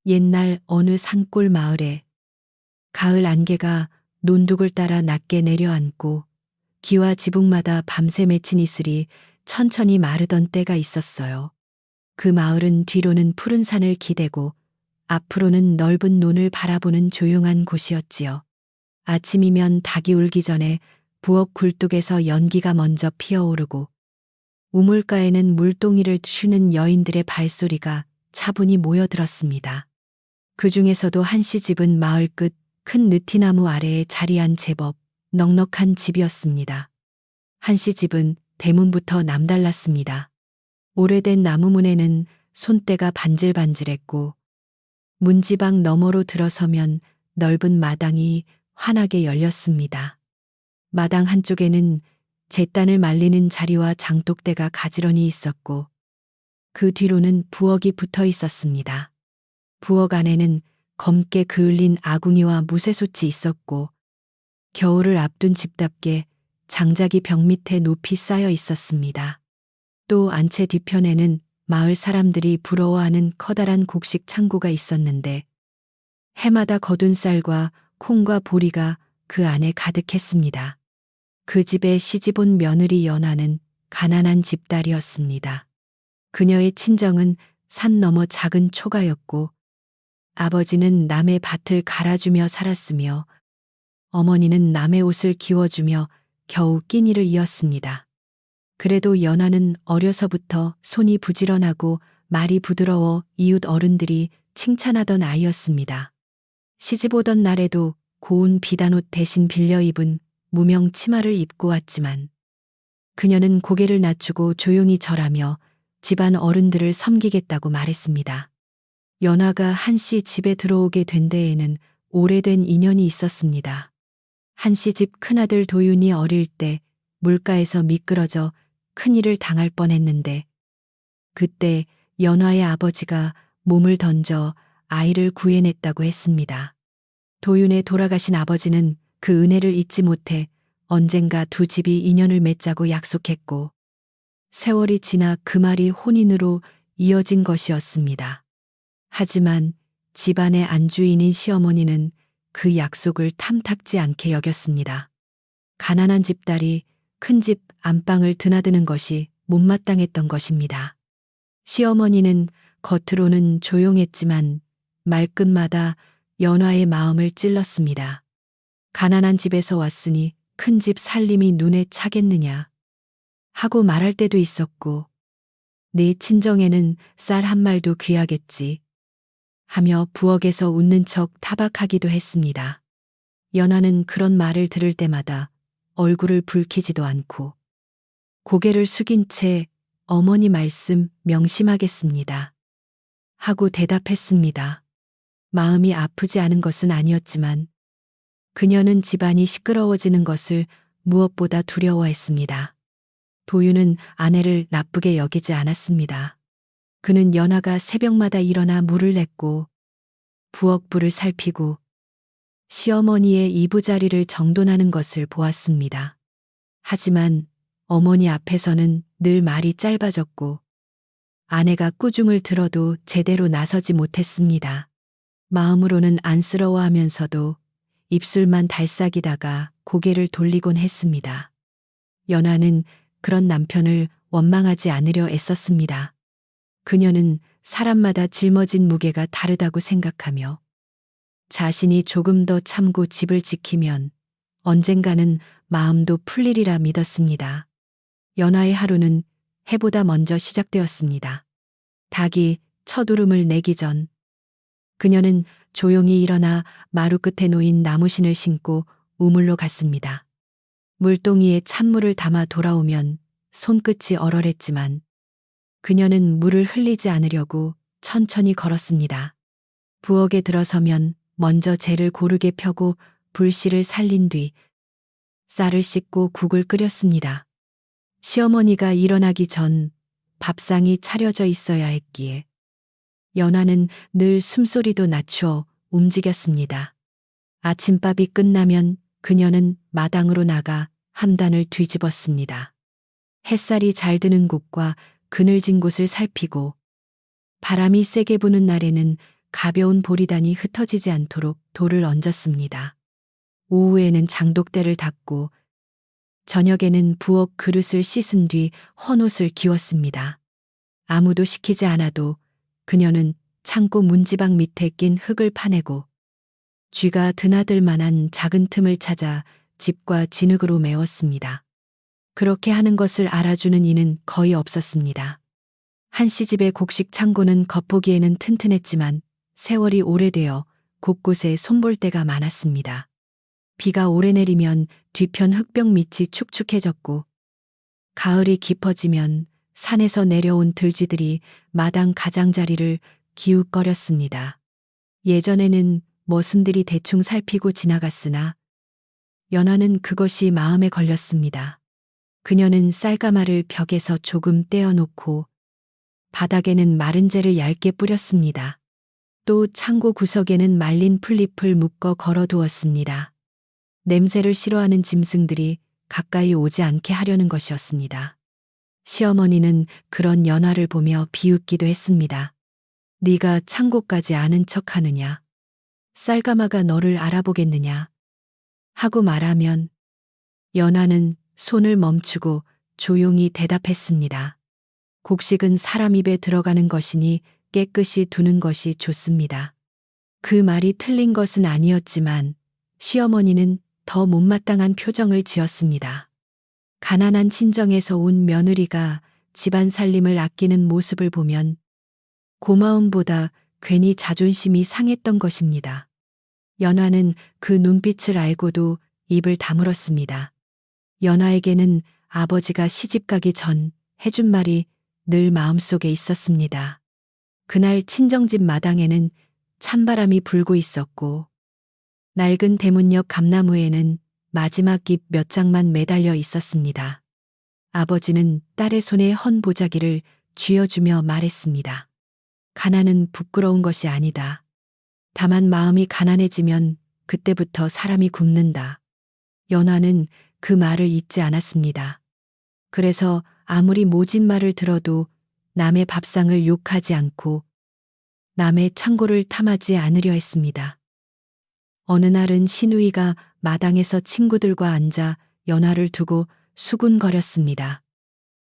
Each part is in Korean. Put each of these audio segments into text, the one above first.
옛날 어느 산골 마을에 가을 안개가 논둑을 따라 낮게 내려앉고 기와 지붕마다 밤새 맺힌 이슬이 천천히 마르던 때가 있었어요. 그 마을은 뒤로는 푸른 산을 기대고 앞으로는 넓은 논을 바라보는 조용한 곳이었지요. 아침이면 닭이 울기 전에 부엌 굴뚝에서 연기가 먼저 피어오르고 우물가에는 물동이를 쉬는 여인들의 발소리가 차분히 모여들었습니다. 그 중에서도 한씨 집은 마을 끝 큰 느티나무 아래에 자리한 제법 넉넉한 집이었습니다. 한씨 집은 대문부터 남달랐습니다. 오래된 나무 문에는 손때가 반질반질했고 문지방 너머로 들어서면 넓은 마당이 환하게 열렸습니다. 마당 한쪽에는 잿단을 말리는 자리와 장독대가 가지런히 있었고 그 뒤로는 부엌이 붙어 있었습니다. 부엌 안에는 검게 그을린 아궁이와 무쇠솥이 있었고 겨울을 앞둔 집답게 장작이 벽 밑에 높이 쌓여 있었습니다. 또 안채 뒤편에는 마을 사람들이 부러워하는 커다란 곡식 창고가 있었는데 해마다 거둔 쌀과 콩과 보리가 그 안에 가득했습니다. 그 집에 시집온 며느리 연화는 가난한 집딸이었습니다. 그녀의 친정은 산 너머 작은 초가였고 아버지는 남의 밭을 갈아주며 살았으며 어머니는 남의 옷을 기워주며 겨우 끼니를 이었습니다. 그래도 연화는 어려서부터 손이 부지런하고 말이 부드러워 이웃 어른들이 칭찬하던 아이였습니다. 시집 오던 날에도 고운 비단옷 대신 빌려 입은 무명 치마를 입고 왔지만 그녀는 고개를 낮추고 조용히 절하며 집안 어른들을 섬기겠다고 말했습니다. 연화가 한씨 집에 들어오게 된 데에는 오래된 인연이 있었습니다. 한씨 집 큰아들 도윤이 어릴 때 물가에서 미끄러져 큰일을 당할 뻔했는데 그때 연화의 아버지가 몸을 던져 아이를 구해냈다고 했습니다. 도윤의 돌아가신 아버지는 그 은혜를 잊지 못해 언젠가 두 집이 인연을 맺자고 약속했고 세월이 지나 그 말이 혼인으로 이어진 것이었습니다. 하지만 집안의 안주인인 시어머니는 그 약속을 탐탁지 않게 여겼습니다. 가난한 집딸이 큰 집 안방을 드나드는 것이 못마땅했던 것입니다. 시어머니는 겉으로는 조용했지만 말끝마다 연화의 마음을 찔렀습니다. 가난한 집에서 왔으니 큰 집 살림이 눈에 차겠느냐 하고 말할 때도 있었고 네 친정에는 쌀 한 말도 귀하겠지 하며 부엌에서 웃는 척 타박하기도 했습니다. 연화는 그런 말을 들을 때마다 얼굴을 붉히지도 않고 고개를 숙인 채 어머니 말씀 명심하겠습니다 하고 대답했습니다. 마음이 아프지 않은 것은 아니었지만 그녀는 집안이 시끄러워지는 것을 무엇보다 두려워했습니다. 도윤은 아내를 나쁘게 여기지 않았습니다. 그는 연화가 새벽마다 일어나 물을 냈고 부엌불을 살피고 시어머니의 이부자리를 정돈하는 것을 보았습니다. 하지만 어머니 앞에서는 늘 말이 짧아졌고 아내가 꾸중을 들어도 제대로 나서지 못했습니다. 마음으로는 안쓰러워하면서도 입술만 달싹이다가 고개를 돌리곤 했습니다. 연화는 그런 남편을 원망하지 않으려 애썼습니다. 그녀는 사람마다 짊어진 무게가 다르다고 생각하며 자신이 조금 더 참고 집을 지키면 언젠가는 마음도 풀리리라 믿었습니다. 연화의 하루는 해보다 먼저 시작되었습니다. 닭이 첫 울음을 내기 전 그녀는 조용히 일어나 마루 끝에 놓인 나무신을 신고 우물로 갔습니다. 물동이에 찬물을 담아 돌아오면 손끝이 얼얼했지만 그녀는 물을 흘리지 않으려고 천천히 걸었습니다. 부엌에 들어서면 먼저 재를 고르게 펴고 불씨를 살린 뒤 쌀을 씻고 국을 끓였습니다. 시어머니가 일어나기 전 밥상이 차려져 있어야 했기에 연화는 늘 숨소리도 낮추어 움직였습니다. 아침밥이 끝나면 그녀는 마당으로 나가 함단을 뒤집었습니다. 햇살이 잘 드는 곳과 그늘진 곳을 살피고 바람이 세게 부는 날에는 가벼운 보리단이 흩어지지 않도록 돌을 얹었습니다. 오후에는 장독대를 닦고 저녁에는 부엌 그릇을 씻은 뒤 헌옷을 기웠습니다. 아무도 시키지 않아도 그녀는 창고 문지방 밑에 낀 흙을 파내고 쥐가 드나들 만한 작은 틈을 찾아 집과 진흙으로 메웠습니다. 그렇게 하는 것을 알아주는 이는 거의 없었습니다. 한씨 집의 곡식 창고는 겉보기에는 튼튼했지만 세월이 오래되어 곳곳에 손볼때가 많았습니다. 비가 오래 내리면 뒤편 흙벽 밑이 축축해졌고 가을이 깊어지면 산에서 내려온 들쥐들이 마당 가장자리를 기웃거렸습니다. 예전에는 머슴들이 대충 살피고 지나갔으나 연화는 그것이 마음에 걸렸습니다. 그녀는 쌀가마를 벽에서 조금 떼어놓고 바닥에는 마른 재를 얇게 뿌렸습니다. 또 창고 구석에는 말린 풀잎을 묶어 걸어두었습니다. 냄새를 싫어하는 짐승들이 가까이 오지 않게 하려는 것이었습니다. 시어머니는 그런 연화를 보며 비웃기도 했습니다. 네가 창고까지 아는 척하느냐? 쌀가마가 너를 알아보겠느냐? 하고 말하면 연화는 손을 멈추고 조용히 대답했습니다. 곡식은 사람 입에 들어가는 것이니 깨끗이 두는 것이 좋습니다. 그 말이 틀린 것은 아니었지만 시어머니는 더 못마땅한 표정을 지었습니다. 가난한 친정에서 온 며느리가 집안 살림을 아끼는 모습을 보면 고마움보다 괜히 자존심이 상했던 것입니다. 연화는 그 눈빛을 알고도 입을 다물었습니다. 연화에게는 아버지가 시집가기 전 해준 말이 늘 마음속에 있었습니다. 그날 친정집 마당에는 찬바람이 불고 있었고 낡은 대문역 감나무에는 마지막 잎 몇 장만 매달려 있었습니다. 아버지는 딸의 손에 헌 보자기를 쥐어주며 말했습니다. 가난은 부끄러운 것이 아니다. 다만 마음이 가난해지면 그때부터 사람이 굶는다. 연화는 그 말을 잊지 않았습니다. 그래서 아무리 모진 말을 들어도 남의 밥상을 욕하지 않고 남의 창고를 탐하지 않으려 했습니다. 어느 날은 시누이가 마당에서 친구들과 앉아 연화를 두고 수군거렸습니다.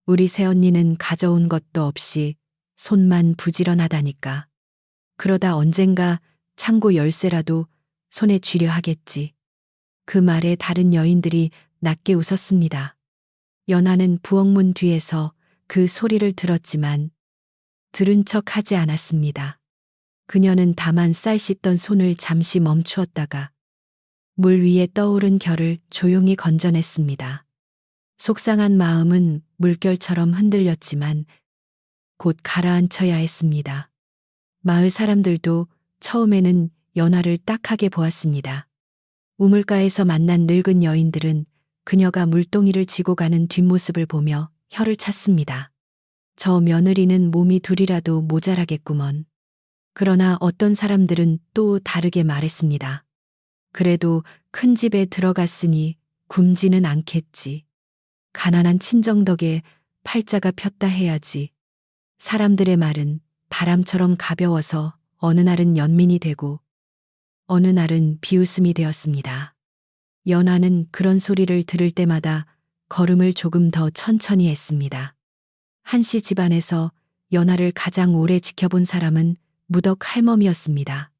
우리 새언니는 가져온 것도 없이 손만 부지런하다니까. 그러다 언젠가 창고 열쇠라도 손에 쥐려 하겠지. 그 말에 다른 여인들이 낮게 웃었습니다. 연화는 부엌문 뒤에서 그 소리를 들었지만 들은 척 하지 않았습니다. 그녀는 다만 쌀 씻던 손을 잠시 멈추었다가 물 위에 떠오른 결을 조용히 건져냈습니다. 속상한 마음은 물결처럼 흔들렸지만 곧 가라앉혀야 했습니다. 마을 사람들도 처음에는 연화를 딱하게 보았습니다. 우물가에서 만난 늙은 여인들은 그녀가 물동이를 지고 가는 뒷모습을 보며 혀를 찼습니다. 저 며느리는 몸이 둘이라도 모자라겠구먼. 그러나 어떤 사람들은 또 다르게 말했습니다. 그래도 큰 집에 들어갔으니 굶지는 않겠지. 가난한 친정 덕에 팔자가 폈다 해야지. 사람들의 말은 바람처럼 가벼워서 어느 날은 연민이 되고 어느 날은 비웃음이 되었습니다. 연화는 그런 소리를 들을 때마다 걸음을 조금 더 천천히 했습니다. 한씨 집안에서 연화를 가장 오래 지켜본 사람은 무덕 할멈이었습니다.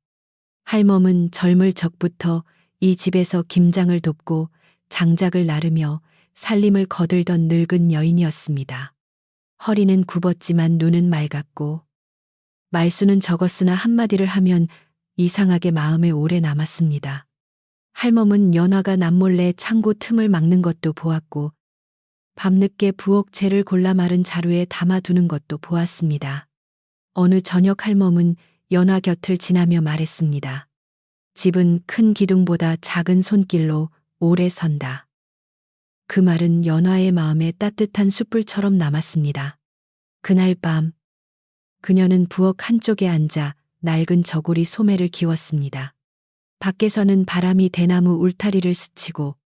할멈은 젊을 적부터 이 집에서 김장을 돕고 장작을 나르며 살림을 거들던 늙은 여인이었습니다. 허리는 굽었지만 눈은 맑았고 말수는 적었으나 한마디를 하면 이상하게 마음에 오래 남았습니다. 할멈은 연화가 남몰래 창고 틈을 막는 것도 보았고 밤늦게 부엌 재를 골라 마른 자루에 담아두는 것도 보았습니다. 어느 저녁 할멈은 연화 곁을 지나며 말했습니다. 집은 큰 기둥보다 작은 손길로 오래 선다. 그 말은 연화의 마음에 따뜻한 숯불처럼 남았습니다. 그날 밤 그녀는 부엌 한쪽에 앉아 낡은 저고리 소매를 기웠습니다. 밖에서는 바람이 대나무 울타리를 스치고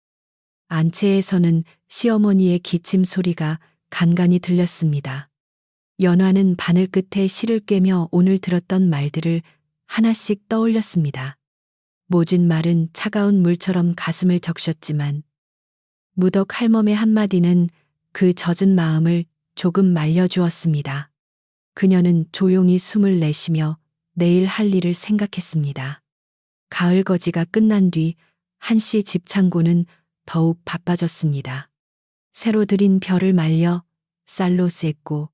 안채에서는 시어머니의 기침 소리가 간간히 들렸습니다. 연화는 바늘 끝에 실을 꿰며 오늘 들었던 말들을 하나씩 떠올렸습니다. 모진 말은 차가운 물처럼 가슴을 적셨지만 무덕 할멈의 한마디는 그 젖은 마음을 조금 말려주었습니다. 그녀는 조용히 숨을 내쉬며 내일 할 일을 생각했습니다. 가을 거지가 끝난 뒤 한씨 집 창고는 더욱 바빠졌습니다. 새로 들인 벼를 말려 쌀로 셌고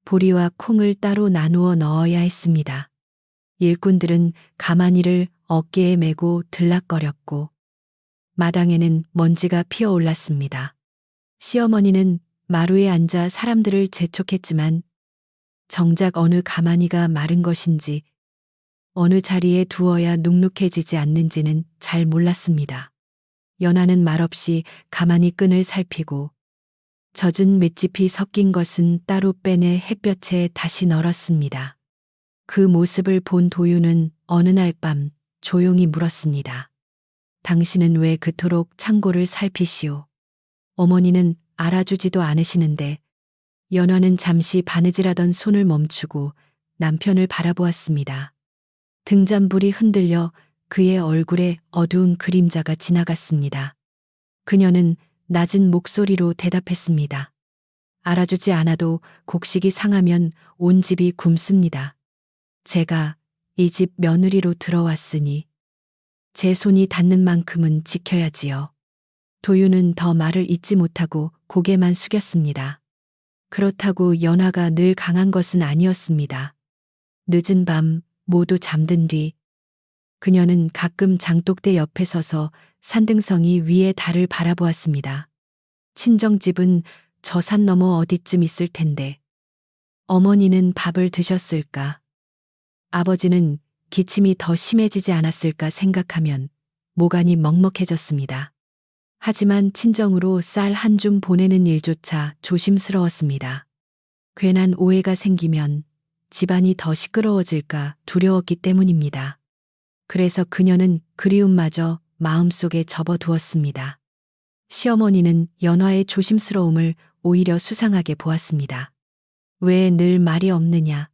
보리와 콩을 따로 나누어 넣어야 했습니다. 일꾼들은 가마니를 어깨에 메고 들락거렸고 마당에는 먼지가 피어올랐습니다. 시어머니는 마루에 앉아 사람들을 재촉했지만 정작 어느 가마니가 마른 것인지 어느 자리에 두어야 눅눅해지지 않는지는 잘 몰랐습니다. 연하는 말없이 가만히 끈을 살피고 젖은 맷짚이 섞인 것은 따로 빼내 햇볕에 다시 널었습니다. 그 모습을 본 도유는 어느 날 밤 조용히 물었습니다. 당신은 왜 그토록 창고를 살피시오? 어머니는 알아주지도 않으시는데 연화는 잠시 바느질하던 손을 멈추고 남편을 바라보았습니다. 등잔불이 흔들려 그의 얼굴에 어두운 그림자가 지나갔습니다. 그녀는 낮은 목소리로 대답했습니다. 알아주지 않아도 곡식이 상하면 온 집이 굶습니다. 제가 이 집 며느리로 들어왔으니 제 손이 닿는 만큼은 지켜야지요. 도유는 더 말을 잇지 못하고 고개만 숙였습니다. 그렇다고 연화가 늘 강한 것은 아니었습니다. 늦은 밤 모두 잠든 뒤 그녀는 가끔 장독대 옆에 서서 산등성이 위의 달을 바라보았습니다. 친정집은 저 산 너머 어디쯤 있을 텐데 어머니는 밥을 드셨을까? 아버지는 기침이 더 심해지지 않았을까 생각하면 모간이 먹먹해졌습니다. 하지만 친정으로 쌀 한 줌 보내는 일조차 조심스러웠습니다. 괜한 오해가 생기면 집안이 더 시끄러워질까 두려웠기 때문입니다. 그래서 그녀는 그리움마저 마음속에 접어두었습니다. 시어머니는 연화의 조심스러움을 오히려 수상하게 보았습니다. 왜 늘 말이 없느냐?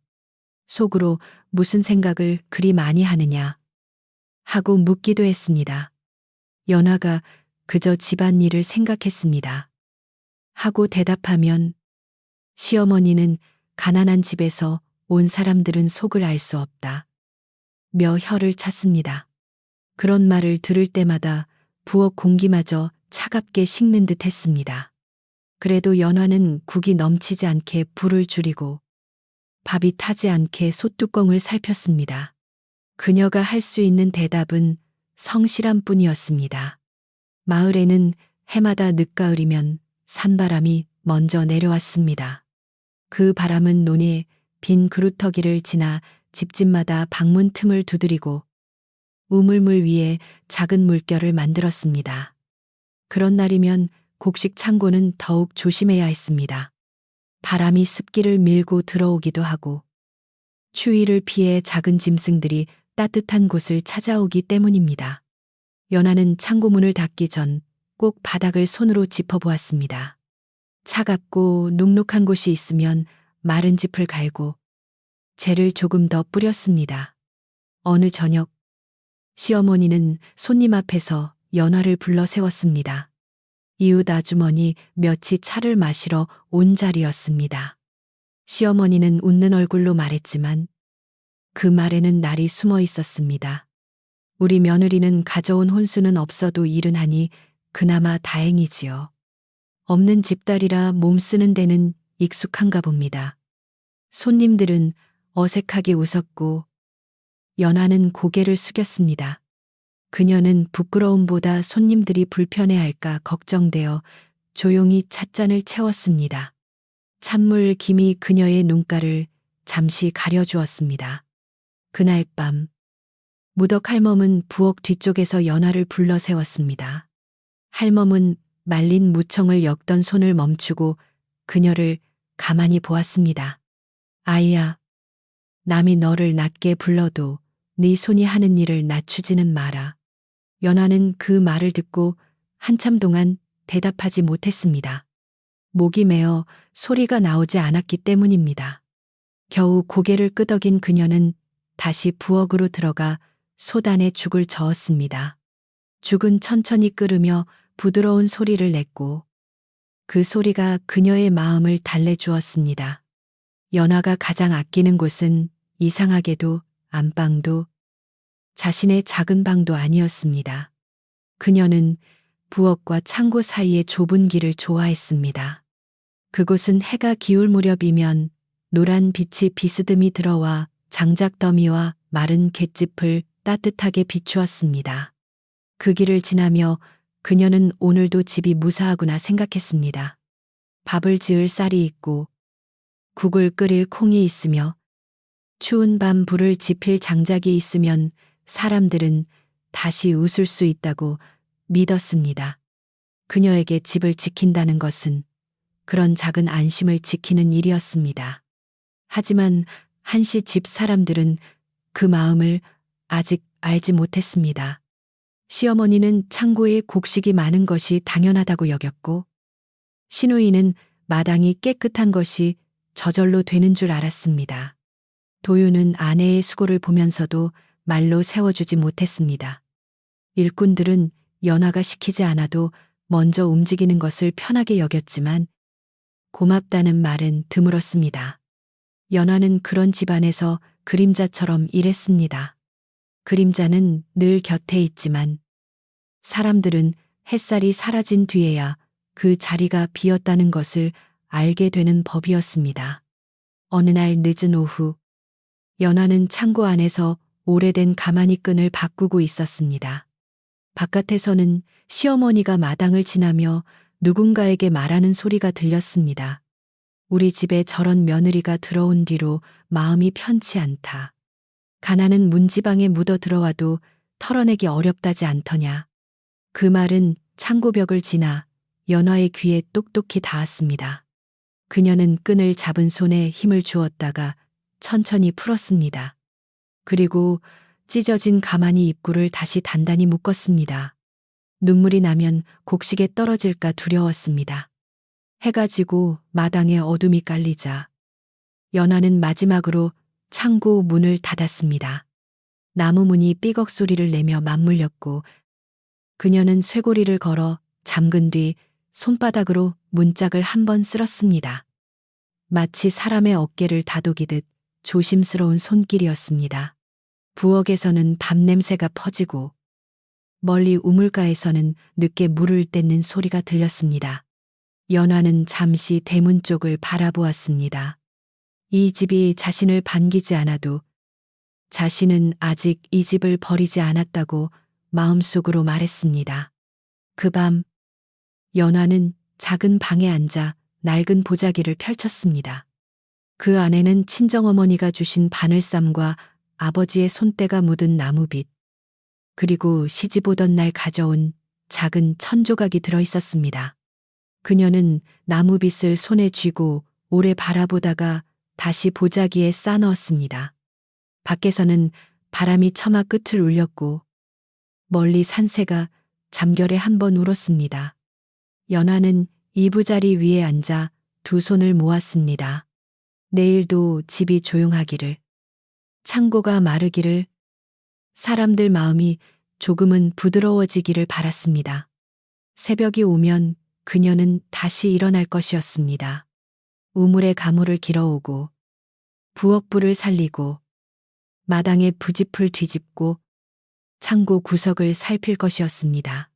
속으로 무슨 생각을 그리 많이 하느냐? 하고 묻기도 했습니다. 연화가 그저 집안일을 생각했습니다. 하고 대답하면 시어머니는 가난한 집에서 온 사람들은 속을 알 수 없다. 며 혀를 찼습니다. 그런 말을 들을 때마다 부엌 공기마저 차갑게 식는 듯 했습니다. 그래도 연화는 국이 넘치지 않게 불을 줄이고 밥이 타지 않게 솥뚜껑을 살폈습니다. 그녀가 할 수 있는 대답은 성실한 뿐이었습니다. 마을에는 해마다 늦가을이면 산바람이 먼저 내려왔습니다. 그 바람은 논에 빈 그루터기를 지나 집집마다 방문 틈을 두드리고 우물물 위에 작은 물결을 만들었습니다. 그런 날이면 곡식 창고는 더욱 조심해야 했습니다. 바람이 습기를 밀고 들어오기도 하고 추위를 피해 작은 짐승들이 따뜻한 곳을 찾아오기 때문입니다. 연하는 창고문을 닫기 전 꼭 바닥을 손으로 짚어보았습니다. 차갑고 눅눅한 곳이 있으면 마른 짚을 갈고 재를 조금 더 뿌렸습니다. 어느 저녁 시어머니는 손님 앞에서 연화를 불러 세웠습니다. 이웃 아주머니 몇이 차를 마시러 온 자리였습니다. 시어머니는 웃는 얼굴로 말했지만 그 말에는 날이 숨어 있었습니다. 우리 며느리는 가져온 혼수는 없어도 일은 하니 그나마 다행이지요. 없는 집딸이라 몸 쓰는 데는 익숙한가 봅니다. 손님들은 어색하게 웃었고 연화는 고개를 숙였습니다. 그녀는 부끄러움보다 손님들이 불편해할까 걱정되어 조용히 찻잔을 채웠습니다. 찬물 김이 그녀의 눈가를 잠시 가려주었습니다. 그날 밤 무덕 할멈은 부엌 뒤쪽에서 연화를 불러 세웠습니다. 할멈은 말린 무청을 엮던 손을 멈추고 그녀를 가만히 보았습니다. 아이야, 남이 너를 낮게 불러도 네 손이 하는 일을 낮추지는 마라. 연화는 그 말을 듣고 한참 동안 대답하지 못했습니다. 목이 메어 소리가 나오지 않았기 때문입니다. 겨우 고개를 끄덕인 그녀는 다시 부엌으로 들어가 소단에 죽을 저었습니다. 죽은 천천히 끓으며 부드러운 소리를 냈고 그 소리가 그녀의 마음을 달래주었습니다. 연화가 가장 아끼는 곳은 이상하게도 안방도 자신의 작은 방도 아니었습니다. 그녀는 부엌과 창고 사이의 좁은 길을 좋아했습니다. 그곳은 해가 기울 무렵이면 노란 빛이 비스듬히 들어와 장작 더미와 마른 갯짚을 따뜻하게 비추었습니다. 그 길을 지나며 그녀는 오늘도 집이 무사하구나 생각했습니다. 밥을 지을 쌀이 있고 국을 끓일 콩이 있으며 추운 밤 불을 지필 장작이 있으면 사람들은 다시 웃을 수 있다고 믿었습니다. 그녀에게 집을 지킨다는 것은 그런 작은 안심을 지키는 일이었습니다. 하지만 한시 집 사람들은 그 마음을 아직 알지 못했습니다. 시어머니는 창고에 곡식이 많은 것이 당연하다고 여겼고, 시누이는 마당이 깨끗한 것이 저절로 되는 줄 알았습니다. 도유는 아내의 수고를 보면서도 말로 세워주지 못했습니다. 일꾼들은 연화가 시키지 않아도 먼저 움직이는 것을 편하게 여겼지만 고맙다는 말은 드물었습니다. 연화는 그런 집안에서 그림자처럼 일했습니다. 그림자는 늘 곁에 있지만 사람들은 햇살이 사라진 뒤에야 그 자리가 비었다는 것을 알게 되는 법이었습니다. 어느 날 늦은 오후, 연화는 창고 안에서 오래된 가마니끈을 바꾸고 있었습니다. 바깥에서는 시어머니가 마당을 지나며 누군가에게 말하는 소리가 들렸습니다. 우리 집에 저런 며느리가 들어온 뒤로 마음이 편치 않다. 가난은 문지방에 묻어 들어와도 털어내기 어렵다지 않더냐. 그 말은 창고벽을 지나 연화의 귀에 똑똑히 닿았습니다. 그녀는 끈을 잡은 손에 힘을 주었다가 천천히 풀었습니다. 그리고 찢어진 가마니 입구를 다시 단단히 묶었습니다. 눈물이 나면 곡식에 떨어질까 두려웠습니다. 해가 지고 마당에 어둠이 깔리자 연화는 마지막으로 창고 문을 닫았습니다. 나무 문이 삐걱 소리를 내며 맞물렸고 그녀는 쇠고리를 걸어 잠근 뒤 손바닥으로 문짝을 한 번 쓸었습니다. 마치 사람의 어깨를 다독이듯 조심스러운 손길이었습니다. 부엌에서는 밥 냄새가 퍼지고 멀리 우물가에서는 늦게 물을 떼는 소리가 들렸습니다. 연화는 잠시 대문 쪽을 바라보았습니다. 이 집이 자신을 반기지 않아도 자신은 아직 이 집을 버리지 않았다고 마음속으로 말했습니다. 그 밤, 연화는 작은 방에 앉아 낡은 보자기를 펼쳤습니다. 그 안에는 친정어머니가 주신 바늘쌈과 아버지의 손때가 묻은 나무빗, 그리고 시집 오던 날 가져온 작은 천조각이 들어 있었습니다. 그녀는 나무빗을 손에 쥐고 오래 바라보다가 다시 보자기에 싸넣었습니다. 밖에서는 바람이 처마 끝을 울렸고 멀리 산새가 잠결에 한 번 울었습니다. 연화는 이부자리 위에 앉아 두 손을 모았습니다. 내일도 집이 조용하기를, 창고가 마르기를, 사람들 마음이 조금은 부드러워지기를 바랐습니다. 새벽이 오면 그녀는 다시 일어날 것이었습니다. 우물에 가물을 길어오고 부엌불을 살리고 마당에 부짚을 뒤집고 창고 구석을 살필 것이었습니다.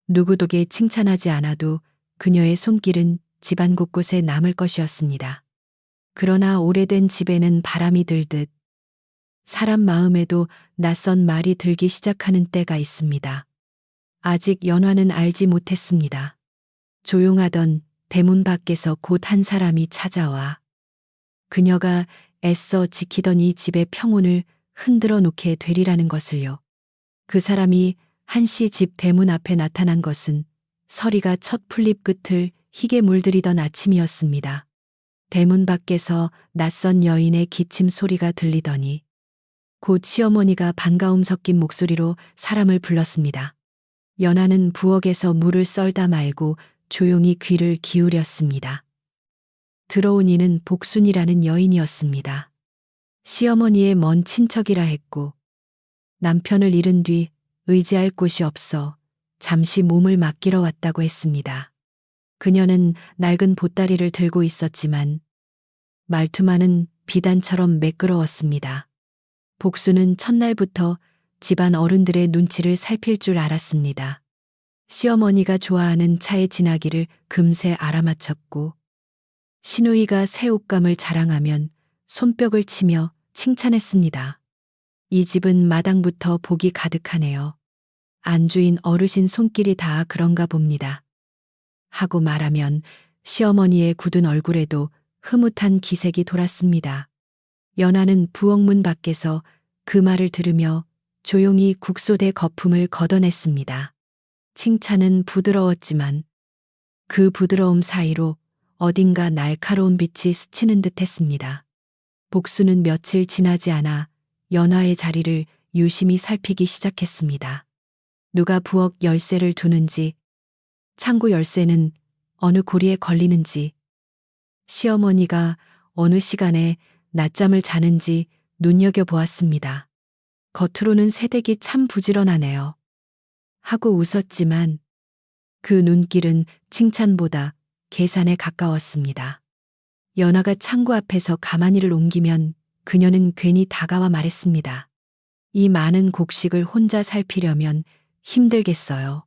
누구에게 칭찬하지 않아도 그녀의 손길은 집안 곳곳에 남을 것이었습니다. 그러나 오래된 집에는 바람이 들듯 사람 마음에도 낯선 말이 들기 시작하는 때가 있습니다. 아직 연화는 알지 못했습니다. 조용하던 대문 밖에서 곧 한 사람이 찾아와 그녀가 애써 지키던 이 집의 평온을 흔들어 놓게 되리라는 것을요. 그 사람이 한시 집 대문 앞에 나타난 것은 서리가 첫 풀잎 끝을 희게 물들이던 아침이었습니다. 대문 밖에서 낯선 여인의 기침 소리가 들리더니 곧 시어머니가 반가움 섞인 목소리로 사람을 불렀습니다. 연화는 부엌에서 물을 썰다 말고 조용히 귀를 기울였습니다. 들어온 이는 복순이라는 여인이었습니다. 시어머니의 먼 친척이라 했고 남편을 잃은 뒤 의지할 곳이 없어 잠시 몸을 맡기러 왔다고 했습니다. 그녀는 낡은 보따리를 들고 있었지만 말투만은 비단처럼 매끄러웠습니다. 복수는 첫날부터 집안 어른들의 눈치를 살필 줄 알았습니다. 시어머니가 좋아하는 차의 진하기를 금세 알아맞혔고 시누이가 새 옷감을 자랑하면 손뼉을 치며 칭찬했습니다. 이 집은 마당부터 복이 가득하네요. 안주인 어르신 손길이 다 그런가 봅니다. 하고 말하면 시어머니의 굳은 얼굴에도 흐뭇한 기색이 돌았습니다. 연하는 부엌문 밖에서 그 말을 들으며 조용히 국소대 거품을 걷어냈습니다. 칭찬은 부드러웠지만 그 부드러움 사이로 어딘가 날카로운 빛이 스치는 듯 했습니다. 복수는 며칠 지나지 않아 연하의 자리를 유심히 살피기 시작했습니다. 누가 부엌 열쇠를 두는지, 창고 열쇠는 어느 고리에 걸리는지, 시어머니가 어느 시간에 낮잠을 자는지 눈여겨보았습니다. 겉으로는 새댁이 참 부지런하네요. 하고 웃었지만 그 눈길은 칭찬보다 계산에 가까웠습니다. 연하가 창고 앞에서 가마니를 옮기면 그녀는 괜히 다가와 말했습니다. 이 많은 곡식을 혼자 살피려면 힘들겠어요.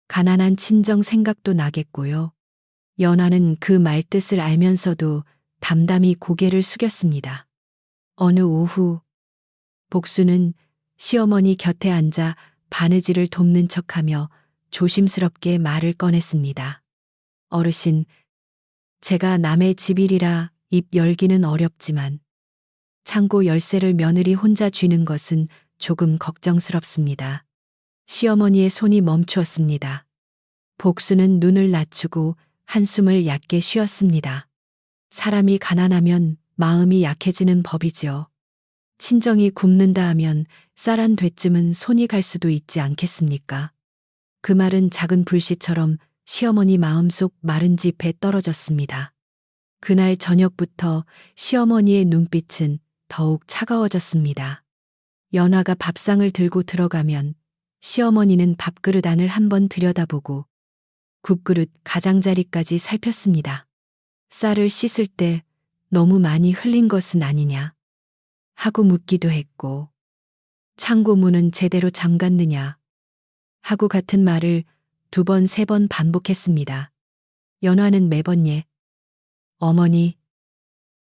가난한 친정 생각도 나겠고요. 연하는 그 말뜻을 알면서도 담담히 고개를 숙였습니다. 어느 오후 복수는 시어머니 곁에 앉아 바느질을 돕는 척하며 조심스럽게 말을 꺼냈습니다. 어르신, 제가 남의 집일이라 입 열기는 어렵지만 창고 열쇠를 며느리 혼자 쥐는 것은 조금 걱정스럽습니다. 시어머니의 손이 멈추었습니다. 복수는 눈을 낮추고 한숨을 얕게 쉬었습니다. 사람이 가난하면 마음이 약해지는 법이지요. 친정이 굶는다 하면 쌀 한 되쯤은 손이 갈 수도 있지 않겠습니까? 그 말은 작은 불씨처럼 시어머니 마음속 마른 짚에 떨어졌습니다. 그날 저녁부터 시어머니의 눈빛은 더욱 차가워졌습니다. 연하가 밥상을 들고 들어가면 시어머니는 밥그릇 안을 한번 들여다보고 국그릇 가장자리까지 살폈습니다. 쌀을 씻을 때 너무 많이 흘린 것은 아니냐 하고 묻기도 했고 창고 문은 제대로 잠갔느냐 하고 같은 말을 2번, 3번 반복했습니다. 연화는 매번 예, 어머니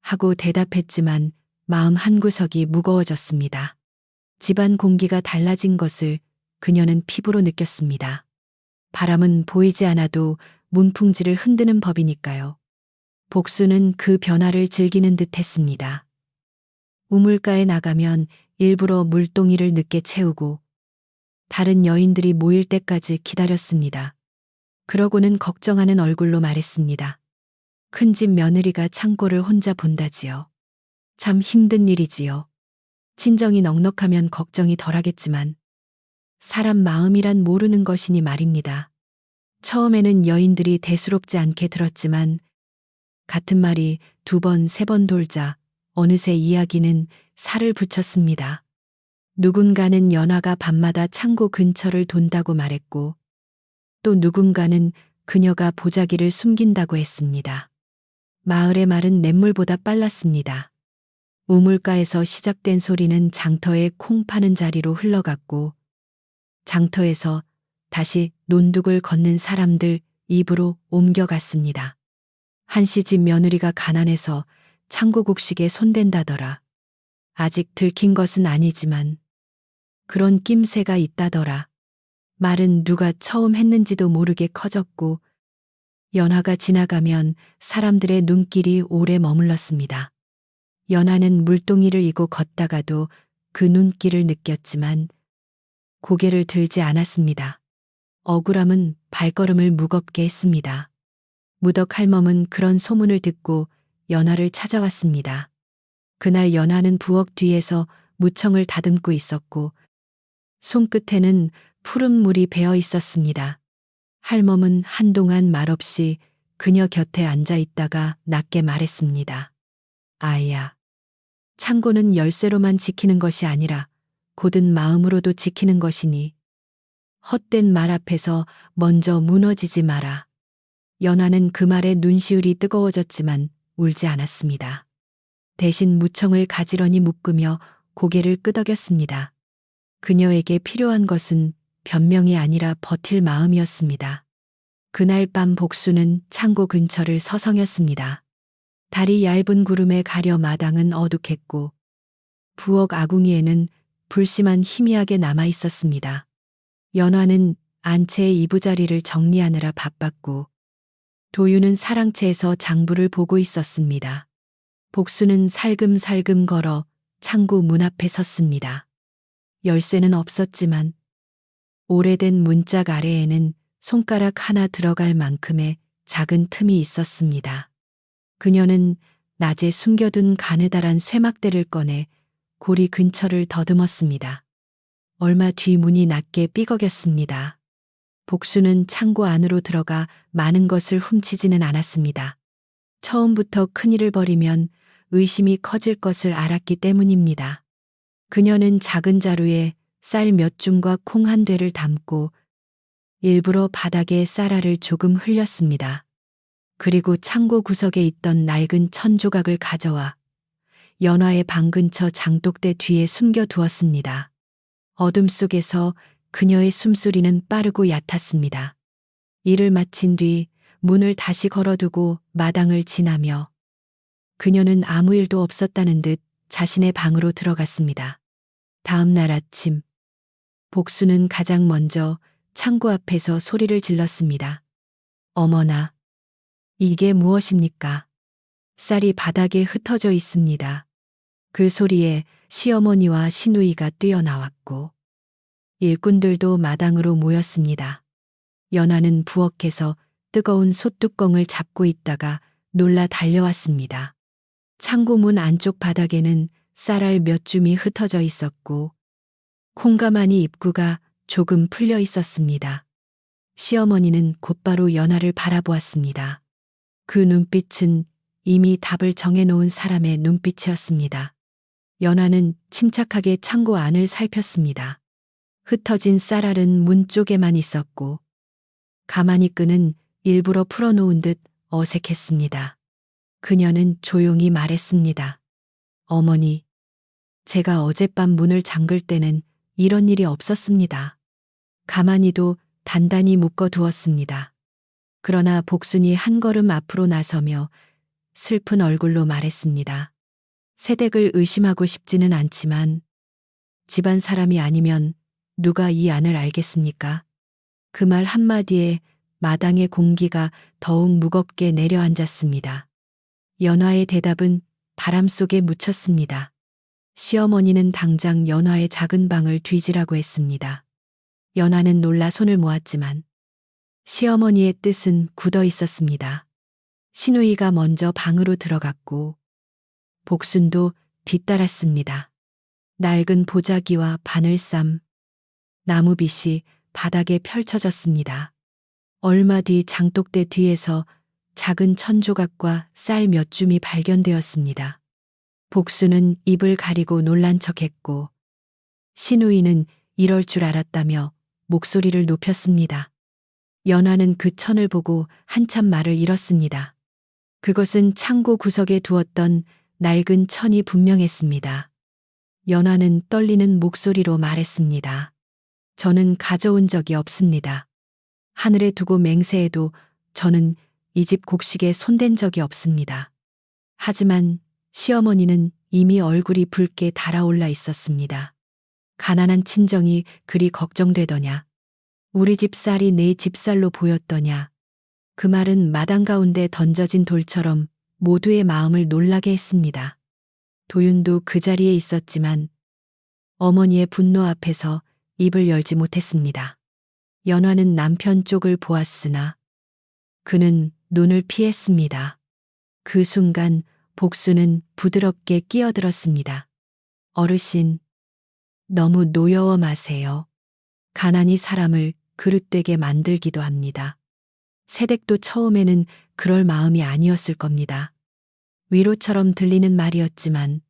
하고 대답했지만 마음 한구석이 무거워졌습니다. 집안 공기가 달라진 것을 그녀는 피부로 느꼈습니다. 바람은 보이지 않아도 문풍지를 흔드는 법이니까요. 복수는 그 변화를 즐기는 듯 했습니다. 우물가에 나가면 일부러 물동이를 늦게 채우고 다른 여인들이 모일 때까지 기다렸습니다. 그러고는 걱정하는 얼굴로 말했습니다. 큰 집 며느리가 창고를 혼자 본다지요. 참 힘든 일이지요. 친정이 넉넉하면 걱정이 덜하겠지만 사람 마음이란 모르는 것이니 말입니다. 처음에는 여인들이 대수롭지 않게 들었지만 같은 말이 2번, 3번 돌자 어느새 이야기는 살을 붙였습니다. 누군가는 연화가 밤마다 창고 근처를 돈다고 말했고 또 누군가는 그녀가 보자기를 숨긴다고 했습니다. 마을의 말은 냇물보다 빨랐습니다. 우물가에서 시작된 소리는 장터에 콩 파는 자리로 흘러갔고 장터에서 다시 논둑을 걷는 사람들 입으로 옮겨갔습니다. 한시집 며느리가 가난해서 창고 곡식에 손댄다더라. 아직 들킨 것은 아니지만 그런 낌새가 있다더라. 말은 누가 처음 했는지도 모르게 커졌고 연화가 지나가면 사람들의 눈길이 오래 머물렀습니다. 연화는 물동이를 이고 걷다가도 그 눈길을 느꼈지만 고개를 들지 않았습니다. 억울함은 발걸음을 무겁게 했습니다. 무덕 할멈은 그런 소문을 듣고 연화를 찾아왔습니다. 그날 연화는 부엌 뒤에서 무청을 다듬고 있었고 손끝에는 푸른 물이 배어 있었습니다. 할멈은 한동안 말없이 그녀 곁에 앉아 있다가 낮게 말했습니다. 아이야, 창고는 열쇠로만 지키는 것이 아니라 곧은 마음으로도 지키는 것이니 헛된 말 앞에서 먼저 무너지지 마라. 연화는 그 말에 눈시울이 뜨거워졌지만 울지 않았습니다. 대신 무청을 가지런히 묶으며 고개를 끄덕였습니다. 그녀에게 필요한 것은 변명이 아니라 버틸 마음이었습니다. 그날 밤 복수는 창고 근처를 서성였습니다. 달이 얇은 구름에 가려 마당은 어둑했고 부엌 아궁이에는 불씨만 희미하게 남아 있었습니다. 연화는 안채의 이부자리를 정리하느라 바빴고 도유는 사랑채에서 장부를 보고 있었습니다. 복수는 살금살금 걸어 창고 문 앞에 섰습니다. 열쇠는 없었지만 오래된 문짝 아래에는 손가락 하나 들어갈 만큼의 작은 틈이 있었습니다. 그녀는 낮에 숨겨둔 가느다란 쇠막대를 꺼내 고리 근처를 더듬었습니다. 얼마 뒤 문이 낮게 삐걱였습니다. 복수는 창고 안으로 들어가 많은 것을 훔치지는 않았습니다. 처음부터 큰일을 벌이면 의심이 커질 것을 알았기 때문입니다. 그녀는 작은 자루에 쌀 몇 줌과 콩 한 되를 담고 일부러 바닥에 쌀알을 조금 흘렸습니다. 그리고 창고 구석에 있던 낡은 천 조각을 가져와 연화의 방 근처 장독대 뒤에 숨겨두었습니다. 어둠 속에서 그녀의 숨소리는 빠르고 얕았습니다. 일을 마친 뒤 문을 다시 걸어두고 마당을 지나며 그녀는 아무 일도 없었다는 듯 자신의 방으로 들어갔습니다. 다음 날 아침, 복수는 가장 먼저 창고 앞에서 소리를 질렀습니다. 어머나, 이게 무엇입니까? 쌀이 바닥에 흩어져 있습니다. 그 소리에 시어머니와 시누이가 뛰어나왔고 일꾼들도 마당으로 모였습니다. 연화는 부엌에서 뜨거운 솥뚜껑을 잡고 있다가 놀라 달려왔습니다. 창고 문 안쪽 바닥에는 쌀알 몇 줌이 흩어져 있었고 콩가마니 입구가 조금 풀려 있었습니다. 시어머니는 곧바로 연화를 바라보았습니다. 그 눈빛은 이미 답을 정해놓은 사람의 눈빛이었습니다. 연화는 침착하게 창고 안을 살폈습니다. 흩어진 쌀알은 문 쪽에만 있었고 가마니 끈은 일부러 풀어놓은 듯 어색했습니다. 그녀는 조용히 말했습니다. 어머니, 제가 어젯밤 문을 잠글 때는 이런 일이 없었습니다. 가마니도 단단히 묶어두었습니다. 그러나 복순이 한 걸음 앞으로 나서며 슬픈 얼굴로 말했습니다. 새댁을 의심하고 싶지는 않지만 집안 사람이 아니면 누가 이 안을 알겠습니까? 그 말 한마디에 마당의 공기가 더욱 무겁게 내려앉았습니다. 연화의 대답은 바람 속에 묻혔습니다. 시어머니는 당장 연화의 작은 방을 뒤지라고 했습니다. 연화는 놀라 손을 모았지만 시어머니의 뜻은 굳어 있었습니다. 시누이가 먼저 방으로 들어갔고 복순도 뒤따랐습니다. 낡은 보자기와 바늘쌈, 나무빗이 바닥에 펼쳐졌습니다. 얼마 뒤 장독대 뒤에서 작은 천조각과 쌀 몇 줌이 발견되었습니다. 복수는 입을 가리고 놀란 척했고 시누이는 이럴 줄 알았다며 목소리를 높였습니다. 연화는 그 천을 보고 한참 말을 잃었습니다. 그것은 창고 구석에 두었던 낡은 천이 분명했습니다. 연화는 떨리는 목소리로 말했습니다. 저는 가져온 적이 없습니다. 하늘에 두고 맹세해도 저는 이 집 곡식에 손댄 적이 없습니다. 하지만 시어머니는 이미 얼굴이 붉게 달아올라 있었습니다. 가난한 친정이 그리 걱정되더냐. 우리 집 쌀이 내 집 쌀로 보였더냐. 그 말은 마당 가운데 던져진 돌처럼 모두의 마음을 놀라게 했습니다. 도윤도 그 자리에 있었지만 어머니의 분노 앞에서 입을 열지 못했습니다. 연화는 남편 쪽을 보았으나 그는 눈을 피했습니다. 그 순간 복수는 부드럽게 끼어들었습니다. 어르신, 너무 노여워 마세요. 가난이 사람을 그릇되게 만들기도 합니다. 새댁도 처음에는 그럴 마음이 아니었을 겁니다. 위로처럼 들리는 말이었지만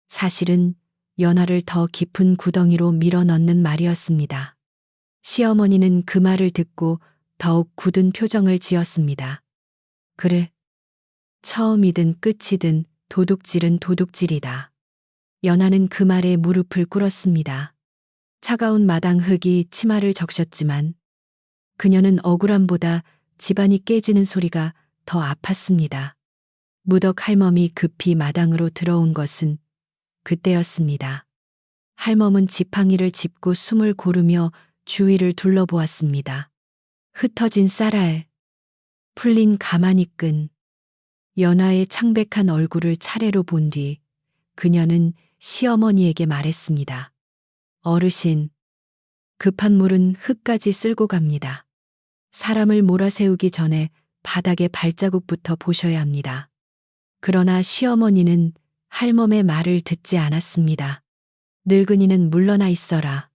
사실은 연화를 더 깊은 구덩이로 밀어 넣는 말이었습니다. 시어머니는 그 말을 듣고 더욱 굳은 표정을 지었습니다. 그래. 처음이든 끝이든 도둑질은 도둑질이다. 연하는 그 말에 무릎을 꿇었습니다. 차가운 마당 흙이 치마를 적셨지만 그녀는 억울함보다 집안이 깨지는 소리가 더 아팠습니다. 무덕 할멈이 급히 마당으로 들어온 것은 그때였습니다. 할멈은 지팡이를 짚고 숨을 고르며 주위를 둘러보았습니다. 흩어진 쌀알, 풀린 가마니끈, 연하의 창백한 얼굴을 차례로 본 뒤 그녀는 시어머니에게 말했습니다. 어르신, 급한 물은 흙까지 쓸고 갑니다. 사람을 몰아세우기 전에 바닥에 발자국부터 보셔야 합니다. 그러나 시어머니는 할멈의 말을 듣지 않았습니다. 늙은이는 물러나 있어라.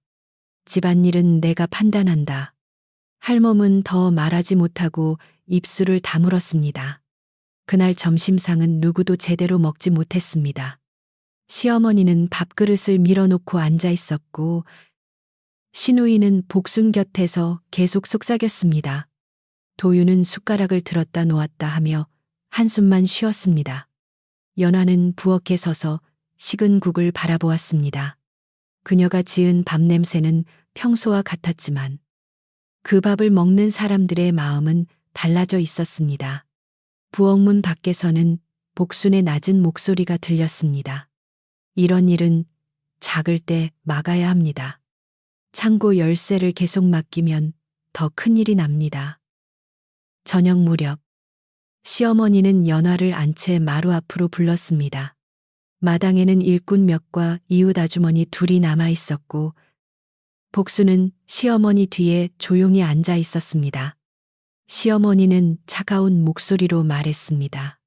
집안일은 내가 판단한다. 할멈은 더 말하지 못하고 입술을 다물었습니다. 그날 점심상은 누구도 제대로 먹지 못했습니다. 시어머니는 밥그릇을 밀어놓고 앉아 있었고 시누이는 복순 곁에서 계속 속삭였습니다. 도유는 숟가락을 들었다 놓았다 하며 한숨만 쉬었습니다. 연화는 부엌에 서서 식은 국을 바라보았습니다. 그녀가 지은 밥 냄새는 평소와 같았지만 그 밥을 먹는 사람들의 마음은 달라져 있었습니다. 부엌문 밖에서는 복순의 낮은 목소리가 들렸습니다. 이런 일은 작을 때 막아야 합니다. 창고 열쇠를 계속 맡기면 더 큰일이 납니다. 저녁 무렵 시어머니는 연화를 안채 마루 앞으로 불렀습니다. 마당에는 일꾼 몇과 이웃 아주머니 둘이 남아 있었고 복수는 시어머니 뒤에 조용히 앉아 있었습니다. 시어머니는 차가운 목소리로 말했습니다.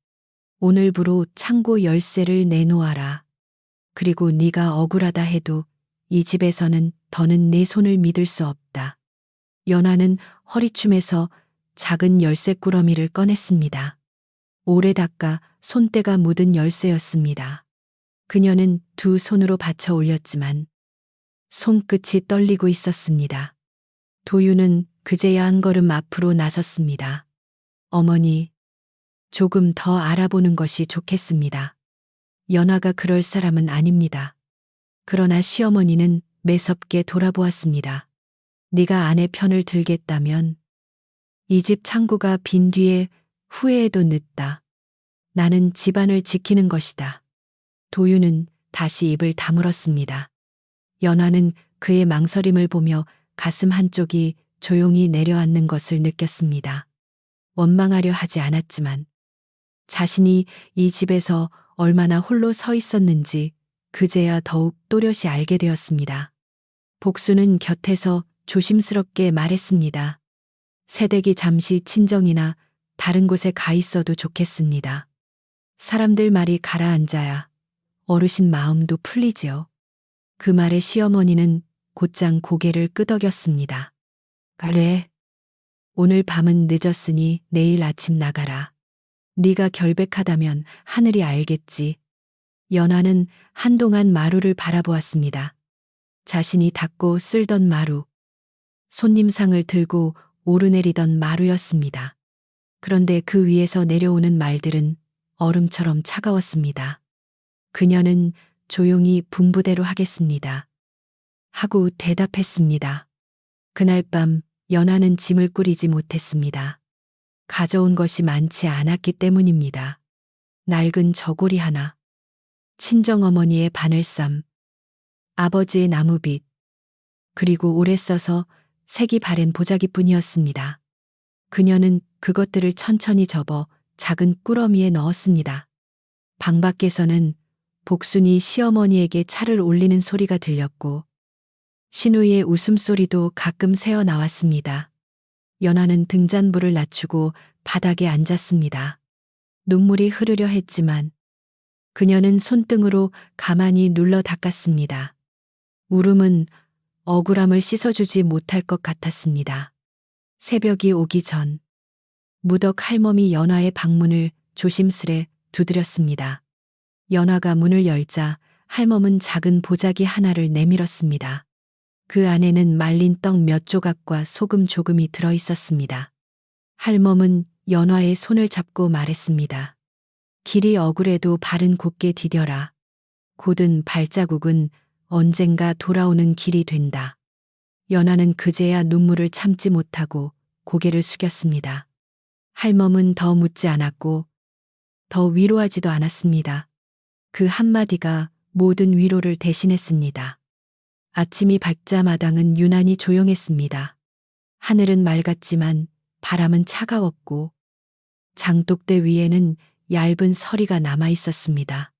오늘부로 창고 열쇠를 내놓아라. 그리고 네가 억울하다 해도 이 집에서는 더는 내 손을 믿을 수 없다. 연화는 허리춤에서 작은 열쇠 꾸러미를 꺼냈습니다. 오래 닦아 손때가 묻은 열쇠였습니다. 그녀는 두 손으로 받쳐 올렸지만 손끝이 떨리고 있었습니다. 도유는 그제야 한 걸음 앞으로 나섰습니다. 어머니, 조금 더 알아보는 것이 좋겠습니다. 연화가 그럴 사람은 아닙니다. 그러나 시어머니는 매섭게 돌아보았습니다. 네가 아내 편을 들겠다면 이 집 창고가 빈 뒤에 후회해도 늦다. 나는 집안을 지키는 것이다. 도유는 다시 입을 다물었습니다. 연화는 그의 망설임을 보며 가슴 한쪽이 조용히 내려앉는 것을 느꼈습니다. 원망하려 하지 않았지만 자신이 이 집에서 얼마나 홀로 서 있었는지 그제야 더욱 또렷이 알게 되었습니다. 복수는 곁에서 조심스럽게 말했습니다. 새댁이 잠시 친정이나 다른 곳에 가 있어도 좋겠습니다. 사람들 말이 가라앉아야 어르신 마음도 풀리지요. 그 말에 시어머니는 곧장 고개를 끄덕였습니다. 그래. 오늘 밤은 늦었으니 내일 아침 나가라. 네가 결백하다면 하늘이 알겠지. 연화는 한동안 마루를 바라보았습니다. 자신이 닦고 쓸던 마루. 손님상을 들고 오르내리던 마루였습니다. 그런데 그 위에서 내려오는 말들은 얼음처럼 차가웠습니다. 그녀는 조용히 분부대로 하겠습니다. 하고 대답했습니다. 그날 밤 연화는 짐을 꾸리지 못했습니다. 가져온 것이 많지 않았기 때문입니다. 낡은 저고리 하나, 친정어머니의 바늘쌈, 아버지의 나무빗, 그리고 오래 써서 색이 바랜 보자기뿐이었습니다. 그녀는 그것들을 천천히 접어 작은 꾸러미에 넣었습니다. 방 밖에서는 복순이 시어머니에게 차를 올리는 소리가 들렸고 시누이의 웃음소리도 가끔 새어 나왔습니다. 연화는 등잔불을 낮추고 바닥에 앉았습니다. 눈물이 흐르려 했지만 그녀는 손등으로 가만히 눌러 닦았습니다. 울음은 억울함을 씻어주지 못할 것 같았습니다. 새벽이 오기 전 무덕 할멈이 연화의 방문을 조심스레 두드렸습니다. 연화가 문을 열자 할멈은 작은 보자기 하나를 내밀었습니다. 그 안에는 말린 떡 몇 조각과 소금 조금이 들어 있었습니다. 할멈은 연화의 손을 잡고 말했습니다. 길이 억울해도 발은 곧게 디뎌라. 곧은 발자국은 언젠가 돌아오는 길이 된다. 연화는 그제야 눈물을 참지 못하고 고개를 숙였습니다. 할멈은 더 묻지 않았고 더 위로하지도 않았습니다. 그 한마디가 모든 위로를 대신했습니다. 아침이 밝자 마당은 유난히 조용했습니다. 하늘은 맑았지만 바람은 차가웠고 장독대 위에는 얇은 서리가 남아 있었습니다.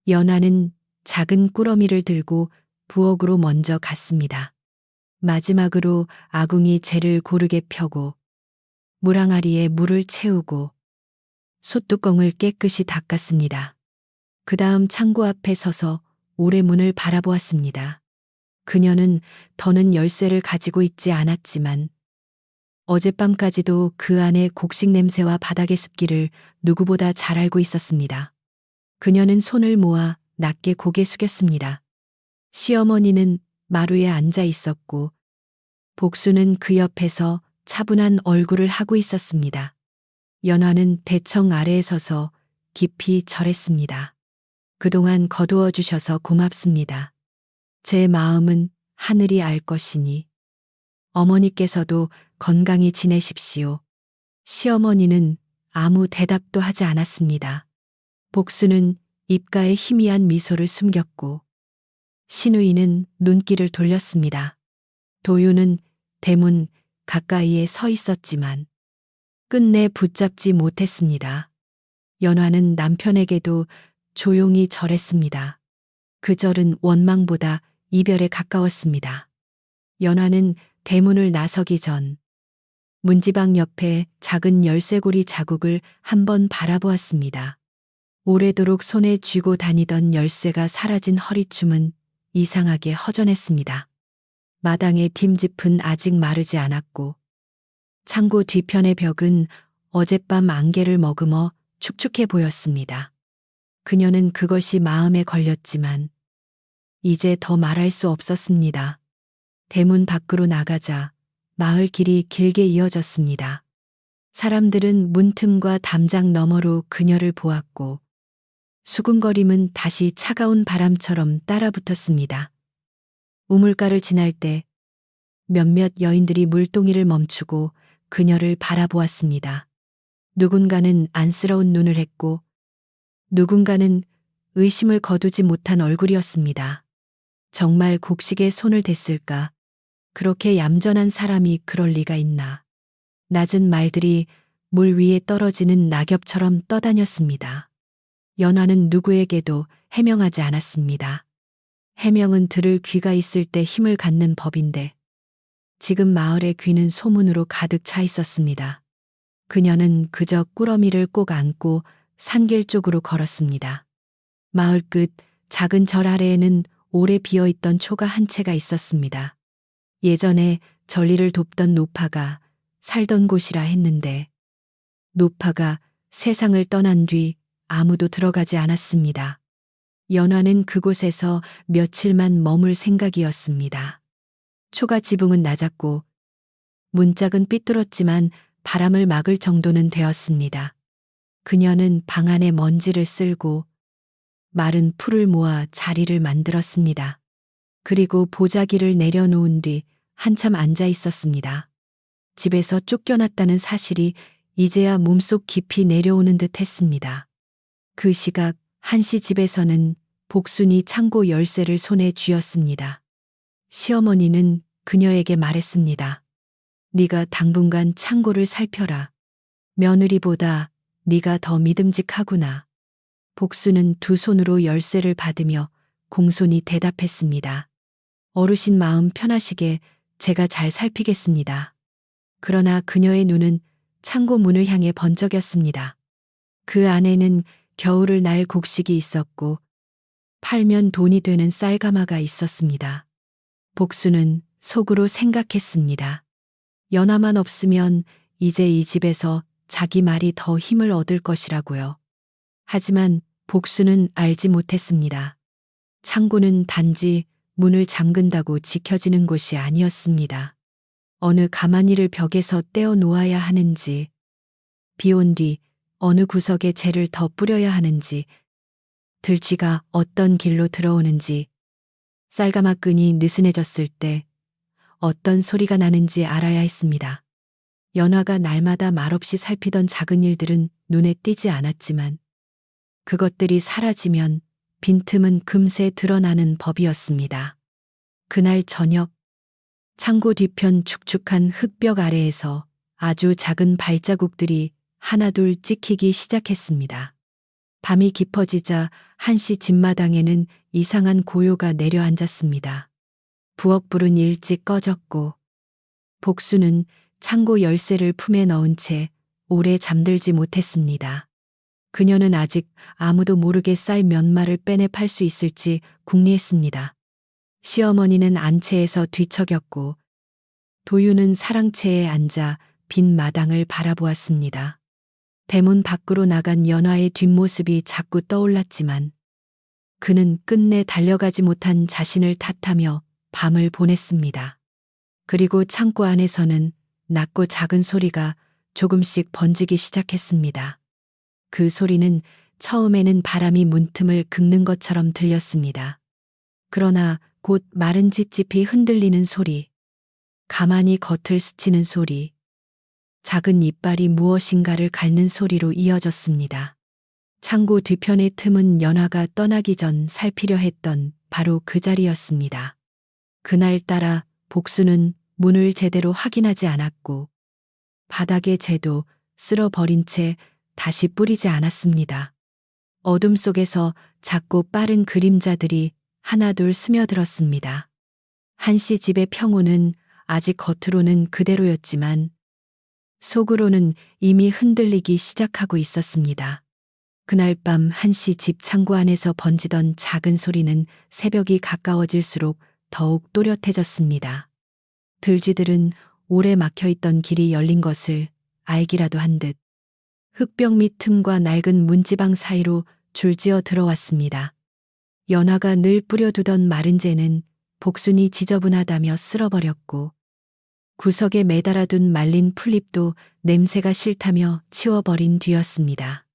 연화는 작은 꾸러미를 들고 부엌으로 먼저 갔습니다. 마지막으로 아궁이 재를 고르게 펴고 물항아리에 물을 채우고 솥뚜껑을 깨끗이 닦았습니다. 그 다음 창고 앞에 서서 오래문을 바라보았습니다. 그녀는 더는 열쇠를 가지고 있지 않았지만 어젯밤까지도 그 안에 곡식 냄새와 바닥의 습기를 누구보다 잘 알고 있었습니다. 그녀는 손을 모아 낮게 고개 숙였습니다. 시어머니는 마루에 앉아 있었고 복수는 그 옆에서 차분한 얼굴을 하고 있었습니다. 연화는 대청 아래에 서서 깊이 절했습니다. 그동안 거두어 주셔서 고맙습니다. 제 마음은 하늘이 알 것이니 어머니께서도 건강히 지내십시오. 시어머니는 아무 대답도 하지 않았습니다. 복수는 입가에 희미한 미소를 숨겼고 신우이는 눈길을 돌렸습니다. 도유는 대문 가까이에 서 있었지만 끝내 붙잡지 못했습니다. 연화는 남편에게도 조용히 절했습니다. 그 절은 원망보다 이별에 가까웠습니다. 연화는 대문을 나서기 전 문지방 옆에 작은 열쇠고리 자국을 한번 바라보았습니다. 오래도록 손에 쥐고 다니던 열쇠가 사라진 허리춤은 이상하게 허전했습니다. 마당의 뒷짚은 아직 마르지 않았고 창고 뒤편의 벽은 어젯밤 안개를 머금어 축축해 보였습니다. 그녀는 그것이 마음에 걸렸지만 이제 더 말할 수 없었습니다. 대문 밖으로 나가자 마을 길이 길게 이어졌습니다. 사람들은 문틈과 담장 너머로 그녀를 보았고 수군거림은 다시 차가운 바람처럼 따라붙었습니다. 우물가를 지날 때 몇몇 여인들이 물동이를 멈추고 그녀를 바라보았습니다. 누군가는 안쓰러운 눈을 했고 누군가는 의심을 거두지 못한 얼굴이었습니다. 정말 곡식에 손을 댔을까? 그렇게 얌전한 사람이 그럴 리가 있나? 낮은 말들이 물 위에 떨어지는 낙엽처럼 떠다녔습니다. 연화는 누구에게도 해명하지 않았습니다. 해명은 들을 귀가 있을 때 힘을 갖는 법인데 지금 마을의 귀는 소문으로 가득 차 있었습니다. 그녀는 그저 꾸러미를 꼭 안고 산길 쪽으로 걸었습니다. 마을 끝 작은 절 아래에는 오래 비어있던 초가 한 채가 있었습니다. 예전에 전리를 돕던 노파가 살던 곳이라 했는데 노파가 세상을 떠난 뒤 아무도 들어가지 않았습니다. 연화는 그곳에서 며칠만 머물 생각이었습니다. 초가 지붕은 낮았고 문짝은 삐뚤었지만 바람을 막을 정도는 되었습니다. 그녀는 방 안에 먼지를 쓸고 마른 풀을 모아 자리를 만들었습니다. 그리고 보자기를 내려놓은 뒤 한참 앉아 있었습니다. 집에서 쫓겨났다는 사실이 이제야 몸속 깊이 내려오는 듯 했습니다. 그 시각 한씨 집에서는 복순이 창고 열쇠를 손에 쥐었습니다. 시어머니는 그녀에게 말했습니다. 네가 당분간 창고를 살펴라. 며느리보다 네가 더 믿음직하구나. 복수는 두 손으로 열쇠를 받으며 공손히 대답했습니다. 어르신 마음 편하시게 제가 잘 살피겠습니다. 그러나 그녀의 눈은 창고 문을 향해 번쩍였습니다. 그 안에는 겨울을 날 곡식이 있었고 팔면 돈이 되는 쌀가마가 있었습니다. 복수는 속으로 생각했습니다. 연화만 없으면 이제 이 집에서 자기 말이 더 힘을 얻을 것이라고요. 하지만 복수는 알지 못했습니다. 창고는 단지 문을 잠근다고 지켜지는 곳이 아니었습니다. 어느 가마니를 벽에서 떼어 놓아야 하는지, 비 온 뒤 어느 구석에 재를 더 뿌려야 하는지, 들쥐가 어떤 길로 들어오는지, 쌀가마끈이 느슨해졌을 때 어떤 소리가 나는지 알아야 했습니다. 연화가 날마다 말없이 살피던 작은 일들은 눈에 띄지 않았지만 그것들이 사라지면 빈틈은 금세 드러나는 법이었습니다. 그날 저녁, 창고 뒤편 축축한 흙벽 아래에서 아주 작은 발자국들이 하나둘 찍히기 시작했습니다. 밤이 깊어지자 한씨 집마당에는 이상한 고요가 내려앉았습니다. 부엌불은 일찍 꺼졌고 복수는 창고 열쇠를 품에 넣은 채 오래 잠들지 못했습니다. 그녀는 아직 아무도 모르게 쌀 몇 마를 빼내 팔 수 있을지 궁리했습니다. 시어머니는 안채에서 뒤척였고 도유는 사랑채에 앉아 빈 마당을 바라보았습니다. 대문 밖으로 나간 연화의 뒷모습이 자꾸 떠올랐지만 그는 끝내 달려가지 못한 자신을 탓하며 밤을 보냈습니다. 그리고 창고 안에서는 낮고 작은 소리가 조금씩 번지기 시작했습니다. 그 소리는 처음에는 바람이 문틈을 긁는 것처럼 들렸습니다. 그러나 곧 마른 찝찝이 흔들리는 소리, 가만히 겉을 스치는 소리, 작은 이빨이 무엇인가를 갉는 소리로 이어졌습니다. 창고 뒤편의 틈은 연화가 떠나기 전 살피려 했던 바로 그 자리였습니다. 그날따라 복수는 문을 제대로 확인하지 않았고 바닥의 재도 쓸어버린 채 다시 뿌리지 않았습니다. 어둠 속에서 작고 빠른 그림자들이 하나둘 스며들었습니다. 한씨 집의 평온은 아직 겉으로는 그대로였지만 속으로는 이미 흔들리기 시작하고 있었습니다. 그날 밤 한씨 집 창고 안에서 번지던 작은 소리는 새벽이 가까워질수록 더욱 또렷해졌습니다. 들쥐들은 오래 막혀있던 길이 열린 것을 알기라도 한 듯 흙벽 밑 틈과 낡은 문지방 사이로 줄지어 들어왔습니다. 연화가 늘 뿌려두던 마른 재는 복순이 지저분하다며 쓸어버렸고 구석에 매달아둔 말린 풀잎도 냄새가 싫다며 치워버린 뒤였습니다.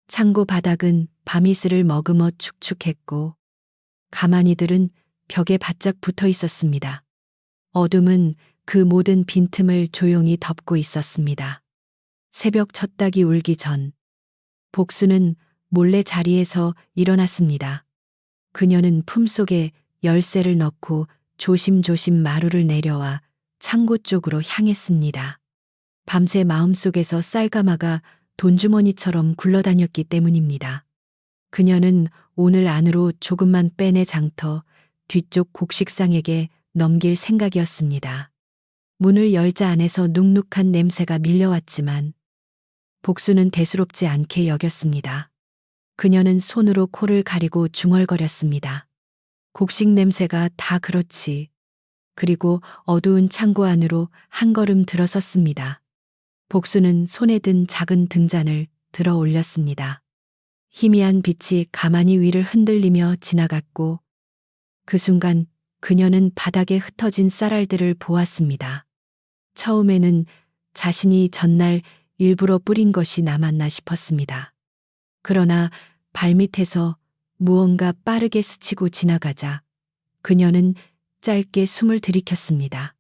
창고 바닥은 밤이슬을 머금어 축축했고 가마니들은 벽에 바짝 붙어 있었습니다. 어둠은 그 모든 빈틈을 조용히 덮고 있었습니다. 새벽 첫 닭이 울기 전 복수는 몰래 자리에서 일어났습니다. 그녀는 품속에 열쇠를 넣고 조심조심 마루를 내려와 창고 쪽으로 향했습니다. 밤새 마음속에서 쌀가마가 돈주머니처럼 굴러다녔기 때문입니다. 그녀는 오늘 안으로 조금만 빼내 장터 뒤쪽 곡식상에게 넘길 생각이었습니다. 문을 열자 안에서 눅눅한 냄새가 밀려왔지만 복수는 대수롭지 않게 여겼습니다. 그녀는 손으로 코를 가리고 중얼거렸습니다. 곡식 냄새가 다 그렇지. 그리고 어두운 창고 안으로 한 걸음 들어섰습니다. 복수는 손에 든 작은 등잔을 들어 올렸습니다. 희미한 빛이 가만히 위를 흔들리며 지나갔고 그 순간 그녀는 바닥에 흩어진 쌀알들을 보았습니다. 처음에는 자신이 전날 일부러 뿌린 것이 남았나 싶었습니다. 그러나 발밑에서 무언가 빠르게 스치고 지나가자 그녀는 짧게 숨을 들이켰습니다.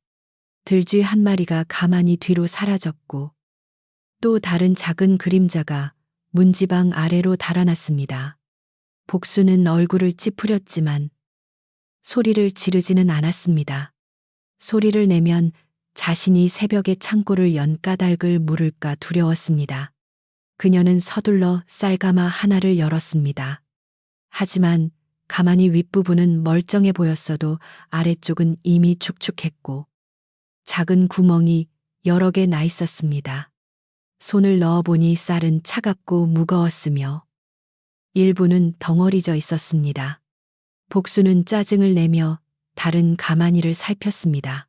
들쥐 한 마리가 가만히 뒤로 사라졌고 또 다른 작은 그림자가 문지방 아래로 달아났습니다. 복수는 얼굴을 찌푸렸지만 소리를 지르지는 않았습니다. 소리를 내면 자신이 새벽에 창고를 연 까닭을 물을까 두려웠습니다. 그녀는 서둘러 쌀가마 하나를 열었습니다. 하지만 가만히 윗부분은 멀쩡해 보였어도 아래쪽은 이미 축축했고 작은 구멍이 여러 개 나 있었습니다. 손을 넣어보니 쌀은 차갑고 무거웠으며 일부는 덩어리져 있었습니다. 복수는 짜증을 내며 다른 가마니를 살폈습니다.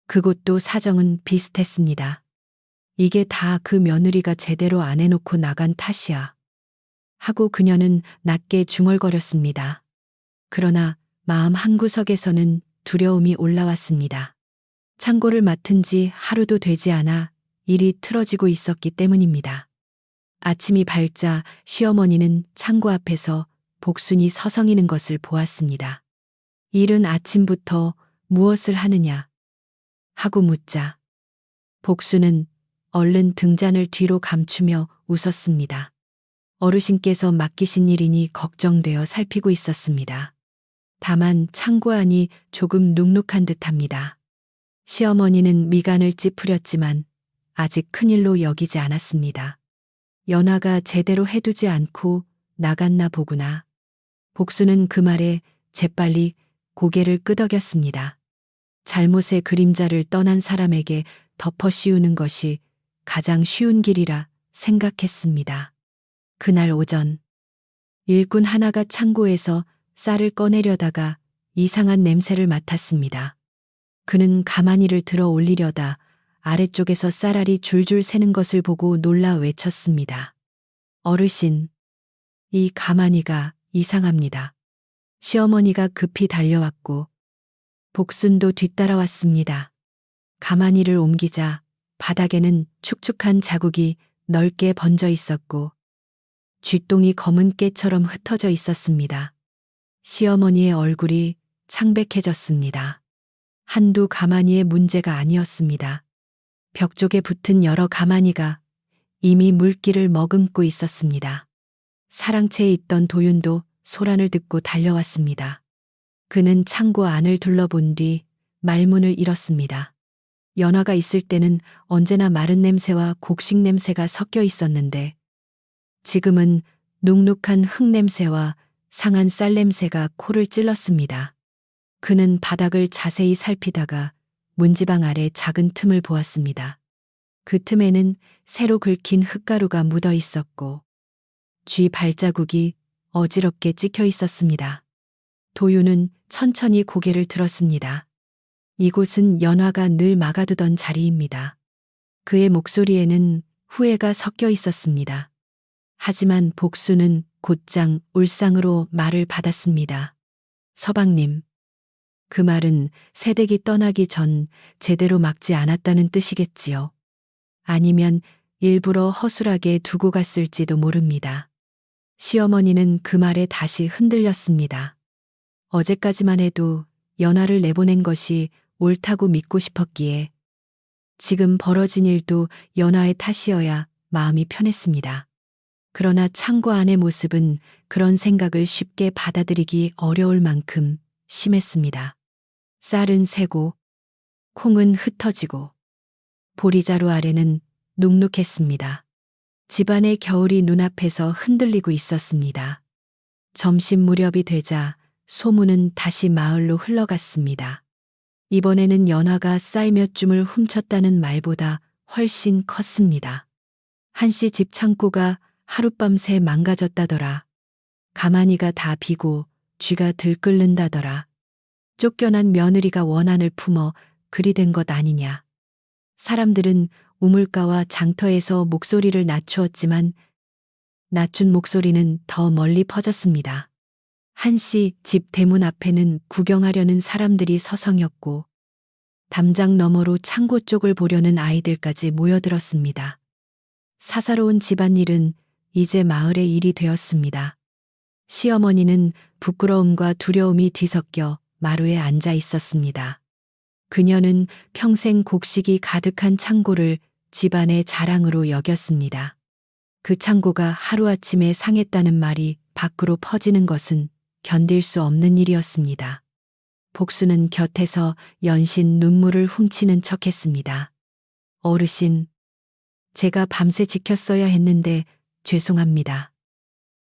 그곳도 사정은 비슷했습니다. 이게 다 그 며느리가 제대로 안 해놓고 나간 탓이야. 하고 그녀는 낮게 중얼거렸습니다. 그러나 마음 한구석에서는 두려움이 올라왔습니다. 창고를 맡은 지 하루도 되지 않아 일이 틀어지고 있었기 때문입니다. 아침이 밝자 시어머니는 창고 앞에서 복순이 서성이는 것을 보았습니다. 이른 아침부터 무엇을 하느냐 하고 묻자 복순은 얼른 등잔을 뒤로 감추며 웃었습니다. 어르신께서 맡기신 일이니 걱정되어 살피고 있었습니다. 다만 창고 안이 조금 눅눅한 듯합니다. 시어머니는 미간을 찌푸렸지만 아직 큰일로 여기지 않았습니다. 연화가 제대로 해두지 않고 나갔나 보구나. 복수는 그 말에 재빨리 고개를 끄덕였습니다. 잘못의 그림자를 떠난 사람에게 덮어 씌우는 것이 가장 쉬운 길이라 생각했습니다. 그날 오전, 일꾼 하나가 창고에서 쌀을 꺼내려다가 이상한 냄새를 맡았습니다. 그는 가마니를 들어 올리려다 아래쪽에서 쌀알이 줄줄 새는 것을 보고 놀라 외쳤습니다. 어르신, 이 가마니가 이상합니다. 시어머니가 급히 달려왔고 복순도 뒤따라왔습니다. 가마니를 옮기자 바닥에는 축축한 자국이 넓게 번져 있었고 쥐똥이 검은 깨처럼 흩어져 있었습니다. 시어머니의 얼굴이 창백해졌습니다. 한두 가마니의 문제가 아니었습니다. 벽 쪽에 붙은 여러 가마니가 이미 물기를 머금고 있었습니다. 사랑채에 있던 도윤도 소란을 듣고 달려왔습니다. 그는 창고 안을 둘러본 뒤 말문을 잃었습니다. 연화가 있을 때는 언제나 마른 냄새와 곡식 냄새가 섞여 있었는데 지금은 눅눅한 흙 냄새와 상한 쌀 냄새가 코를 찔렀습니다. 그는 바닥을 자세히 살피다가 문지방 아래 작은 틈을 보았습니다. 그 틈에는 새로 긁힌 흙가루가 묻어 있었고 쥐 발자국이 어지럽게 찍혀 있었습니다. 도윤은 천천히 고개를 들었습니다. 이곳은 연화가 늘 막아두던 자리입니다. 그의 목소리에는 후회가 섞여 있었습니다. 하지만 복수는 곧장 울상으로 말을 받았습니다. 서방님, 그 말은 새댁이 떠나기 전 제대로 막지 않았다는 뜻이겠지요. 아니면 일부러 허술하게 두고 갔을지도 모릅니다. 시어머니는 그 말에 다시 흔들렸습니다. 어제까지만 해도 연화를 내보낸 것이 옳다고 믿고 싶었기에 지금 벌어진 일도 연화의 탓이어야 마음이 편했습니다. 그러나 창고 안의 모습은 그런 생각을 쉽게 받아들이기 어려울 만큼 심했습니다. 쌀은 새고 콩은 흩어지고 보리자루 아래는 눅눅했습니다. 집안의 겨울이 눈앞에서 흔들리고 있었습니다. 점심 무렵이 되자 소문은 다시 마을로 흘러갔습니다. 이번에는 연화가 쌀 몇 줌을 훔쳤다는 말보다 훨씬 컸습니다. 한씨 집 창고가 하룻밤새 망가졌다더라. 가마니가 다 비고 쥐가 들끓는다더라. 쫓겨난 며느리가 원한을 품어 그리 된 것 아니냐. 사람들은 우물가와 장터에서 목소리를 낮추었지만 낮춘 목소리는 더 멀리 퍼졌습니다. 한씨 집 대문 앞에는 구경하려는 사람들이 서성였고 담장 너머로 창고 쪽을 보려는 아이들까지 모여들었습니다. 사사로운 집안일은 이제 마을의 일이 되었습니다. 시어머니는 부끄러움과 두려움이 뒤섞여 마루에 앉아 있었습니다. 그녀는 평생 곡식이 가득한 창고를 집안의 자랑으로 여겼습니다. 그 창고가 하루아침에 상했다는 말이 밖으로 퍼지는 것은 견딜 수 없는 일이었습니다. 복수는 곁에서 연신 눈물을 훔치는 척했습니다. 어르신, 제가 밤새 지켰어야 했는데 죄송합니다.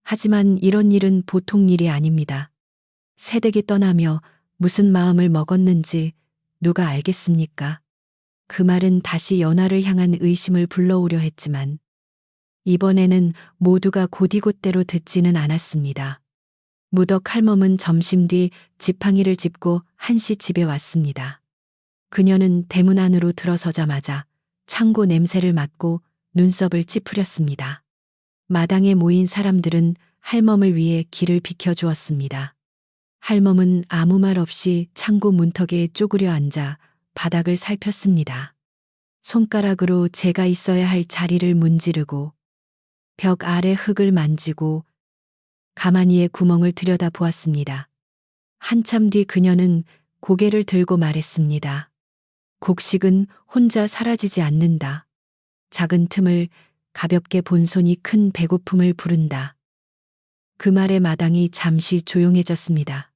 하지만 이런 일은 보통 일이 아닙니다. 새댁이 떠나며 무슨 마음을 먹었는지 누가 알겠습니까? 그 말은 다시 연화를 향한 의심을 불러오려 했지만 이번에는 모두가 곧이곧대로 듣지는 않았습니다. 무덕 할멈은 점심 뒤 지팡이를 짚고 한씨 집에 왔습니다. 그녀는 대문 안으로 들어서자마자 창고 냄새를 맡고 눈썹을 찌푸렸습니다. 마당에 모인 사람들은 할멈을 위해 길을 비켜주었습니다. 할멈은 아무 말 없이 창고 문턱에 쪼그려 앉아 바닥을 살폈습니다. 손가락으로 제가 있어야 할 자리를 문지르고 벽 아래 흙을 만지고 가만히의 구멍을 들여다 보았습니다. 한참 뒤 그녀는 고개를 들고 말했습니다. 곡식은 혼자 사라지지 않는다. 작은 틈을 가볍게 본 손이 큰 배고픔을 부른다. 그 말에 마당이 잠시 조용해졌습니다.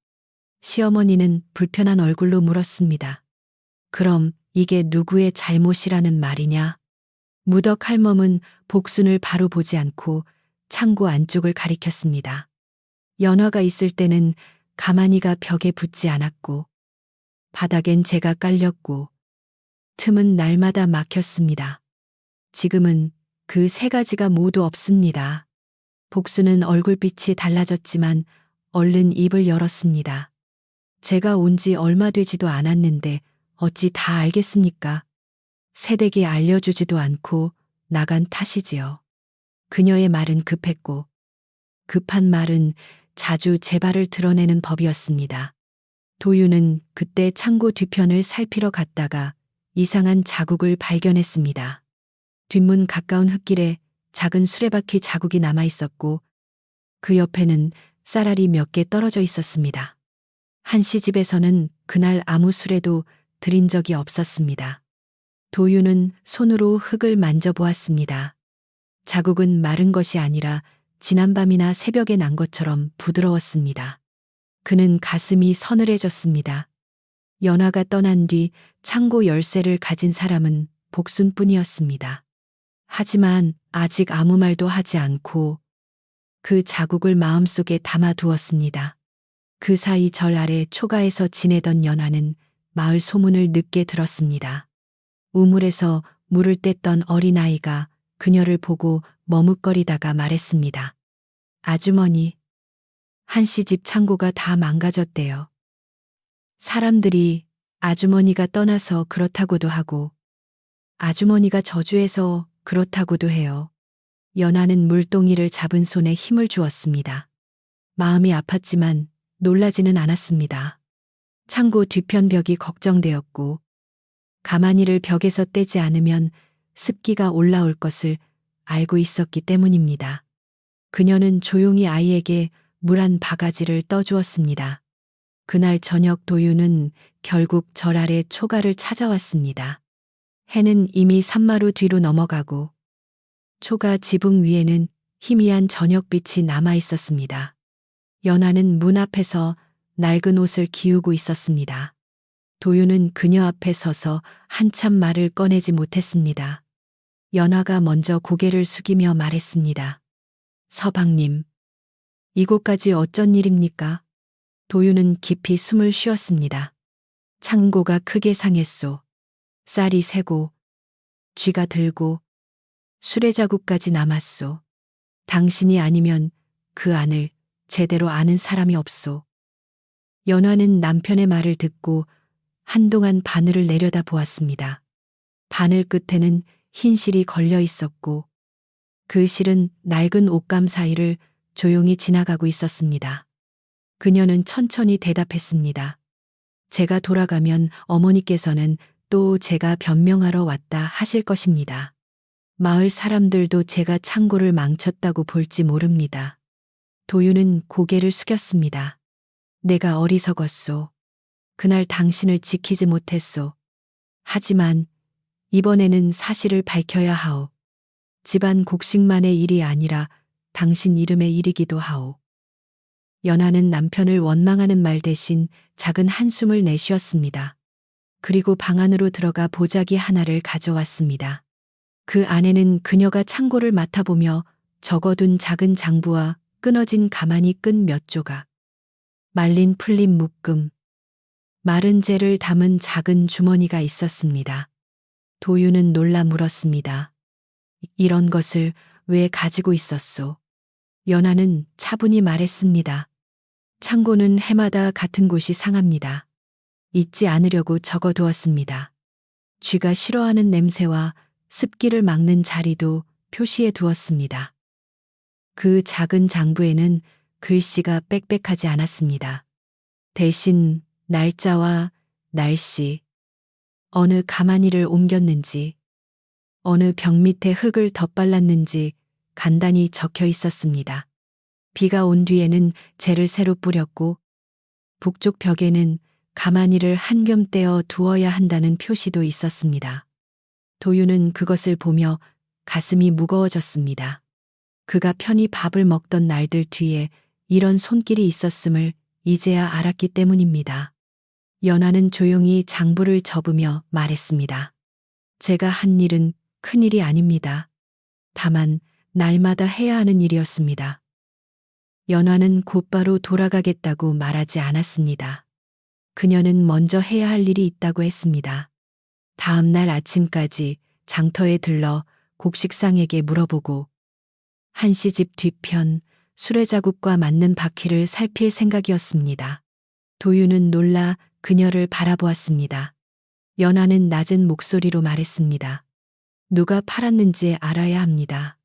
시어머니는 불편한 얼굴로 물었습니다. 그럼 이게 누구의 잘못이라는 말이냐? 무덕 할멈은 복순을 바로 보지 않고 창고 안쪽을 가리켰습니다. 연화가 있을 때는 가만히가 벽에 붙지 않았고 바닥엔 제가 깔렸고 틈은 날마다 막혔습니다. 지금은 그 세 가지가 모두 없습니다. 복수는 얼굴빛이 달라졌지만 얼른 입을 열었습니다. 제가 온 지 얼마 되지도 않았는데 어찌 다 알겠습니까? 새댁이 알려주지도 않고 나간 탓이지요. 그녀의 말은 급했고 급한 말은 자주 제 발을 드러내는 법이었습니다. 도유는 그때 창고 뒤편을 살피러 갔다가 이상한 자국을 발견했습니다. 뒷문 가까운 흙길에 작은 수레바퀴 자국이 남아 있었고 그 옆에는 쌀알이 몇 개 떨어져 있었습니다. 한씨 집에서는 그날 아무 수레도 들인 적이 없었습니다. 도유는 손으로 흙을 만져보았습니다. 자국은 마른 것이 아니라 지난밤이나 새벽에 난 것처럼 부드러웠습니다. 그는 가슴이 서늘해졌습니다. 연화가 떠난 뒤 창고 열쇠를 가진 사람은 복순뿐이었습니다. 하지만 아직 아무 말도 하지 않고 그 자국을 마음속에 담아두었습니다. 그 사이 절 아래 초가에서 지내던 연화는 마을 소문을 늦게 들었습니다. 우물에서 물을 뗐던 어린아이가 그녀를 보고 머뭇거리다가 말했습니다. 아주머니, 한씨 집 창고가 다 망가졌대요. 사람들이 아주머니가 떠나서 그렇다고도 하고 아주머니가 저주해서 그렇다고도 해요. 연하는 물동이를 잡은 손에 힘을 주었습니다. 마음이 아팠지만 놀라지는 않았습니다. 창고 뒤편 벽이 걱정되었고 가마니를 벽에서 떼지 않으면 습기가 올라올 것을 알고 있었기 때문입니다. 그녀는 조용히 아이에게 물 한 바가지를 떠주었습니다. 그날 저녁 도유는 결국 절 아래 초가를 찾아왔습니다. 해는 이미 산마루 뒤로 넘어가고 초가 지붕 위에는 희미한 저녁빛이 남아 있었습니다. 연하는 문 앞에서 낡은 옷을 기우고 있었습니다. 도유는 그녀 앞에 서서 한참 말을 꺼내지 못했습니다. 연하가 먼저 고개를 숙이며 말했습니다. 서방님, 이곳까지 어쩐 일입니까? 도유는 깊이 숨을 쉬었습니다. 창고가 크게 상했소. 쌀이 새고 쥐가 들고 수레자국까지 남았소. 당신이 아니면 그 안을 제대로 아는 사람이 없소. 연화는 남편의 말을 듣고 한동안 바늘을 내려다 보았습니다. 바늘 끝에는 흰 실이 걸려 있었고 그 실은 낡은 옷감 사이를 조용히 지나가고 있었습니다. 그녀는 천천히 대답했습니다. 제가 돌아가면 어머니께서는 또 제가 변명하러 왔다 하실 것입니다. 마을 사람들도 제가 창고를 망쳤다고 볼지 모릅니다. 도유는 고개를 숙였습니다. 내가 어리석었소. 그날 당신을 지키지 못했소. 하지만 이번에는 사실을 밝혀야 하오. 집안 곡식만의 일이 아니라 당신 이름의 일이기도 하오. 연하는 남편을 원망하는 말 대신 작은 한숨을 내쉬었습니다. 그리고 방 안으로 들어가 보자기 하나를 가져왔습니다. 그 안에는 그녀가 창고를 맡아보며 적어둔 작은 장부와 끊어진 가마니 끈 몇 조각, 말린 풀린 묶음, 마른 재를 담은 작은 주머니가 있었습니다. 도유는 놀라 물었습니다. 이런 것을 왜 가지고 있었소? 연하는 차분히 말했습니다. 창고는 해마다 같은 곳이 상합니다. 잊지 않으려고 적어두었습니다. 쥐가 싫어하는 냄새와 습기를 막는 자리도 표시해 두었습니다. 그 작은 장부에는 글씨가 빽빽하지 않았습니다. 대신 날짜와 날씨, 어느 가마니를 옮겼는지, 어느 벽 밑에 흙을 덧발랐는지 간단히 적혀 있었습니다. 비가 온 뒤에는 재를 새로 뿌렸고 북쪽 벽에는 가마니를 한 겸 떼어 두어야 한다는 표시도 있었습니다. 도윤은 그것을 보며 가슴이 무거워졌습니다. 그가 편히 밥을 먹던 날들 뒤에 이런 손길이 있었음을 이제야 알았기 때문입니다. 연하는 조용히 장부를 접으며 말했습니다. 제가 한 일은 큰 일이 아닙니다. 다만 날마다 해야 하는 일이었습니다. 연하는 곧바로 돌아가겠다고 말하지 않았습니다. 그녀는 먼저 해야 할 일이 있다고 했습니다. 다음 날 아침까지 장터에 들러 곡식상에게 물어보고 한씨 집 뒤편 수레자국과 맞는 바퀴를 살필 생각이었습니다. 도윤은 놀라 그녀를 바라보았습니다. 연하는 낮은 목소리로 말했습니다. 누가 팔았는지 알아야 합니다.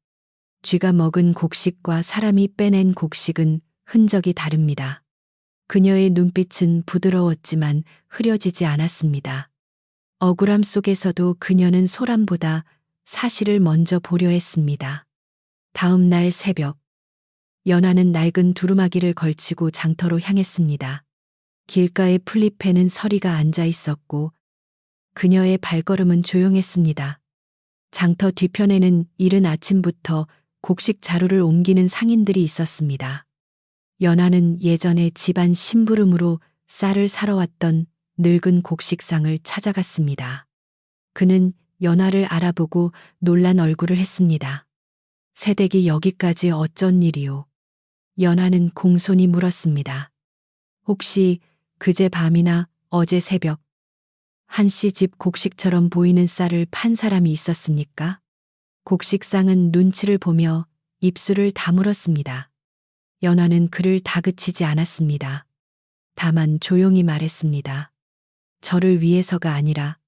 쥐가 먹은 곡식과 사람이 빼낸 곡식은 흔적이 다릅니다. 그녀의 눈빛은 부드러웠지만 흐려지지 않았습니다. 억울함 속에서도 그녀는 소란보다 사실을 먼저 보려 했습니다. 다음 날 새벽, 연하는 낡은 두루마기를 걸치고 장터로 향했습니다. 길가에 풀잎에는 서리가 앉아 있었고 그녀의 발걸음은 조용했습니다. 장터 뒤편에는 이른 아침부터 곡식 자루를 옮기는 상인들이 있었습니다. 연하는 예전에 집안 심부름으로 쌀을 사러 왔던 늙은 곡식상을 찾아갔습니다. 그는 연하를 알아보고 놀란 얼굴을 했습니다. 새댁이 여기까지 어쩐 일이오? 연하는 공손히 물었습니다. 혹시 그제 밤이나 어제 새벽 한씨 집 곡식처럼 보이는 쌀을 판 사람이 있었습니까? 곡식상은 눈치를 보며 입술을 다물었습니다. 연하는 그를 다그치지 않았습니다. 다만 조용히 말했습니다. 저를 위해서가 아니라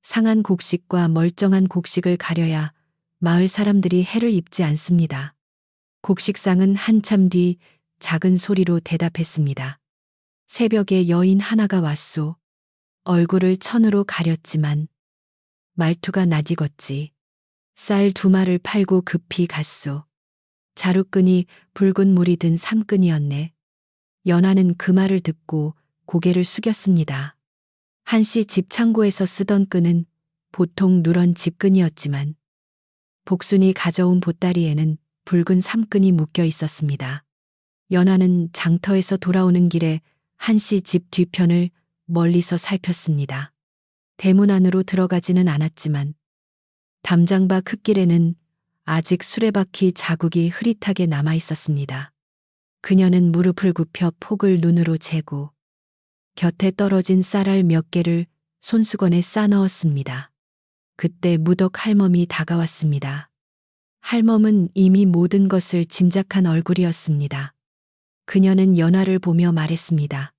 상한 곡식과 멀쩡한 곡식을 가려야 마을 사람들이 해를 입지 않습니다. 곡식상은 한참 뒤 작은 소리로 대답했습니다. 새벽에 여인 하나가 왔소. 얼굴을 천으로 가렸지만 말투가 낯익었지. 쌀 2마를 팔고 급히 갔소. 자루끈이 붉은 물이 든 삼끈이었네. 연하는 그 말을 듣고 고개를 숙였습니다. 한씨 집 창고에서 쓰던 끈은 보통 누런 집끈이었지만 복순이 가져온 보따리에는 붉은 삼끈이 묶여 있었습니다. 연하는 장터에서 돌아오는 길에 한씨 집 뒤편을 멀리서 살폈습니다. 대문 안으로 들어가지는 않았지만 담장 밖 흙길에는 아직 수레바퀴 자국이 흐릿하게 남아 있었습니다. 그녀는 무릎을 굽혀 폭을 눈으로 재고 곁에 떨어진 쌀알 몇 개를 손수건에 싸넣었습니다. 그때 무덕 할멈이 다가왔습니다. 할멈은 이미 모든 것을 짐작한 얼굴이었습니다. 그녀는 연하를 보며 말했습니다.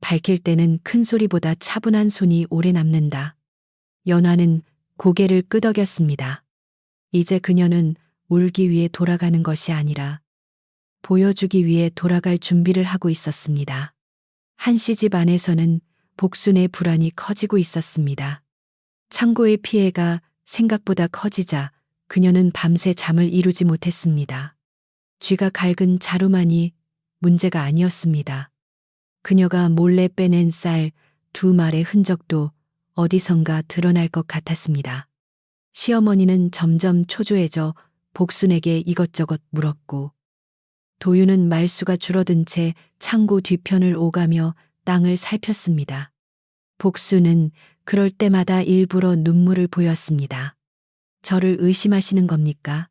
밝힐 때는 큰 소리보다 차분한 손이 오래 남는다. 연하는 고개를 끄덕였습니다. 이제 그녀는 울기 위해 돌아가는 것이 아니라 보여주기 위해 돌아갈 준비를 하고 있었습니다. 한씨 집 안에서는 복순의 불안이 커지고 있었습니다. 창고의 피해가 생각보다 커지자 그녀는 밤새 잠을 이루지 못했습니다. 쥐가 갈근 자루만이 문제가 아니었습니다. 그녀가 몰래 빼낸 쌀 2말의 흔적도 어디선가 드러날 것 같았습니다. 시어머니는 점점 초조해져 복순에게 이것저것 물었고 도윤은 말수가 줄어든 채 창고 뒤편을 오가며 땅을 살폈습니다. 복순은 그럴 때마다 일부러 눈물을 보였습니다. 저를 의심하시는 겁니까?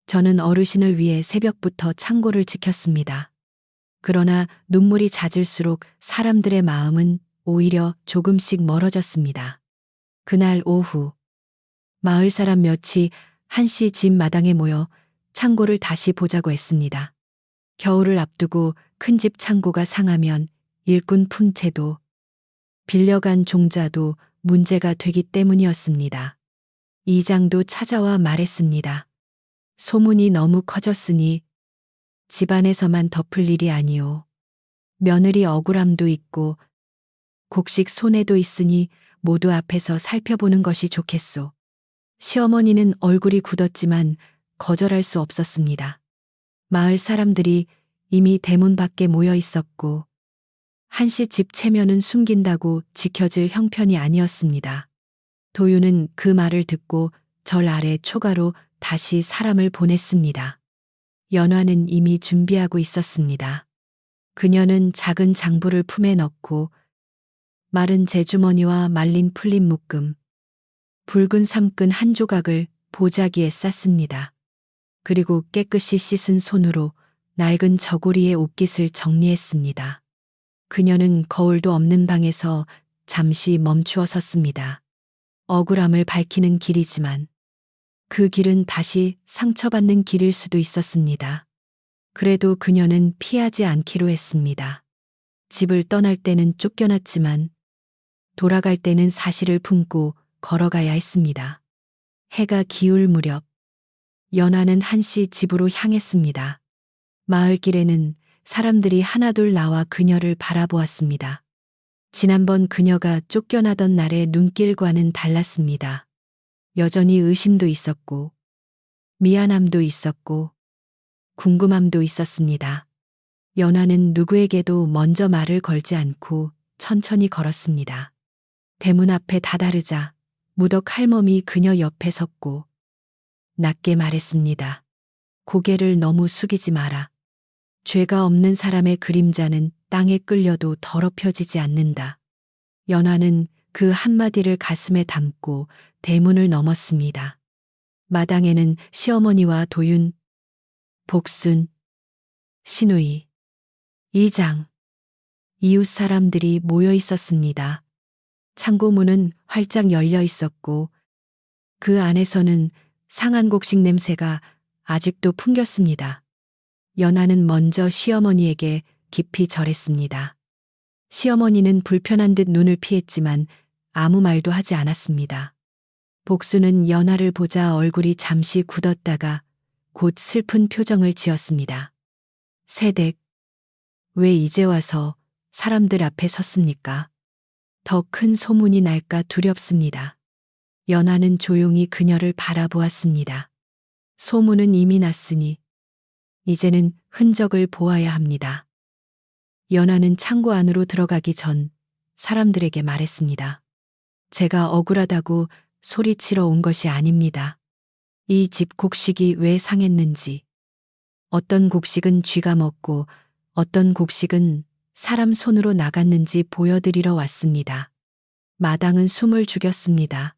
저는 어르신을 위해 새벽부터 창고를 지켰습니다. 그러나 눈물이 잦을수록 사람들의 마음은 오히려 조금씩 멀어졌습니다. 그날 오후 마을 사람 몇이 한씨 집 마당에 모여 창고를 다시 보자고 했습니다. 겨울을 앞두고 큰 집 창고가 상하면 일꾼 품채도 빌려간 종자도 문제가 되기 때문이었습니다. 이장도 찾아와 말했습니다. 소문이 너무 커졌으니 집안에서만 덮을 일이 아니오. 며느리 억울함도 있고 곡식 손해도 있으니 모두 앞에서 살펴보는 것이 좋겠소. 시어머니는 얼굴이 굳었지만 거절할 수 없었습니다. 마을 사람들이 이미 대문 밖에 모여 있었고 한씨 집 체면은 숨긴다고 지켜질 형편이 아니었습니다. 도윤은 그 말을 듣고 절 아래 초가로 다시 사람을 보냈습니다. 연화는 이미 준비하고 있었습니다. 그녀는 작은 장부를 품에 넣고 마른 재주머니와 말린 풀린 묶음, 붉은 삼근 한 조각을 보자기에 쌌습니다. 그리고 깨끗이 씻은 손으로 낡은 저고리의 옷깃을 정리했습니다. 그녀는 거울도 없는 방에서 잠시 멈추어 섰습니다. 억울함을 밝히는 길이지만 그 길은 다시 상처받는 길일 수도 있었습니다. 그래도 그녀는 피하지 않기로 했습니다. 집을 떠날 때는 쫓겨났지만 돌아갈 때는 사실을 품고 걸어가야 했습니다. 해가 기울 무렵 연화는 한씨 집으로 향했습니다. 마을길에는 사람들이 하나둘 나와 그녀를 바라보았습니다. 지난번 그녀가 쫓겨나던 날의 눈길과는 달랐습니다. 여전히 의심도 있었고 미안함도 있었고 궁금함도 있었습니다. 연화는 누구에게도 먼저 말을 걸지 않고 천천히 걸었습니다. 대문 앞에 다다르자 무덕 할멈이 그녀 옆에 섰고 낮게 말했습니다. 고개를 너무 숙이지 마라. 죄가 없는 사람의 그림자는 땅에 끌려도 더럽혀지지 않는다. 연화는 그 한마디를 가슴에 담고 대문을 넘었습니다. 마당에는 시어머니와 도윤, 복순, 신우이, 이장, 이웃 사람들이 모여 있었습니다. 창고문은 활짝 열려 있었고 그 안에서는 상한 곡식 냄새가 아직도 풍겼습니다. 연화는 먼저 시어머니에게 깊이 절했습니다. 시어머니는 불편한 듯 눈을 피했지만 아무 말도 하지 않았습니다. 복수는 연화를 보자 얼굴이 잠시 굳었다가 곧 슬픈 표정을 지었습니다. 세댁, 왜 이제 와서 사람들 앞에 섰습니까? 더 큰 소문이 날까 두렵습니다. 연화는 조용히 그녀를 바라보았습니다. 소문은 이미 났으니 이제는 흔적을 보아야 합니다. 연화는 창고 안으로 들어가기 전 사람들에게 말했습니다. 제가 억울하다고 소리치러 온 것이 아닙니다. 이 집 곡식이 왜 상했는지, 어떤 곡식은 쥐가 먹고 어떤 곡식은 사람 손으로 나갔는지 보여드리러 왔습니다. 마당은 숨을 죽였습니다.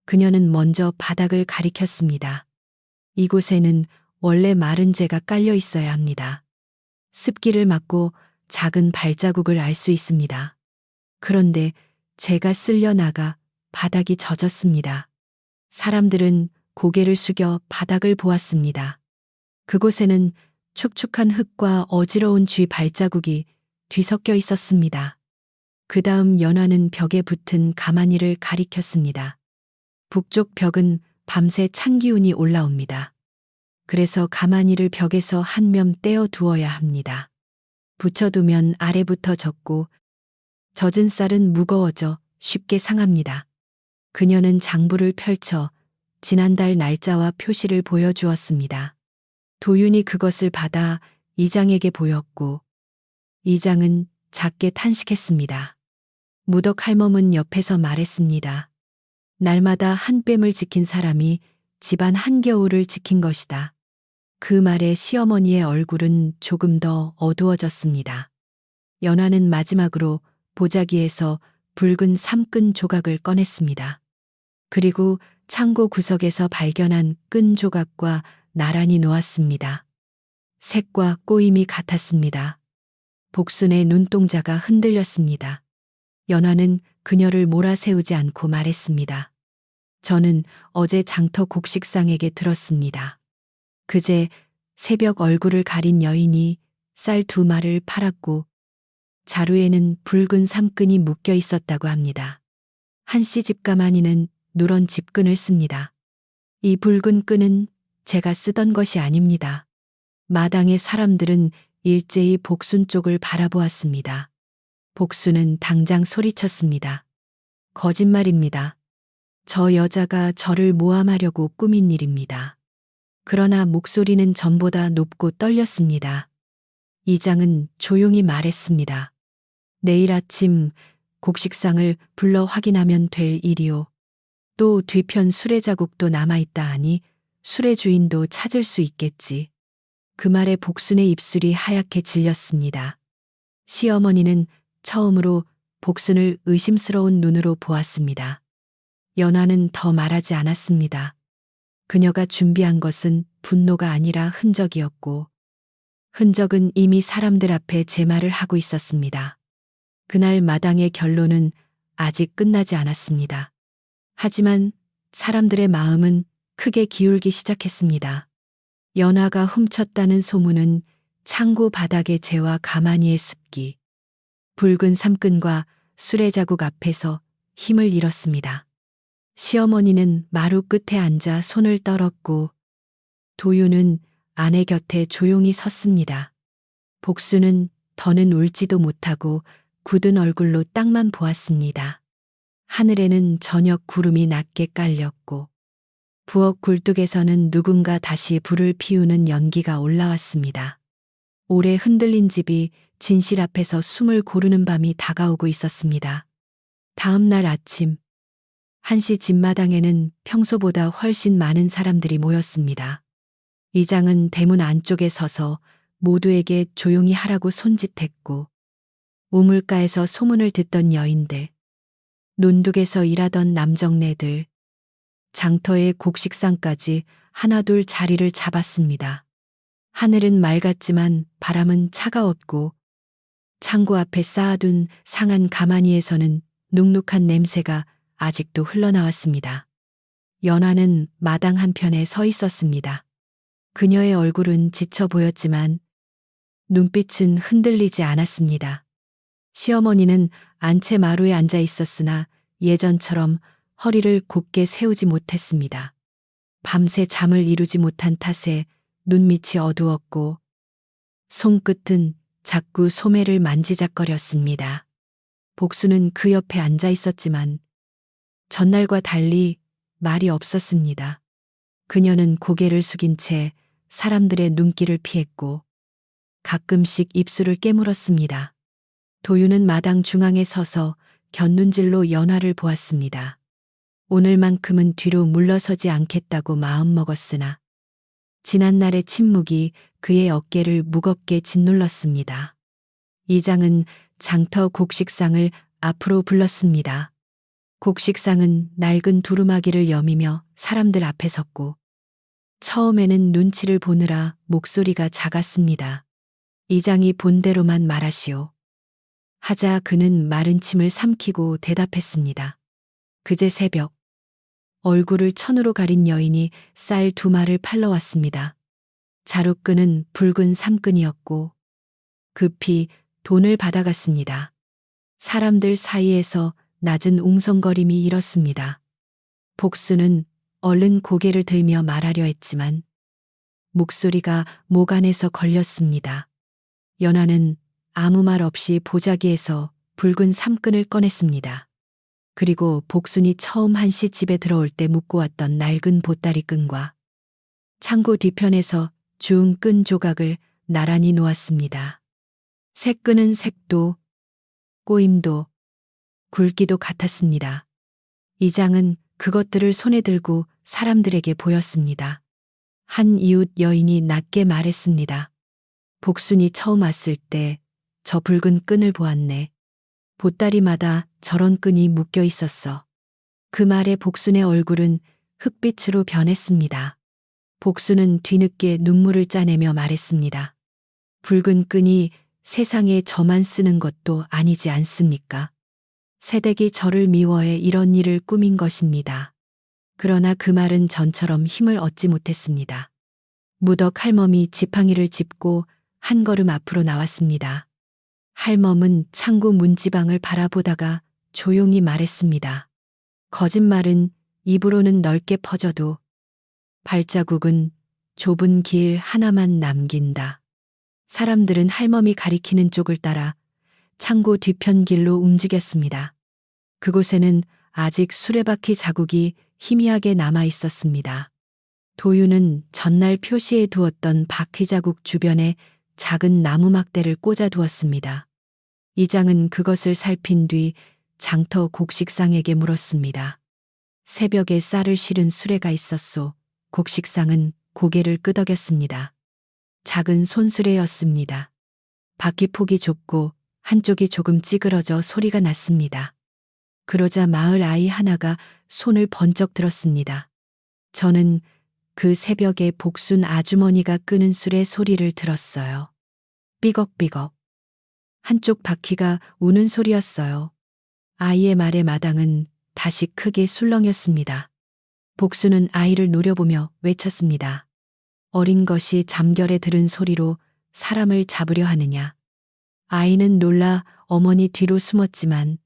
그녀는 먼저 바닥을 가리켰습니다. 이곳에는 원래 마른 재가 깔려 있어야 합니다. 습기를 막고 작은 발자국을 알 수 있습니다. 그런데 재가 쓸려 나가 바닥이 젖었습니다. 사람들은 고개를 숙여 바닥을 보았습니다. 그곳에는 축축한 흙과 어지러운 쥐 발자국이 뒤섞여 있었습니다. 그 다음 연화는 벽에 붙은 가마니를 가리켰습니다. 북쪽 벽은 밤새 찬 기운이 올라옵니다. 그래서 가마니를 벽에서 한 뼘 떼어 두어야 합니다. 붙여두면 아래부터 젖고 젖은 쌀은 무거워져 쉽게 상합니다. 그녀는 장부를 펼쳐 지난달 날짜와 표시를 보여주었습니다. 도윤이 그것을 받아 이장에게 보였고 이장은 작게 탄식했습니다. 무덕 할멈은 옆에서 말했습니다. 날마다 한 뺨을 지킨 사람이 집안 한겨울을 지킨 것이다. 그 말에 시어머니의 얼굴은 조금 더 어두워졌습니다. 연화는 마지막으로 보자기에서 붉은 삼근 조각을 꺼냈습니다. 그리고 창고 구석에서 발견한 끈 조각과 나란히 놓았습니다. 색과 꼬임이 같았습니다. 복순의 눈동자가 흔들렸습니다. 연화는 그녀를 몰아세우지 않고 말했습니다. 저는 어제 장터 곡식상에게 들었습니다. 그제 새벽 얼굴을 가린 여인이 쌀 2마를 팔았고 자루에는 붉은 삼끈이 묶여 있었다고 합니다. 한씨 집가마니는 누런 집끈을 씁니다. 이 붉은 끈은 제가 쓰던 것이 아닙니다. 마당의 사람들은 일제히 복순 쪽을 바라보았습니다. 복순은 당장 소리쳤습니다. 거짓말입니다. 저 여자가 저를 모함하려고 꾸민 일입니다. 그러나 목소리는 전보다 높고 떨렸습니다. 이장은 조용히 말했습니다. 내일 아침 곡식상을 불러 확인하면 될 일이오. 또 뒤편 수레 자국도 남아있다 하니 수레 주인도 찾을 수 있겠지. 그 말에 복순의 입술이 하얗게 질렸습니다. 시어머니는 처음으로 복순을 의심스러운 눈으로 보았습니다. 연화는 더 말하지 않았습니다. 그녀가 준비한 것은 분노가 아니라 흔적이었고, 흔적은 이미 사람들 앞에 제 말을 하고 있었습니다. 그날 마당의 결론은 아직 끝나지 않았습니다. 하지만 사람들의 마음은 크게 기울기 시작했습니다. 연화가 훔쳤다는 소문은 창고 바닥의 재와 가마니의 습기, 붉은 삼끈과 수레 자국 앞에서 힘을 잃었습니다. 시어머니는 마루 끝에 앉아 손을 떨었고 도유는 아내 곁에 조용히 섰습니다. 복수는 더는 울지도 못하고 굳은 얼굴로 땅만 보았습니다. 하늘에는 저녁 구름이 낮게 깔렸고 부엌 굴뚝에서는 누군가 다시 불을 피우는 연기가 올라왔습니다. 오래 흔들린 집이 진실 앞에서 숨을 고르는 밤이 다가오고 있었습니다. 다음 날 아침, 한시 집마당에는 평소보다 훨씬 많은 사람들이 모였습니다. 이장은 대문 안쪽에 서서 모두에게 조용히 하라고 손짓했고, 우물가에서 소문을 듣던 여인들, 논둑에서 일하던 남정네들, 장터의 곡식상까지 하나둘 자리를 잡았습니다. 하늘은 맑았지만 바람은 차가웠고 창고 앞에 쌓아둔 상한 가마니에서는 눅눅한 냄새가 아직도 흘러나왔습니다. 연화는 마당 한편에 서 있었습니다. 그녀의 얼굴은 지쳐 보였지만 눈빛은 흔들리지 않았습니다. 시어머니는 안채 마루에 앉아 있었으나 예전처럼 허리를 곧게 세우지 못했습니다. 밤새 잠을 이루지 못한 탓에 눈밑이 어두웠고 손끝은 자꾸 소매를 만지작거렸습니다. 복수는 그 옆에 앉아 있었지만 전날과 달리 말이 없었습니다. 그녀는 고개를 숙인 채 사람들의 눈길을 피했고 가끔씩 입술을 깨물었습니다. 도유는 마당 중앙에 서서 곁눈질로 연화를 보았습니다. 오늘만큼은 뒤로 물러서지 않겠다고 마음먹었으나 지난날의 침묵이 그의 어깨를 무겁게 짓눌렀습니다. 이장은 장터 곡식상을 앞으로 불렀습니다. 곡식상은 낡은 두루마기를 여미며 사람들 앞에 섰고 처음에는 눈치를 보느라 목소리가 작았습니다. 이장이 본대로만 말하시오. 하자 그는 마른 침을 삼키고 대답했습니다. 그제 새벽 얼굴을 천으로 가린 여인이 쌀 2마를 팔러 왔습니다. 자루끈은 붉은 삼끈이었고 급히 돈을 받아갔습니다. 사람들 사이에서 낮은 웅성거림이 일었습니다. 복수는 얼른 고개를 들며 말하려 했지만 목소리가 목 안에서 걸렸습니다. 연화는 아무 말 없이 보자기에서 붉은 삼끈을 꺼냈습니다. 그리고 복순이 처음 한시 집에 들어올 때 묶고 왔던 낡은 보따리 끈과 창고 뒤편에서 주운 끈 조각을 나란히 놓았습니다. 새 끈은 색도, 꼬임도, 굵기도 같았습니다. 이장은 그것들을 손에 들고 사람들에게 보였습니다. 한 이웃 여인이 낮게 말했습니다. 복순이 처음 왔을 때 저 붉은 끈을 보았네. 보따리마다 저런 끈이 묶여 있었어. 그 말에 복순의 얼굴은 흑빛으로 변했습니다. 복순은 뒤늦게 눈물을 짜내며 말했습니다. 붉은 끈이 세상에 저만 쓰는 것도 아니지 않습니까? 새댁이 저를 미워해 이런 일을 꾸민 것입니다. 그러나 그 말은 전처럼 힘을 얻지 못했습니다. 무덕 할멈이 지팡이를 짚고 한 걸음 앞으로 나왔습니다. 할멈은 창고 문지방을 바라보다가 조용히 말했습니다. 거짓말은 입으로는 넓게 퍼져도 발자국은 좁은 길 하나만 남긴다. 사람들은 할멈이 가리키는 쪽을 따라 창고 뒤편 길로 움직였습니다. 그곳에는 아직 수레바퀴 자국이 희미하게 남아 있었습니다. 도유는 전날 표시해 두었던 바퀴 자국 주변에 작은 나무 막대를 꽂아 두었습니다. 이장은 그것을 살핀 뒤 장터 곡식상에게 물었습니다. 새벽에 쌀을 실은 수레가 있었소. 곡식상은 고개를 끄덕였습니다. 작은 손수레였습니다. 바퀴 폭이 좁고 한쪽이 조금 찌그러져 소리가 났습니다. 그러자 마을 아이 하나가 손을 번쩍 들었습니다. 저는 그 새벽에 복순 아주머니가 끄는 술의 소리를 들었어요. 삐걱삐걱. 한쪽 바퀴가 우는 소리였어요. 아이의 말에 마당은 다시 크게 술렁였습니다. 복순은 아이를 노려보며 외쳤습니다. 어린 것이 잠결에 들은 소리로 사람을 잡으려 하느냐. 아이는 놀라 어머니 뒤로 숨었지만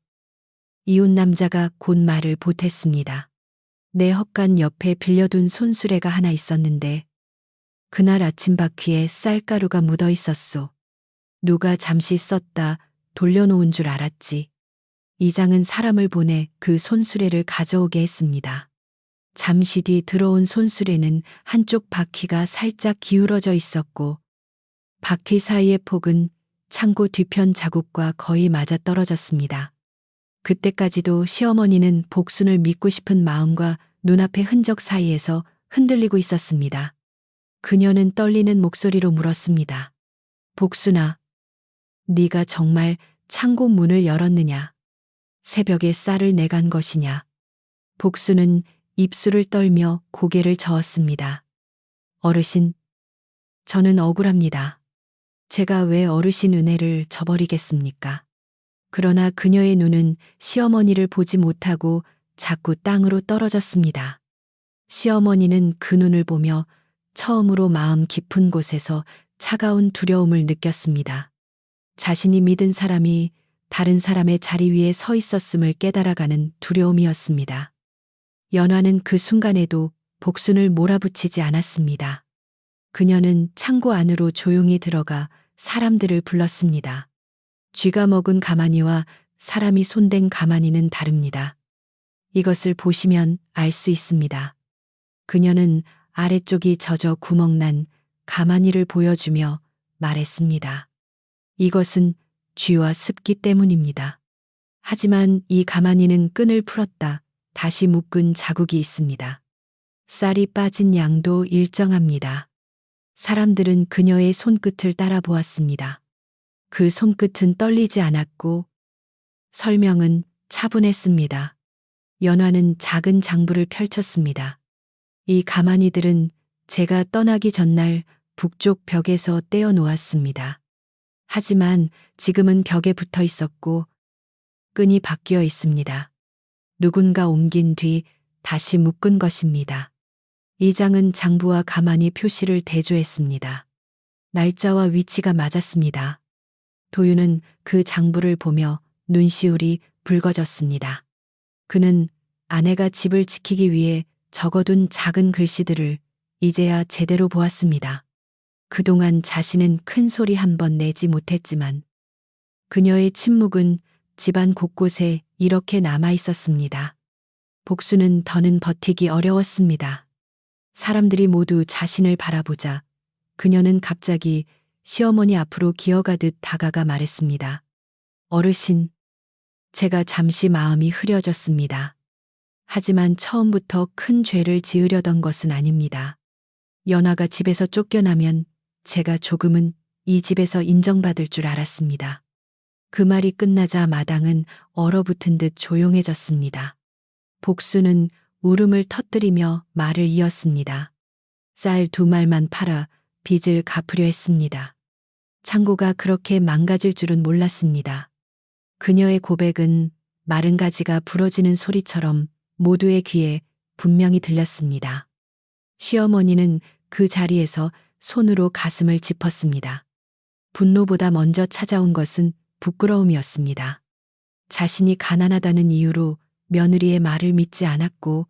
이웃 남자가 곧 말을 보탰습니다. 내 헛간 옆에 빌려둔 손수레가 하나 있었는데 그날 아침 바퀴에 쌀가루가 묻어 있었소. 누가 잠시 썼다 돌려놓은 줄 알았지. 이장은 사람을 보내 그 손수레를 가져오게 했습니다. 잠시 뒤 들어온 손수레는 한쪽 바퀴가 살짝 기울어져 있었고 바퀴 사이의 폭은 창고 뒤편 자국과 거의 맞아떨어졌습니다. 그때까지도 시어머니는 복순을 믿고 싶은 마음과 눈앞의 흔적 사이에서 흔들리고 있었습니다. 그녀는 떨리는 목소리로 물었습니다. 복순아, 네가 정말 창고 문을 열었느냐? 새벽에 쌀을 내간 것이냐? 복순은 입술을 떨며 고개를 저었습니다. 어르신, 저는 억울합니다. 제가 왜 어르신 은혜를 저버리겠습니까? 그러나 그녀의 눈은 시어머니를 보지 못하고 자꾸 땅으로 떨어졌습니다. 시어머니는 그 눈을 보며 처음으로 마음 깊은 곳에서 차가운 두려움을 느꼈습니다. 자신이 믿은 사람이 다른 사람의 자리 위에 서 있었음을 깨달아가는 두려움이었습니다. 연화는 그 순간에도 복순을 몰아붙이지 않았습니다. 그녀는 창고 안으로 조용히 들어가 사람들을 불렀습니다. 쥐가 먹은 가마니와 사람이 손댄 가마니는 다릅니다. 이것을 보시면 알 수 있습니다. 그녀는 아래쪽이 젖어 구멍난 가마니를 보여주며 말했습니다. 이것은 쥐와 습기 때문입니다. 하지만 이 가마니는 끈을 풀었다. 다시 묶은 자국이 있습니다. 쌀이 빠진 양도 일정합니다. 사람들은 그녀의 손끝을 따라 보았습니다. 그 손끝은 떨리지 않았고 설명은 차분했습니다. 연화는 작은 장부를 펼쳤습니다. 이 가마니들은 제가 떠나기 전날 북쪽 벽에서 떼어 놓았습니다. 하지만 지금은 벽에 붙어 있었고 끈이 바뀌어 있습니다. 누군가 옮긴 뒤 다시 묶은 것입니다. 이장은 장부와 가마니 표시를 대조했습니다. 날짜와 위치가 맞았습니다. 도유는 그 장부를 보며 눈시울이 붉어졌습니다. 그는 아내가 집을 지키기 위해 적어둔 작은 글씨들을 이제야 제대로 보았습니다. 그동안 자신은 큰 소리 한 번 내지 못했지만 그녀의 침묵은 집안 곳곳에 이렇게 남아 있었습니다. 복수는 더는 버티기 어려웠습니다. 사람들이 모두 자신을 바라보자 그녀는 갑자기 시어머니 앞으로 기어가듯 다가가 말했습니다. 어르신, 제가 잠시 마음이 흐려졌습니다. 하지만 처음부터 큰 죄를 지으려던 것은 아닙니다. 연화가 집에서 쫓겨나면 제가 조금은 이 집에서 인정받을 줄 알았습니다. 그 말이 끝나자 마당은 얼어붙은 듯 조용해졌습니다. 복수는 울음을 터뜨리며 말을 이었습니다. 쌀 2말만 팔아 빚을 갚으려 했습니다. 창고가 그렇게 망가질 줄은 몰랐습니다. 그녀의 고백은 마른 가지가 부러지는 소리처럼 모두의 귀에 분명히 들렸습니다. 시어머니는 그 자리에서 손으로 가슴을 짚었습니다. 분노보다 먼저 찾아온 것은 부끄러움이었습니다. 자신이 가난하다는 이유로 며느리의 말을 믿지 않았고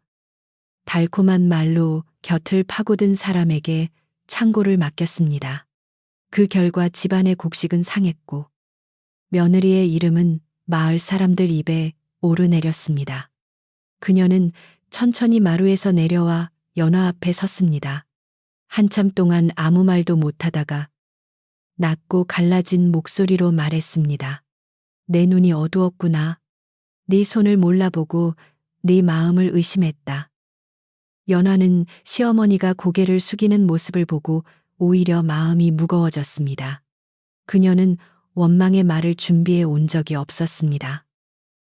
달콤한 말로 곁을 파고든 사람에게 창고를 맡겼습니다. 그 결과 집안의 곡식은 상했고 며느리의 이름은 마을 사람들 입에 오르내렸습니다. 그녀는 천천히 마루에서 내려와 연화 앞에 섰습니다. 한참 동안 아무 말도 못하다가 낮고 갈라진 목소리로 말했습니다. 내 눈이 어두웠구나. 네 손을 몰라보고 네 마음을 의심했다. 연화는 시어머니가 고개를 숙이는 모습을 보고 오히려 마음이 무거워졌습니다. 그녀는 원망의 말을 준비해 온 적이 없었습니다.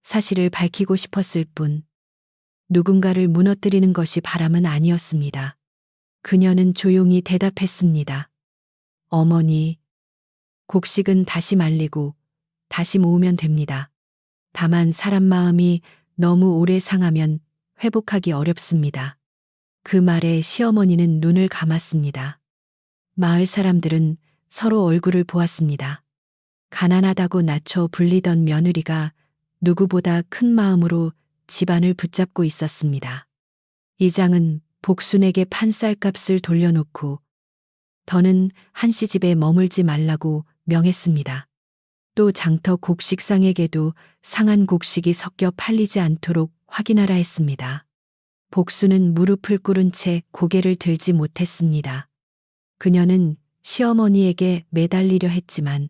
사실을 밝히고 싶었을 뿐 누군가를 무너뜨리는 것이 바람은 아니었습니다. 그녀는 조용히 대답했습니다. 어머니, 곡식은 다시 말리고 다시 모으면 됩니다. 다만 사람 마음이 너무 오래 상하면 회복하기 어렵습니다. 그 말에 시어머니는 눈을 감았습니다. 마을 사람들은 서로 얼굴을 보았습니다. 가난하다고 낮춰 불리던 며느리가 누구보다 큰 마음으로 집안을 붙잡고 있었습니다. 이장은 복순에게 판 쌀값을 돌려놓고 더는 한씨 집에 머물지 말라고 명했습니다. 또 장터 곡식상에게도 상한 곡식이 섞여 팔리지 않도록 확인하라 했습니다. 복순은 무릎을 꿇은 채 고개를 들지 못했습니다. 그녀는 시어머니에게 매달리려 했지만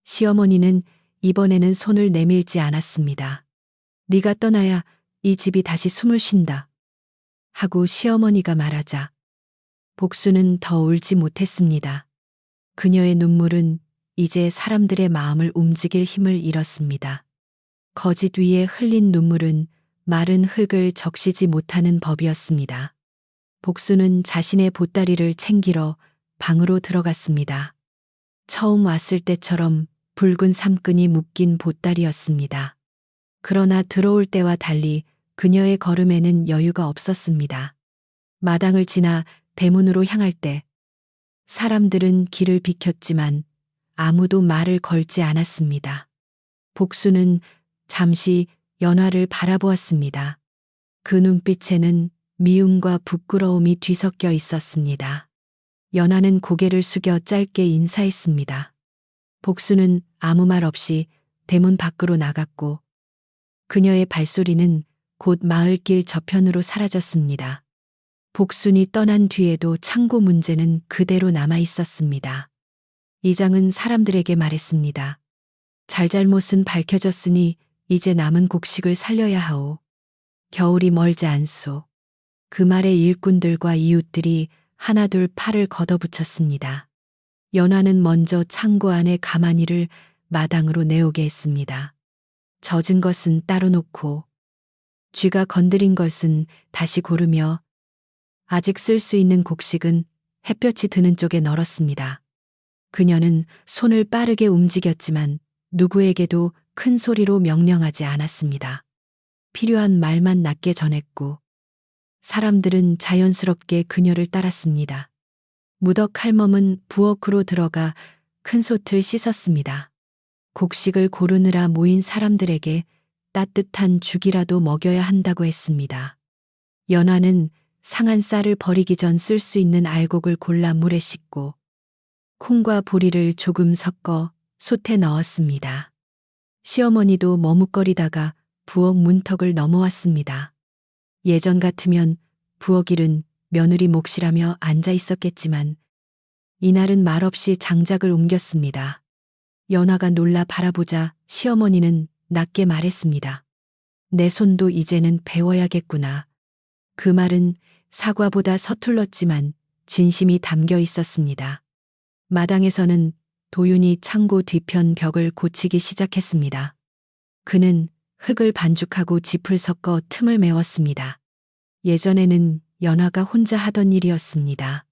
시어머니는 이번에는 손을 내밀지 않았습니다. 네가 떠나야 이 집이 다시 숨을 쉰다. 하고 시어머니가 말하자 복수는 더 울지 못했습니다. 그녀의 눈물은 이제 사람들의 마음을 움직일 힘을 잃었습니다. 거짓 위에 흘린 눈물은 마른 흙을 적시지 못하는 법이었습니다. 복수는 자신의 보따리를 챙기러 방으로 들어갔습니다. 처음 왔을 때처럼 붉은 삼끈이 묶인 보따리였습니다. 그러나 들어올 때와 달리 그녀의 걸음에는 여유가 없었습니다. 마당을 지나 대문으로 향할 때 사람들은 길을 비켰지만 아무도 말을 걸지 않았습니다. 복수는 잠시 연화를 바라보았습니다. 그 눈빛에는 미움과 부끄러움이 뒤섞여 있었습니다. 연화는 고개를 숙여 짧게 인사했습니다. 복수는 아무 말 없이 대문 밖으로 나갔고 그녀의 발소리는 곧 마을길 저편으로 사라졌습니다. 복순이 떠난 뒤에도 창고 문제는 그대로 남아 있었습니다. 이장은 사람들에게 말했습니다. 잘잘못은 밝혀졌으니 이제 남은 곡식을 살려야 하오. 겨울이 멀지 않소. 그 말에 일꾼들과 이웃들이 하나둘 팔을 걷어붙였습니다. 연화는 먼저 창고 안에 가마니를 마당으로 내오게 했습니다. 젖은 것은 따로 놓고 쥐가 건드린 것은 다시 고르며 아직 쓸 수 있는 곡식은 햇볕이 드는 쪽에 널었습니다. 그녀는 손을 빠르게 움직였지만 누구에게도 큰 소리로 명령하지 않았습니다. 필요한 말만 낮게 전했고 사람들은 자연스럽게 그녀를 따랐습니다. 무덕 할멈은 부엌으로 들어가 큰 솥을 씻었습니다. 곡식을 고르느라 모인 사람들에게 따뜻한 죽이라도 먹여야 한다고 했습니다. 연화는 상한 쌀을 버리기 전 쓸 수 있는 알곡을 골라 물에 씻고 콩과 보리를 조금 섞어 솥에 넣었습니다. 시어머니도 머뭇거리다가 부엌 문턱을 넘어왔습니다. 예전 같으면 부엌 일은 며느리 몫이라며 앉아 있었겠지만 이날은 말없이 장작을 옮겼습니다. 연화가 놀라 바라보자 시어머니는 낮게 말했습니다. 내 손도 이제는 배워야겠구나. 그 말은 사과보다 서툴렀지만 진심이 담겨 있었습니다. 마당에서는 도윤이 창고 뒤편 벽을 고치기 시작했습니다. 그는 흙을 반죽하고 짚을 섞어 틈을 메웠습니다. 예전에는 연화가 혼자 하던 일이었습니다.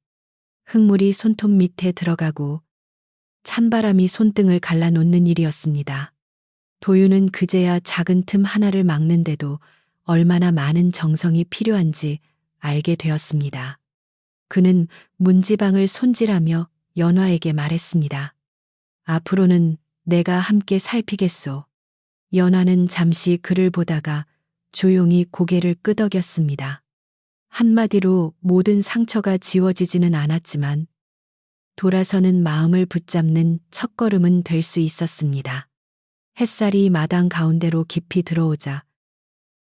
흙물이 손톱 밑에 들어가고 찬바람이 손등을 갈라놓는 일이었습니다. 도윤은 그제야 작은 틈 하나를 막는데도 얼마나 많은 정성이 필요한지 알게 되었습니다. 그는 문지방을 손질하며 연화에게 말했습니다. 앞으로는 내가 함께 살피겠소. 연화는 잠시 그를 보다가 조용히 고개를 끄덕였습니다. 한마디로 모든 상처가 지워지지는 않았지만 돌아서는 마음을 붙잡는 첫걸음은 될 수 있었습니다. 햇살이 마당 가운데로 깊이 들어오자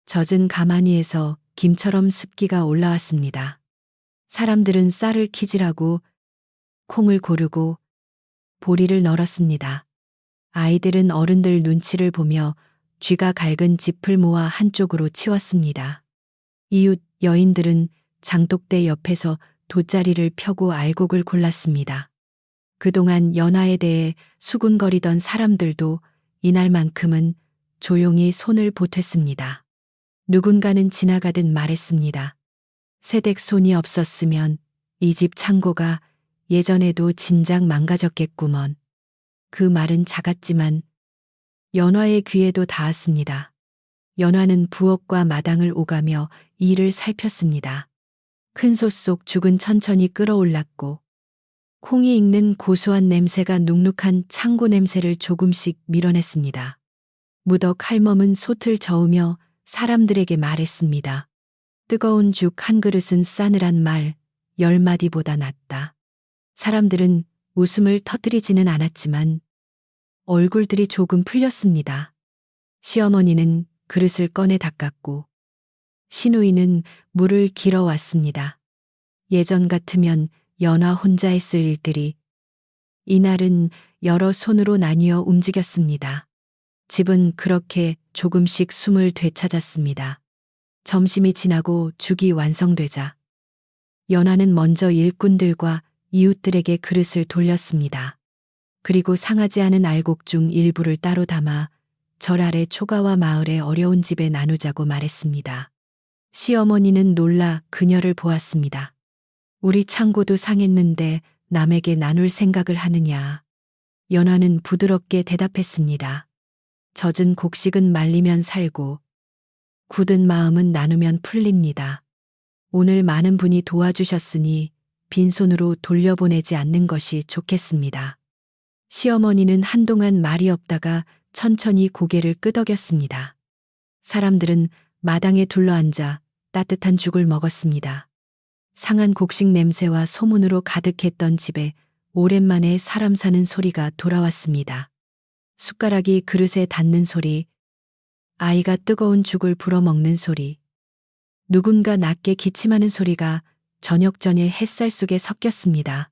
젖은 가마니에서 김처럼 습기가 올라왔습니다. 사람들은 쌀을 키질하고 콩을 고르고 보리를 널었습니다. 아이들은 어른들 눈치를 보며 쥐가 갈근 짚을 모아 한쪽으로 치웠습니다. 이웃 여인들은 장독대 옆에서 돗자리를 펴고 알곡을 골랐습니다. 그동안 연화에 대해 수군거리던 사람들도 이날만큼은 조용히 손을 보탰습니다. 누군가는 지나가듯 말했습니다. 새댁 손이 없었으면 이 집 창고가 예전에도 진작 망가졌겠구먼. 그 말은 작았지만 연화의 귀에도 닿았습니다. 연화는 부엌과 마당을 오가며 이를 살폈습니다. 큰 솥 속 죽은 천천히 끓어올랐고 콩이 익는 고소한 냄새가 눅눅한 창고 냄새를 조금씩 밀어냈습니다. 무덕 할멈은 솥을 저으며 사람들에게 말했습니다. 뜨거운 죽 한 그릇은 싸늘한 말 10마디보다 낫다. 사람들은 웃음을 터뜨리지는 않았지만 얼굴들이 조금 풀렸습니다. 시어머니는 그릇을 꺼내 닦았고 시누이는 물을 길어 왔습니다. 예전 같으면 연화 혼자 했을 일들이 이날은 여러 손으로 나뉘어 움직였습니다. 집은 그렇게 조금씩 숨을 되찾았습니다. 점심이 지나고 죽이 완성되자 연화는 먼저 일꾼들과 이웃들에게 그릇을 돌렸습니다. 그리고 상하지 않은 알곡 중 일부를 따로 담아 절 아래 초가와 마을의 어려운 집에 나누자고 말했습니다. 시어머니는 놀라 그녀를 보았습니다. 우리 창고도 상했는데 남에게 나눌 생각을 하느냐. 연화는 부드럽게 대답했습니다. 젖은 곡식은 말리면 살고 굳은 마음은 나누면 풀립니다. 오늘 많은 분이 도와주셨으니 빈손으로 돌려보내지 않는 것이 좋겠습니다. 시어머니는 한동안 말이 없다가 천천히 고개를 끄덕였습니다. 사람들은 마당에 둘러앉아 따뜻한 죽을 먹었습니다. 상한 곡식 냄새와 소문으로 가득했던 집에 오랜만에 사람 사는 소리가 돌아왔습니다. 숟가락이 그릇에 닿는 소리, 아이가 뜨거운 죽을 불어먹는 소리, 누군가 낮게 기침하는 소리가 저녁 전에 햇살 속에 섞였습니다.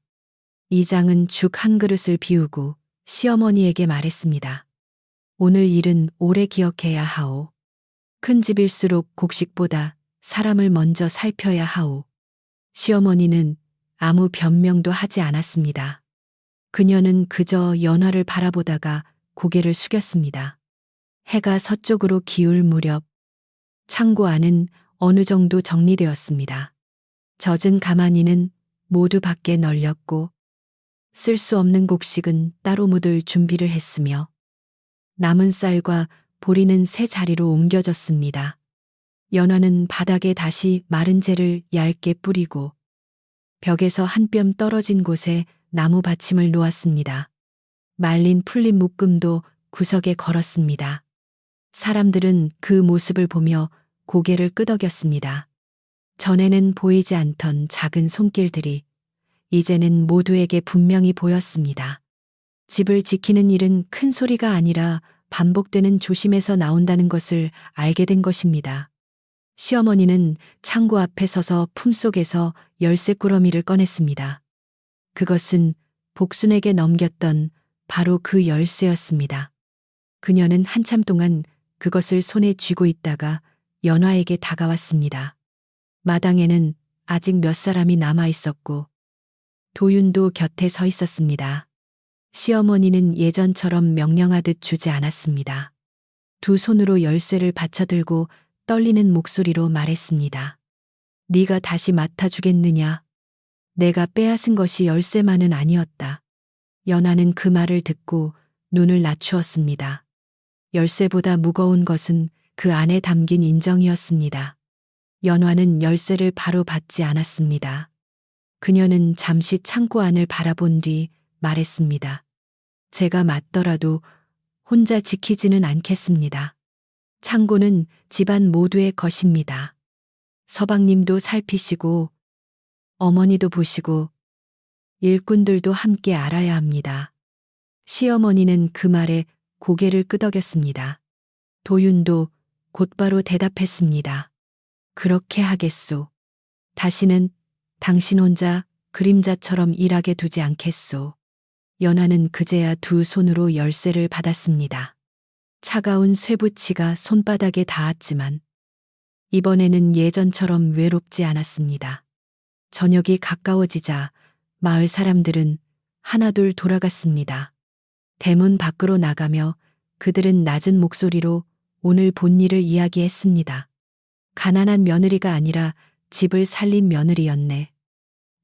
이장은 죽 한 그릇을 비우고 시어머니에게 말했습니다. 오늘 일은 오래 기억해야 하오. 큰 집일수록 곡식보다 사람을 먼저 살펴야 하오. 시어머니는 아무 변명도 하지 않았습니다. 그녀는 그저 연화를 바라보다가 고개를 숙였습니다. 해가 서쪽으로 기울 무렵 창고 안은 어느 정도 정리되었습니다. 젖은 가마니는 모두 밖에 널렸고 쓸 수 없는 곡식은 따로 묻을 준비를 했으며 남은 쌀과 보리는 새 자리로 옮겨졌습니다. 연화는 바닥에 다시 마른 재를 얇게 뿌리고 벽에서 한 뼘 떨어진 곳에 나무 받침을 놓았습니다. 말린 풀잎 묶음도 구석에 걸었습니다. 사람들은 그 모습을 보며 고개를 끄덕였습니다. 전에는 보이지 않던 작은 손길들이 이제는 모두에게 분명히 보였습니다. 집을 지키는 일은 큰 소리가 아니라 반복되는 조심에서 나온다는 것을 알게 된 것입니다. 시어머니는 창고 앞에 서서 품속에서 열쇠꾸러미를 꺼냈습니다. 그것은 복순에게 넘겼던 바로 그 열쇠였습니다. 그녀는 한참 동안 그것을 손에 쥐고 있다가 연화에게 다가왔습니다. 마당에는 아직 몇 사람이 남아 있었고 도윤도 곁에 서 있었습니다. 시어머니는 예전처럼 명령하듯 주지 않았습니다. 두 손으로 열쇠를 받쳐들고 떨리는 목소리로 말했습니다. 네가 다시 맡아주겠느냐? 내가 빼앗은 것이 열쇠만은 아니었다. 연화는 그 말을 듣고 눈을 낮추었습니다. 열쇠보다 무거운 것은 그 안에 담긴 인정이었습니다. 연화는 열쇠를 바로 받지 않았습니다. 그녀는 잠시 창고 안을 바라본 뒤 말했습니다. 제가 맞더라도 혼자 지키지는 않겠습니다. 창고는 집안 모두의 것입니다. 서방님도 살피시고 어머니도 보시고 일꾼들도 함께 알아야 합니다. 시어머니는 그 말에 고개를 끄덕였습니다. 도윤도 곧바로 대답했습니다. 그렇게 하겠소. 다시는 당신 혼자 그림자처럼 일하게 두지 않겠소. 연화는 그제야 두 손으로 열쇠를 받았습니다. 차가운 쇠붙이가 손바닥에 닿았지만 이번에는 예전처럼 외롭지 않았습니다. 저녁이 가까워지자 마을 사람들은 하나둘 돌아갔습니다. 대문 밖으로 나가며 그들은 낮은 목소리로 오늘 본 일을 이야기했습니다. 가난한 며느리가 아니라 집을 살린 며느리였네.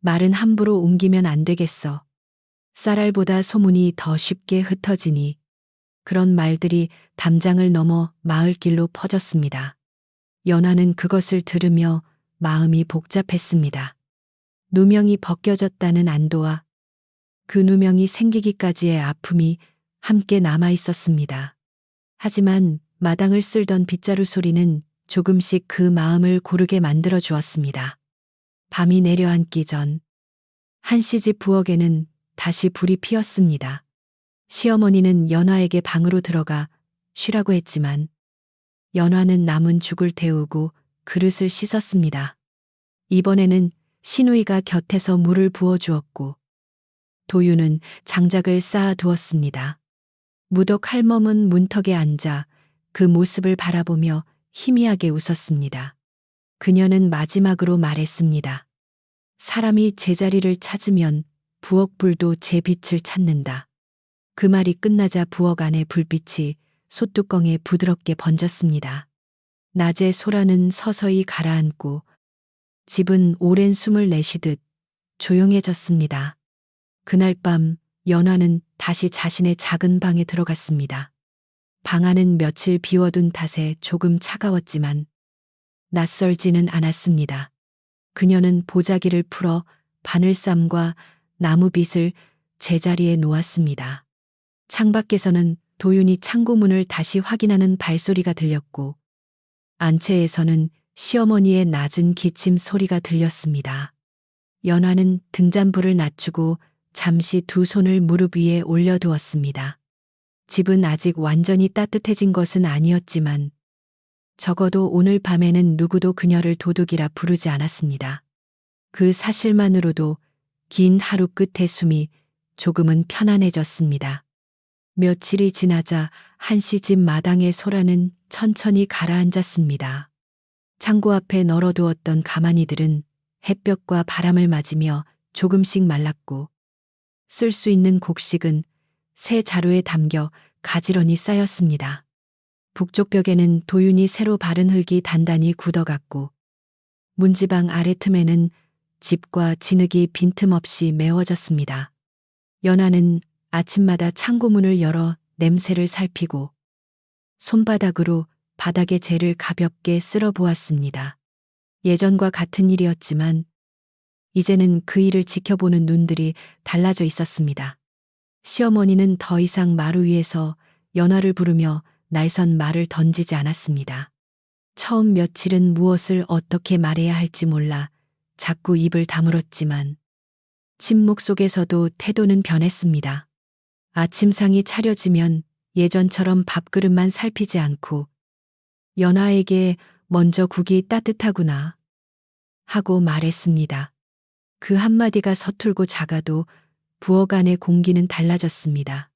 말은 함부로 옮기면 안 되겠어. 쌀알보다 소문이 더 쉽게 흩어지니 그런 말들이 담장을 넘어 마을길로 퍼졌습니다. 연화는 그것을 들으며 마음이 복잡했습니다. 누명이 벗겨졌다는 안도와 그 누명이 생기기까지의 아픔이 함께 남아 있었습니다. 하지만 마당을 쓸던 빗자루 소리는 조금씩 그 마음을 고르게 만들어 주었습니다. 밤이 내려앉기 전 한시집 부엌에는 다시 불이 피었습니다. 시어머니는 연화에게 방으로 들어가 쉬라고 했지만 연화는 남은 죽을 데우고 그릇을 씻었습니다. 이번에는 시누이가 곁에서 물을 부어주었고 도유는 장작을 쌓아 두었습니다. 무덕 할멈은 문턱에 앉아 그 모습을 바라보며 희미하게 웃었습니다. 그녀는 마지막으로 말했습니다. 사람이 제자리를 찾으면 부엌불도 제 빛을 찾는다. 그 말이 끝나자 부엌 안의 불빛이 솥뚜껑에 부드럽게 번졌습니다. 낮에 소라는 서서히 가라앉고 집은 오랜 숨을 내쉬듯 조용해졌습니다. 그날 밤 연화는 다시 자신의 작은 방에 들어갔습니다. 방 안은 며칠 비워둔 탓에 조금 차가웠지만 낯설지는 않았습니다. 그녀는 보자기를 풀어 바늘쌈과 나무빗을 제자리에 놓았습니다. 창밖에서는 도윤이 창고문을 다시 확인하는 발소리가 들렸고 안채에서는 시어머니의 낮은 기침 소리가 들렸습니다. 연화는 등잔불을 낮추고 잠시 두 손을 무릎 위에 올려두었습니다. 집은 아직 완전히 따뜻해진 것은 아니었지만 적어도 오늘 밤에는 누구도 그녀를 도둑이라 부르지 않았습니다. 그 사실만으로도 긴 하루 끝의 숨이 조금은 편안해졌습니다. 며칠이 지나자 한시집 마당의 소라는 천천히 가라앉았습니다. 창고 앞에 널어두었던 가마니들은 햇볕과 바람을 맞으며 조금씩 말랐고 쓸 수 있는 곡식은 새 자루에 담겨 가지런히 쌓였습니다. 북쪽 벽에는 도윤이 새로 바른 흙이 단단히 굳어갔고 문지방 아래 틈에는 집과 진흙이 빈틈없이 메워졌습니다. 연화는 아침마다 창고문을 열어 냄새를 살피고 손바닥으로 바닥의 재를 가볍게 쓸어 보았습니다. 예전과 같은 일이었지만 이제는 그 일을 지켜보는 눈들이 달라져 있었습니다. 시어머니는 더 이상 마루 위에서 연화를 부르며 날선 말을 던지지 않았습니다. 처음 며칠은 무엇을 어떻게 말해야 할지 몰라 자꾸 입을 다물었지만 침묵 속에서도 태도는 변했습니다. 아침상이 차려지면 예전처럼 밥그릇만 살피지 않고 연화에게 먼저 국이 따뜻하구나 하고 말했습니다. 그 한마디가 서툴고 작아도 부엌 안의 공기는 달라졌습니다.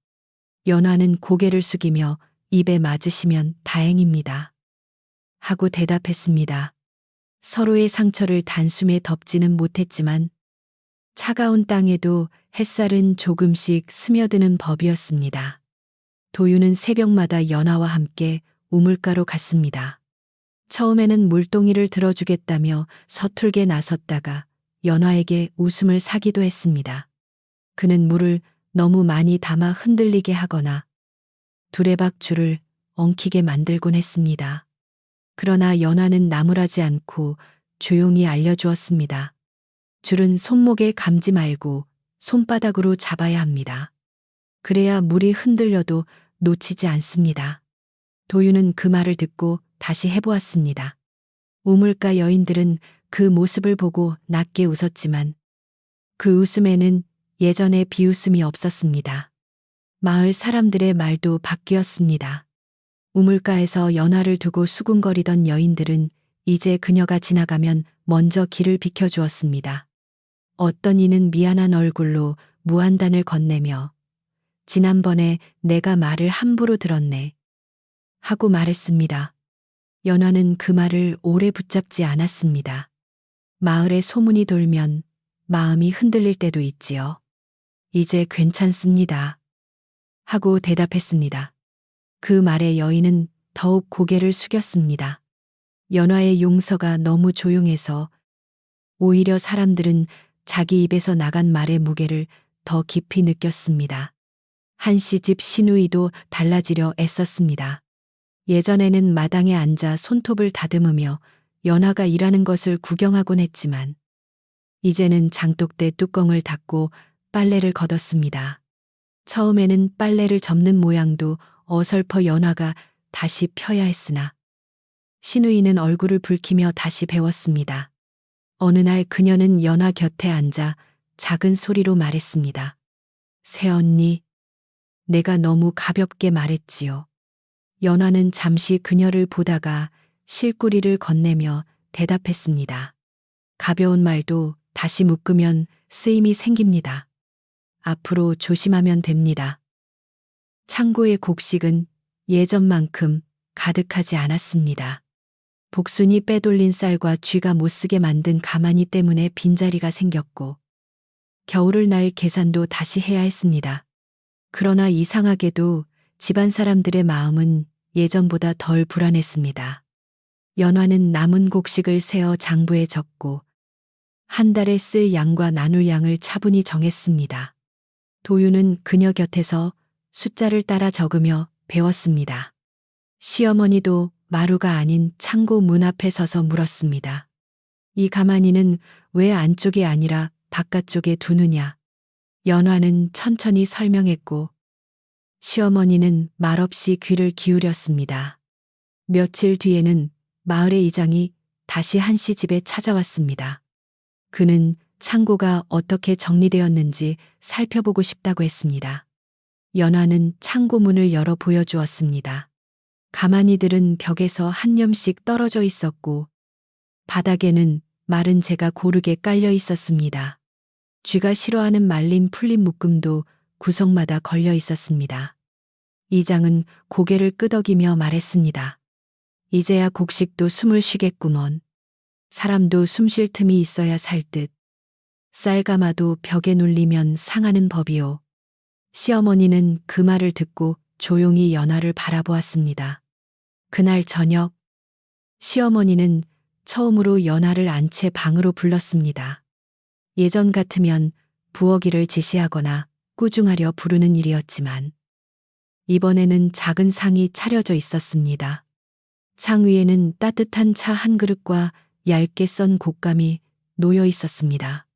연화는 고개를 숙이며 입에 맞으시면 다행입니다. 하고 대답했습니다. 서로의 상처를 단숨에 덮지는 못했지만 차가운 땅에도 햇살은 조금씩 스며드는 법이었습니다. 도유는 새벽마다 연화와 함께 우물가로 갔습니다. 처음에는 물동이를 들어주겠다며 서툴게 나섰다가 연화에게 웃음을 사기도 했습니다. 그는 물을 너무 많이 담아 흔들리게 하거나 두레박줄을 엉키게 만들곤 했습니다. 그러나 연화는 나무라지 않고 조용히 알려주었습니다. 줄은 손목에 감지 말고 손바닥으로 잡아야 합니다. 그래야 물이 흔들려도 놓치지 않습니다. 도유는 그 말을 듣고 다시 해보았습니다. 우물가 여인들은 그 모습을 보고 낮게 웃었지만 그 웃음에는 예전에 비웃음이 없었습니다. 마을 사람들의 말도 바뀌었습니다. 우물가에서 연화를 두고 수군거리던 여인들은 이제 그녀가 지나가면 먼저 길을 비켜주었습니다. 어떤 이는 미안한 얼굴로 무한단을 건네며 지난번에 내가 말을 함부로 들었네 하고 말했습니다. 연화는 그 말을 오래 붙잡지 않았습니다. 마을에 소문이 돌면 마음이 흔들릴 때도 있지요. 이제 괜찮습니다. 하고 대답했습니다. 그 말에 여인은 더욱 고개를 숙였습니다. 연화의 용서가 너무 조용해서 오히려 사람들은 자기 입에서 나간 말의 무게를 더 깊이 느꼈습니다. 한씨 집 시누이도 달라지려 애썼습니다. 예전에는 마당에 앉아 손톱을 다듬으며 연화가 일하는 것을 구경하곤 했지만 이제는 장독대 뚜껑을 닫고 빨래를 걷었습니다. 처음에는 빨래를 접는 모양도 어설퍼 연화가 다시 펴야 했으나 시누이는 얼굴을 붉히며 다시 배웠습니다. 어느 날 그녀는 연화 곁에 앉아 작은 소리로 말했습니다. 새언니, 내가 너무 가볍게 말했지요. 연화는 잠시 그녀를 보다가 실꾸리를 건네며 대답했습니다. 가벼운 말도 다시 묶으면 쓰임이 생깁니다. 앞으로 조심하면 됩니다. 창고의 곡식은 예전만큼 가득하지 않았습니다. 복순이 빼돌린 쌀과 쥐가 못쓰게 만든 가마니 때문에 빈자리가 생겼고 겨울을 날 계산도 다시 해야 했습니다. 그러나 이상하게도 집안 사람들의 마음은 예전보다 덜 불안했습니다. 연화는 남은 곡식을 세어 장부에 적고 한 달에 쓸 양과 나눌 양을 차분히 정했습니다. 도유는 그녀 곁에서 숫자를 따라 적으며 배웠습니다. 시어머니도 마루가 아닌 창고 문 앞에 서서 물었습니다. 이 가마니는 왜 안쪽이 아니라 바깥쪽에 두느냐? 연화는 천천히 설명했고 시어머니는 말없이 귀를 기울였습니다. 며칠 뒤에는 마을의 이장이 다시 한씨 집에 찾아왔습니다. 그는 창고가 어떻게 정리되었는지 살펴보고 싶다고 했습니다. 연화는 창고 문을 열어 보여주었습니다. 가마니들은 벽에서 한 뼘씩 떨어져 있었고 바닥에는 마른 재가 고르게 깔려 있었습니다. 쥐가 싫어하는 말린 풀린 묶음도 구석마다 걸려 있었습니다. 이장은 고개를 끄덕이며 말했습니다. 이제야 곡식도 숨을 쉬겠구먼. 사람도 숨 쉴 틈이 있어야 살 듯. 쌀가마도 벽에 눌리면 상하는 법이요. 시어머니는 그 말을 듣고 조용히 연화를 바라보았습니다. 그날 저녁 시어머니는 처음으로 연화를 안채 방으로 불렀습니다. 예전 같으면 부엌일을 지시하거나 꾸중하려 부르는 일이었지만 이번에는 작은 상이 차려져 있었습니다. 상 위에는 따뜻한 차 한 그릇과 얇게 썬 곶감이 놓여 있었습니다.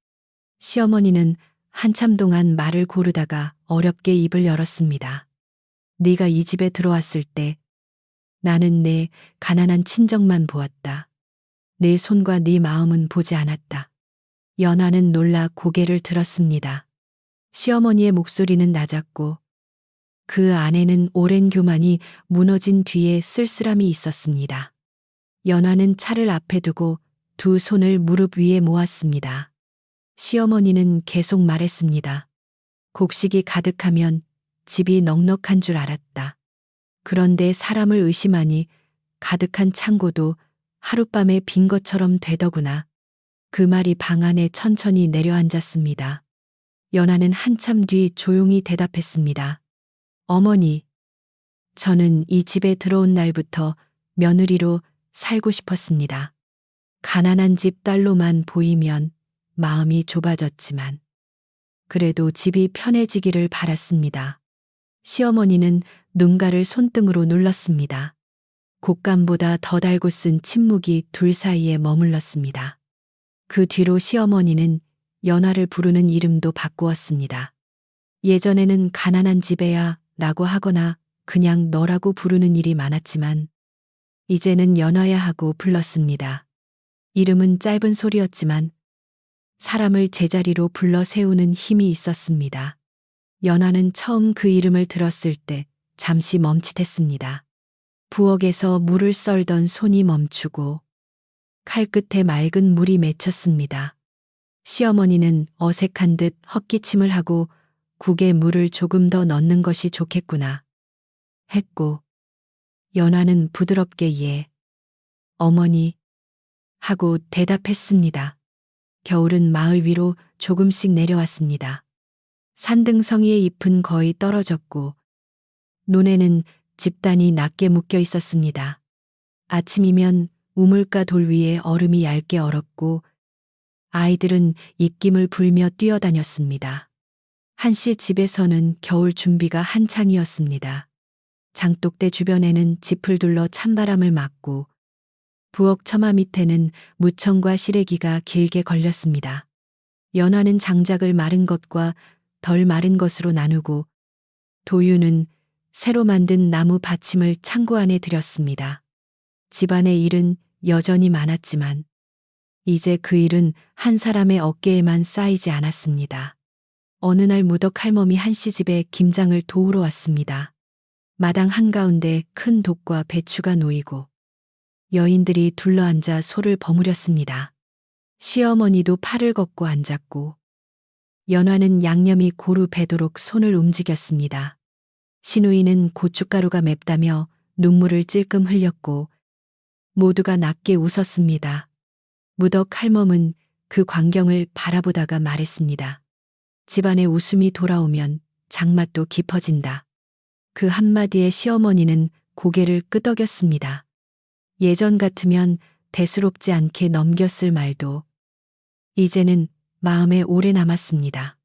시어머니는 한참 동안 말을 고르다가 어렵게 입을 열었습니다. 네가 이 집에 들어왔을 때 나는 내 가난한 친정만 보았다. 내 손과 네 마음은 보지 않았다. 연화는 놀라 고개를 들었습니다. 시어머니의 목소리는 낮았고 그 안에는 오랜 교만이 무너진 뒤에 쓸쓸함이 있었습니다. 연화는 차를 앞에 두고 두 손을 무릎 위에 모았습니다. 시어머니는 계속 말했습니다. 곡식이 가득하면 집이 넉넉한 줄 알았다. 그런데 사람을 의심하니 가득한 창고도 하룻밤에 빈 것처럼 되더구나. 그 말이 방 안에 천천히 내려앉았습니다. 연화는 한참 뒤 조용히 대답했습니다. 어머니, 저는 이 집에 들어온 날부터 며느리로 살고 싶었습니다. 가난한 집 딸로만 보이면 마음이 좁아졌지만 그래도 집이 편해지기를 바랐습니다. 시어머니는 눈가를 손등으로 눌렀습니다. 곶감보다 더 달고 쓴 침묵이 둘 사이에 머물렀습니다. 그 뒤로 시어머니는 연화를 부르는 이름도 바꾸었습니다. 예전에는 가난한 집애야 라고 하거나 그냥 너라고 부르는 일이 많았지만 이제는 연화야 하고 불렀습니다. 이름은 짧은 소리였지만 사람을 제자리로 불러 세우는 힘이 있었습니다. 연화는 처음 그 이름을 들었을 때 잠시 멈칫했습니다. 부엌에서 물을 썰던 손이 멈추고 칼끝에 맑은 물이 맺혔습니다. 시어머니는 어색한 듯 헛기침을 하고 국에 물을 조금 더 넣는 것이 좋겠구나 했고, 연화는 부드럽게 예, 어머니 하고 대답했습니다. 겨울은 마을 위로 조금씩 내려왔습니다. 산등성이의 잎은 거의 떨어졌고 논에는 집단이 낮게 묶여 있었습니다. 아침이면 우물가 돌 위에 얼음이 얇게 얼었고 아이들은 입김을 불며 뛰어다녔습니다. 한씨 집에서는 겨울 준비가 한창이었습니다. 장독대 주변에는 짚을 둘러 찬바람을 맞고 부엌 처마 밑에는 무청과 시래기가 길게 걸렸습니다. 연화는 장작을 마른 것과 덜 마른 것으로 나누고 도유는 새로 만든 나무 받침을 창고 안에 들였습니다. 집안의 일은 여전히 많았지만 이제 그 일은 한 사람의 어깨에만 쌓이지 않았습니다. 어느 날 무덕 할멈이 한씨 집에 김장을 도우러 왔습니다. 마당 한가운데 큰 독과 배추가 놓이고 여인들이 둘러앉아 소를 버무렸습니다. 시어머니도 팔을 걷고 앉았고 연화는 양념이 고루 배도록 손을 움직였습니다. 시누이는 고춧가루가 맵다며 눈물을 찔끔 흘렸고 모두가 낮게 웃었습니다. 무덕 할멈은 그 광경을 바라보다가 말했습니다. 집안에 웃음이 돌아오면 장맛도 깊어진다. 그 한마디에 시어머니는 고개를 끄덕였습니다. 예전 같으면 대수롭지 않게 넘겼을 말도 이제는 마음에 오래 남았습니다.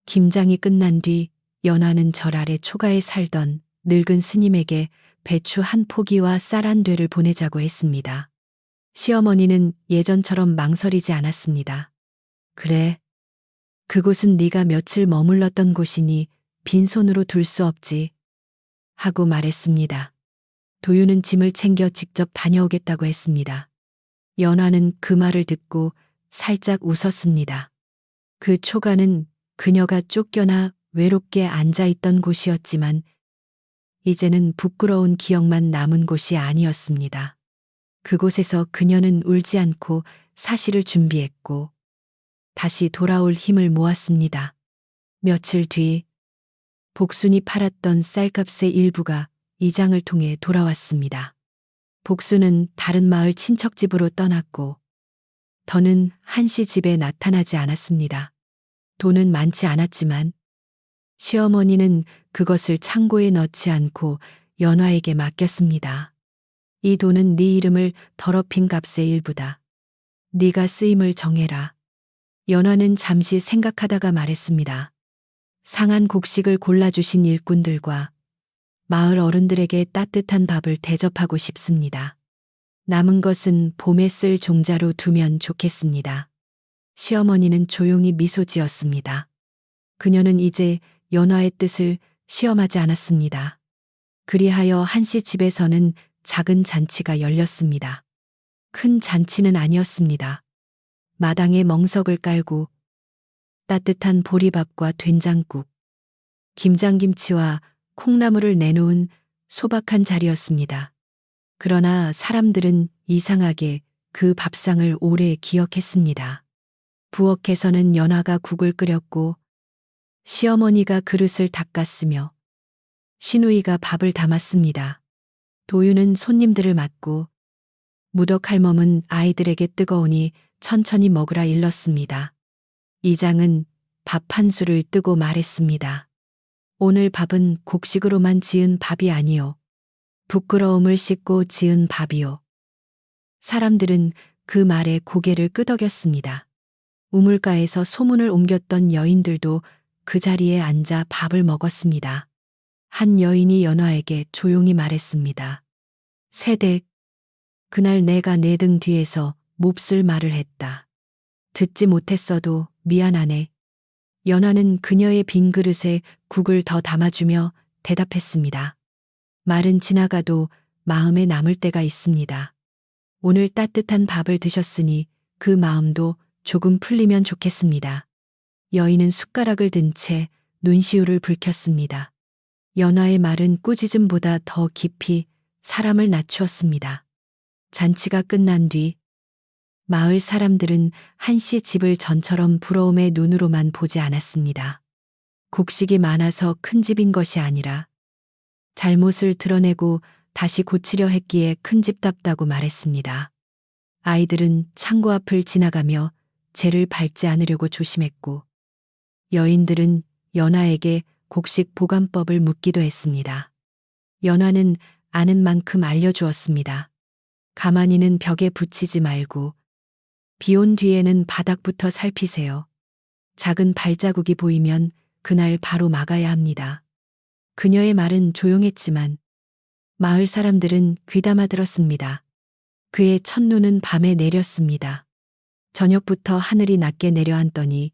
김장이 끝난 뒤 연화는 절 아래 초가에 살던 늙은 스님에게 배추 한 포기와 쌀 한 되를 보내자고 했습니다. 시어머니는 예전처럼 망설이지 않았습니다. 그래, 그곳은 네가 며칠 머물렀던 곳이니 빈손으로 둘 수 없지 하고 말했습니다. 도유는 짐을 챙겨 직접 다녀오겠다고 했습니다. 연화는 그 말을 듣고 살짝 웃었습니다. 그 초가는 그녀가 쫓겨나 외롭게 앉아있던 곳이었지만 이제는 부끄러운 기억만 남은 곳이 아니었습니다. 그곳에서 그녀는 울지 않고 사실을 준비했고 다시 돌아올 힘을 모았습니다. 며칠 뒤 복순이 팔았던 쌀값의 일부가 이장을 통해 돌아왔습니다. 복순은 다른 마을 친척집으로 떠났고 더는 한씨 집에 나타나지 않았습니다. 돈은 많지 않았지만 시어머니는 그것을 창고에 넣지 않고 연화에게 맡겼습니다. 이 돈은 네 이름을 더럽힌 값의 일부다. 네가 쓰임을 정해라. 연화는 잠시 생각하다가 말했습니다. 상한 곡식을 골라주신 일꾼들과 마을 어른들에게 따뜻한 밥을 대접하고 싶습니다. 남은 것은 봄에 쓸 종자로 두면 좋겠습니다. 시어머니는 조용히 미소 지었습니다. 그녀는 이제 연화의 뜻을 시험하지 않았습니다. 그리하여 한씨 집에서는 작은 잔치가 열렸습니다. 큰 잔치는 아니었습니다. 마당에 멍석을 깔고 따뜻한 보리밥과 된장국, 김장김치와 콩나물을 내놓은 소박한 자리였습니다. 그러나 사람들은 이상하게 그 밥상을 오래 기억했습니다. 부엌에서는 연화가 국을 끓였고 시어머니가 그릇을 닦았으며 시누이가 밥을 담았습니다. 도유는 손님들을 맞고 무덕 할멈은 아이들에게 뜨거우니 천천히 먹으라 일렀습니다. 이장은 밥 한 술을 뜨고 말했습니다. 오늘 밥은 곡식으로만 지은 밥이 아니요. 부끄러움을 씻고 지은 밥이요. 사람들은 그 말에 고개를 끄덕였습니다. 우물가에서 소문을 옮겼던 여인들도 그 자리에 앉아 밥을 먹었습니다. 한 여인이 연화에게 조용히 말했습니다. 세댁, 그날 내가 내 등 뒤에서 몹쓸 말을 했다. 듣지 못했어도 미안하네. 연화는 그녀의 빈 그릇에 국을 더 담아주며 대답했습니다. 말은 지나가도 마음에 남을 때가 있습니다. 오늘 따뜻한 밥을 드셨으니 그 마음도 조금 풀리면 좋겠습니다. 여인은 숟가락을 든 채 눈시울을 붉혔습니다. 연화의 말은 꾸짖음보다 더 깊이 사람을 낮추었습니다. 잔치가 끝난 뒤 마을 사람들은 한씨 집을 전처럼 부러움의 눈으로만 보지 않았습니다. 곡식이 많아서 큰 집인 것이 아니라 잘못을 드러내고 다시 고치려 했기에 큰 집답다고 말했습니다. 아이들은 창고 앞을 지나가며 재를 밟지 않으려고 조심했고, 여인들은 연화에게 곡식 보관법을 묻기도 했습니다. 연화는 아는 만큼 알려주었습니다. 가만히는 벽에 붙이지 말고 비 온 뒤에는 바닥부터 살피세요. 작은 발자국이 보이면 그날 바로 막아야 합니다. 그녀의 말은 조용했지만 마을 사람들은 귀담아 들었습니다. 그의 첫눈은 밤에 내렸습니다. 저녁부터 하늘이 낮게 내려앉더니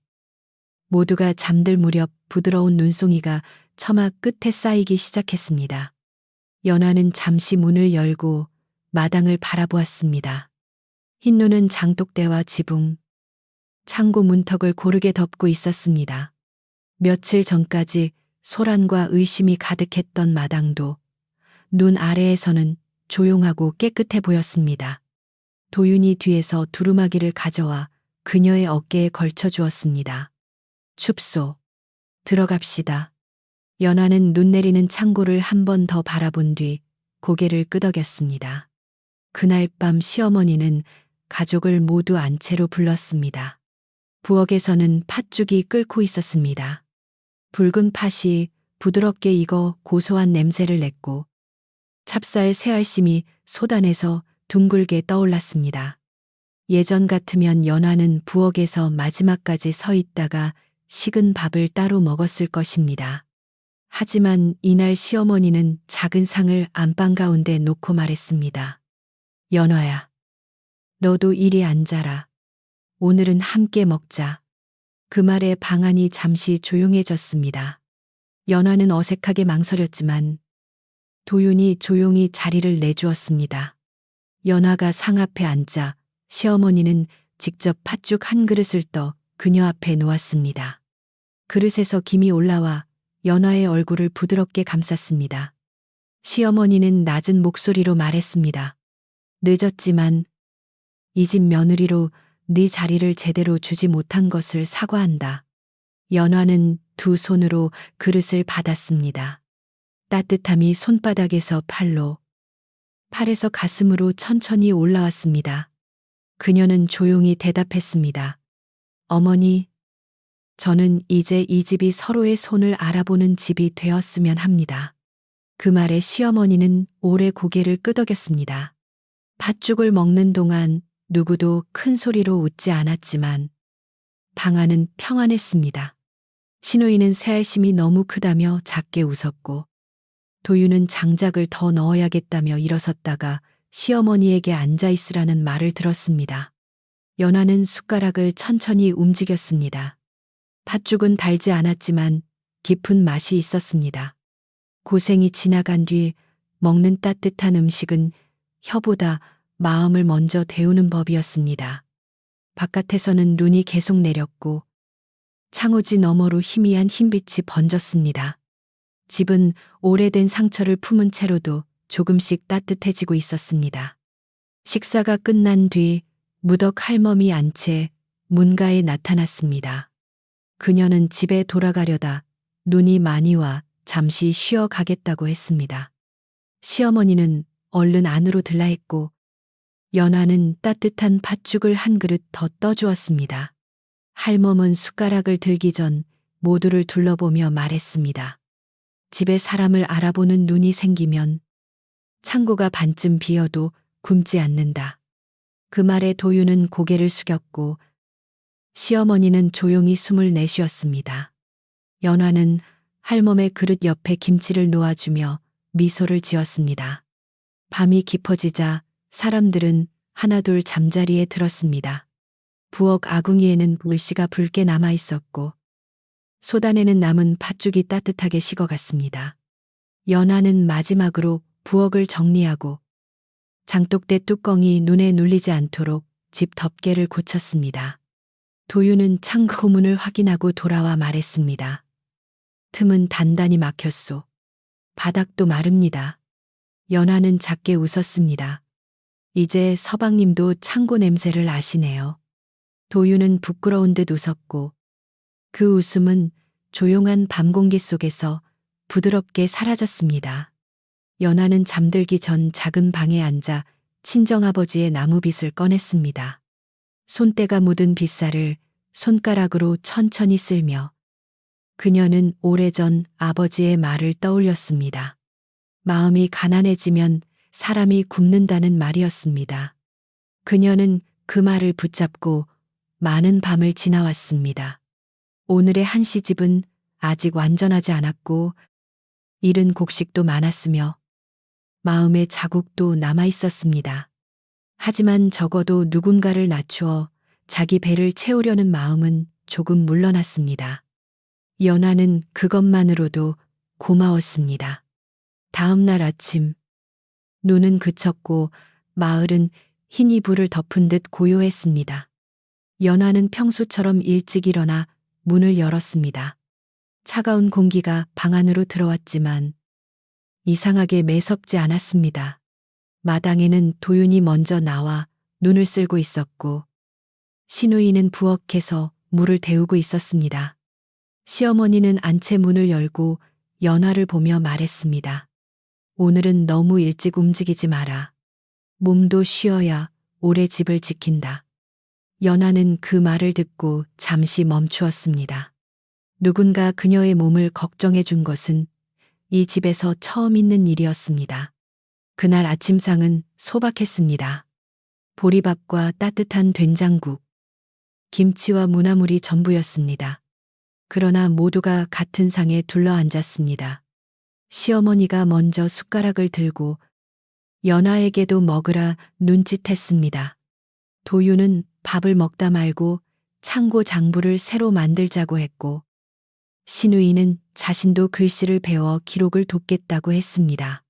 모두가 잠들 무렵 부드러운 눈송이가 처마 끝에 쌓이기 시작했습니다. 연화는 잠시 문을 열고 마당을 바라보았습니다. 흰눈은 장독대와 지붕, 창고 문턱을 고르게 덮고 있었습니다. 며칠 전까지 소란과 의심이 가득했던 마당도 눈 아래에서는 조용하고 깨끗해 보였습니다. 도윤이 뒤에서 두루마기를 가져와 그녀의 어깨에 걸쳐 주었습니다. 춥소. 들어갑시다. 연화는 눈 내리는 창고를 한 번 더 바라본 뒤 고개를 끄덕였습니다. 그날 밤 시어머니는 가족을 모두 안채로 불렀습니다. 부엌에서는 팥죽이 끓고 있었습니다. 붉은 팥이 부드럽게 익어 고소한 냄새를 냈고 찹쌀 새알심이 솥안에서 둥글게 떠올랐습니다. 예전 같으면 연화는 부엌에서 마지막까지 서 있다가 식은 밥을 따로 먹었을 것입니다. 하지만 이날 시어머니는 작은 상을 안방 가운데 놓고 말했습니다. 연화야, 너도 이리 앉아라. 오늘은 함께 먹자. 그 말에 방 안이 잠시 조용해졌습니다. 연화는 어색하게 망설였지만 도윤이 조용히 자리를 내주었습니다. 연화가 상 앞에 앉자 시어머니는 직접 팥죽 한 그릇을 떠 그녀 앞에 놓았습니다. 그릇에서 김이 올라와 연화의 얼굴을 부드럽게 감쌌습니다. 시어머니는 낮은 목소리로 말했습니다. 늦었지만 이 집 며느리로 네 자리를 제대로 주지 못한 것을 사과한다. 연화는 두 손으로 그릇을 받았습니다. 따뜻함이 손바닥에서 팔에서 가슴으로 천천히 올라왔습니다. 그녀는 조용히 대답했습니다. 어머니, 저는 이제 이 집이 서로의 손을 알아보는 집이 되었으면 합니다. 그 말에 시어머니는 오래 고개를 끄덕였습니다. 팥죽을 먹는 동안 누구도 큰 소리로 웃지 않았지만 방 안은 평안했습니다. 신우이는 새알심이 너무 크다며 작게 웃었고 도윤은 장작을 더 넣어야겠다며 일어섰다가 시어머니에게 앉아 있으라는 말을 들었습니다. 연화는 숟가락을 천천히 움직였습니다. 팥죽은 달지 않았지만 깊은 맛이 있었습니다. 고생이 지나간 뒤 먹는 따뜻한 음식은 혀보다 마음을 먼저 데우는 법이었습니다. 바깥에서는 눈이 계속 내렸고 창호지 너머로 희미한 흰빛이 번졌습니다. 집은 오래된 상처를 품은 채로도 조금씩 따뜻해지고 있었습니다. 식사가 끝난 뒤 무덕 할멈이 안채 문가에 나타났습니다. 그녀는 집에 돌아가려다 눈이 많이 와 잠시 쉬어 가겠다고 했습니다. 시어머니는 얼른 안으로 들라 했고 연화는 따뜻한 팥죽을 한 그릇 더 떠주었습니다. 할멈은 숟가락을 들기 전 모두를 둘러보며 말했습니다. 집에 사람을 알아보는 눈이 생기면 창고가 반쯤 비어도 굶지 않는다. 그 말에 도윤은 고개를 숙였고 시어머니는 조용히 숨을 내쉬었습니다. 연화는 할멈의 그릇 옆에 김치를 놓아주며 미소를 지었습니다. 밤이 깊어지자 사람들은 하나둘 잠자리에 들었습니다. 부엌 아궁이에는 불씨가 붉게 남아 있었고 솥안에는 남은 팥죽이 따뜻하게 식어갔습니다. 연화는 마지막으로 부엌을 정리하고 장독대 뚜껑이 눈에 눌리지 않도록 집 덮개를 고쳤습니다. 도윤은 창고 문을 확인하고 돌아와 말했습니다. 틈은 단단히 막혔소. 바닥도 마릅니다. 연하는 작게 웃었습니다. 이제 서방님도 창고 냄새를 아시네요. 도윤은 부끄러운 듯 웃었고 그 웃음은 조용한 밤 공기 속에서 부드럽게 사라졌습니다. 연하는 잠들기 전 작은 방에 앉아 친정아버지의 나무빗을 꺼냈습니다. 손때가 묻은 빗살을 손가락으로 천천히 쓸며 그녀는 오래전 아버지의 말을 떠올렸습니다. 마음이 가난해지면 사람이 굶는다는 말이었습니다. 그녀는 그 말을 붙잡고 많은 밤을 지나왔습니다. 오늘의 한시집은 아직 완전하지 않았고 잃은 곡식도 많았으며 마음의 자국도 남아 있었습니다. 하지만 적어도 누군가를 낮추어 자기 배를 채우려는 마음은 조금 물러났습니다. 연하는 그것만으로도 고마웠습니다. 다음 날 아침, 눈은 그쳤고 마을은 흰 이불을 덮은 듯 고요했습니다. 연하는 평소처럼 일찍 일어나 문을 열었습니다. 차가운 공기가 방 안으로 들어왔지만 이상하게 매섭지 않았습니다. 마당에는 도윤이 먼저 나와 눈을 쓸고 있었고 시누이는 부엌에서 물을 데우고 있었습니다. 시어머니는 안채 문을 열고 연화를 보며 말했습니다. 오늘은 너무 일찍 움직이지 마라. 몸도 쉬어야 오래 집을 지킨다. 연화는 그 말을 듣고 잠시 멈추었습니다. 누군가 그녀의 몸을 걱정해 준 것은 이 집에서 처음 있는 일이었습니다. 그날 아침상은 소박했습니다. 보리밥과 따뜻한 된장국, 김치와 무나물이 전부였습니다. 그러나 모두가 같은 상에 둘러앉았습니다. 시어머니가 먼저 숟가락을 들고 연하에게도 먹으라 눈짓했습니다. 도윤은 밥을 먹다 말고 창고 장부를 새로 만들자고 했고 시누이는 자신도 글씨를 배워 기록을 돕겠다고 했습니다.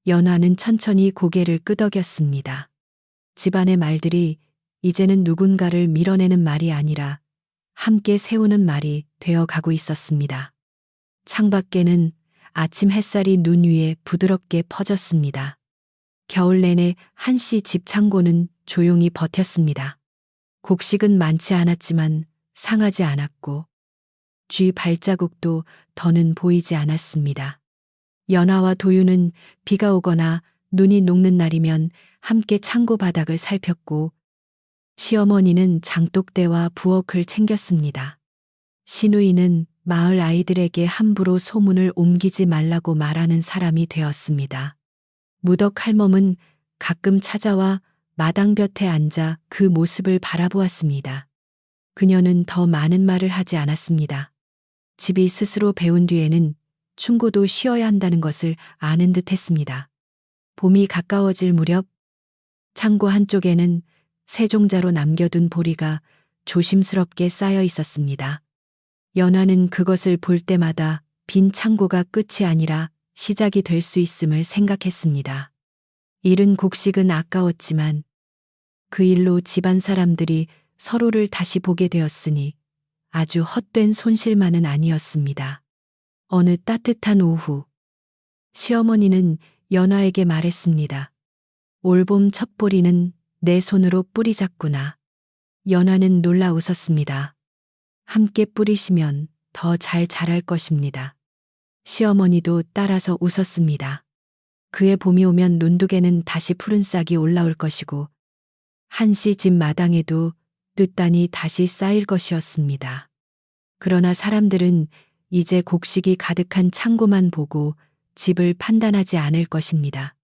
연화는 천천히 고개를 끄덕였습니다. 집안의 말들이 이제는 누군가를 밀어내는 말이 아니라 함께 세우는 말이 되어 가고 있었습니다. 창밖에는 아침 햇살이 눈 위에 부드럽게 퍼졌습니다. 겨울 내내 한씨 집 창고는 조용히 버텼습니다. 곡식은 많지 않았지만 상하지 않았고 쥐 발자국도 더는 보이지 않았습니다. 연하와 도윤은 비가 오거나 눈이 녹는 날이면 함께 창고 바닥을 살폈고 시어머니는 장독대와 부엌을 챙겼습니다. 시누이는 마을 아이들에게 함부로 소문을 옮기지 말라고 말하는 사람이 되었습니다. 무덕 할멈은 가끔 찾아와 마당볕에 앉아 그 모습을 바라보았습니다. 그녀는 더 많은 말을 하지 않았습니다. 집이 스스로 배운 뒤에는 충고도 쉬어야 한다는 것을 아는 듯 했습니다. 봄이 가까워질 무렵 창고 한쪽에는 세종자로 남겨둔 보리가 조심스럽게 쌓여 있었습니다. 연화는 그것을 볼 때마다 빈 창고가 끝이 아니라 시작이 될 수 있음을 생각했습니다. 잃은 곡식은 아까웠지만 그 일로 집안 사람들이 서로를 다시 보게 되었으니 아주 헛된 손실만은 아니었습니다. 어느 따뜻한 오후, 시어머니는 연화에게 말했습니다. 올봄 첫 보리는 내 손으로 뿌리 잡구나. 연화는 놀라 웃었습니다. 함께 뿌리시면 더 잘 자랄 것입니다. 시어머니도 따라서 웃었습니다. 그의 봄이 오면 논둑에는 다시 푸른 싹이 올라올 것이고 한씨 집 마당에도 뜯단이 다시 쌓일 것이었습니다. 그러나 사람들은 이제 곡식이 가득한 창고만 보고 집을 판단하지 않을 것입니다.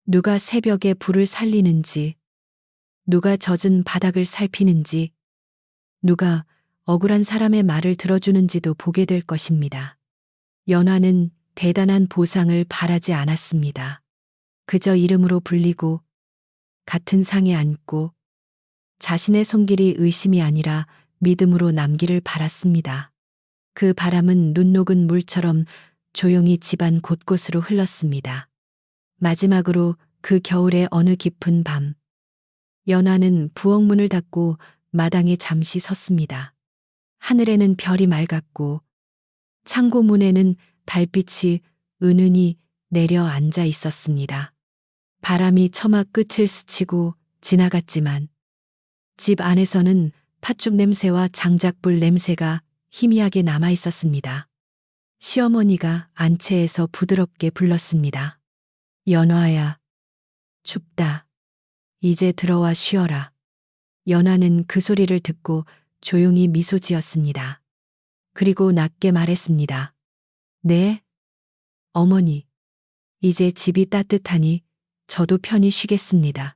누가 새벽에 불을 살리는지, 누가 젖은 바닥을 살피는지, 누가 억울한 사람의 말을 들어주는지도 보게 될 것입니다. 연화는 대단한 보상을 바라지 않았습니다. 그저 이름으로 불리고 같은 상에 앉고 자신의 손길이 의심이 아니라 믿음으로 남기를 바랐습니다. 그 바람은 눈 녹은 물처럼 조용히 집안 곳곳으로 흘렀습니다. 마지막으로 그 겨울의 어느 깊은 밤, 연화는 부엌 문을 닫고 마당에 잠시 섰습니다. 하늘에는 별이 맑았고 창고 문에는 달빛이 은은히 내려앉아 있었습니다. 바람이 처마 끝을 스치고 지나갔지만 집 안에서는 팥죽 냄새와 장작불 냄새가 희미하게 남아 있었습니다. 시어머니가 안채에서 부드럽게 불렀습니다. 연화야, 춥다. 이제 들어와 쉬어라. 연화는 그 소리를 듣고 조용히 미소 지었습니다. 그리고 낮게 말했습니다. 네, 어머니. 이제 집이 따뜻하니 저도 편히 쉬겠습니다.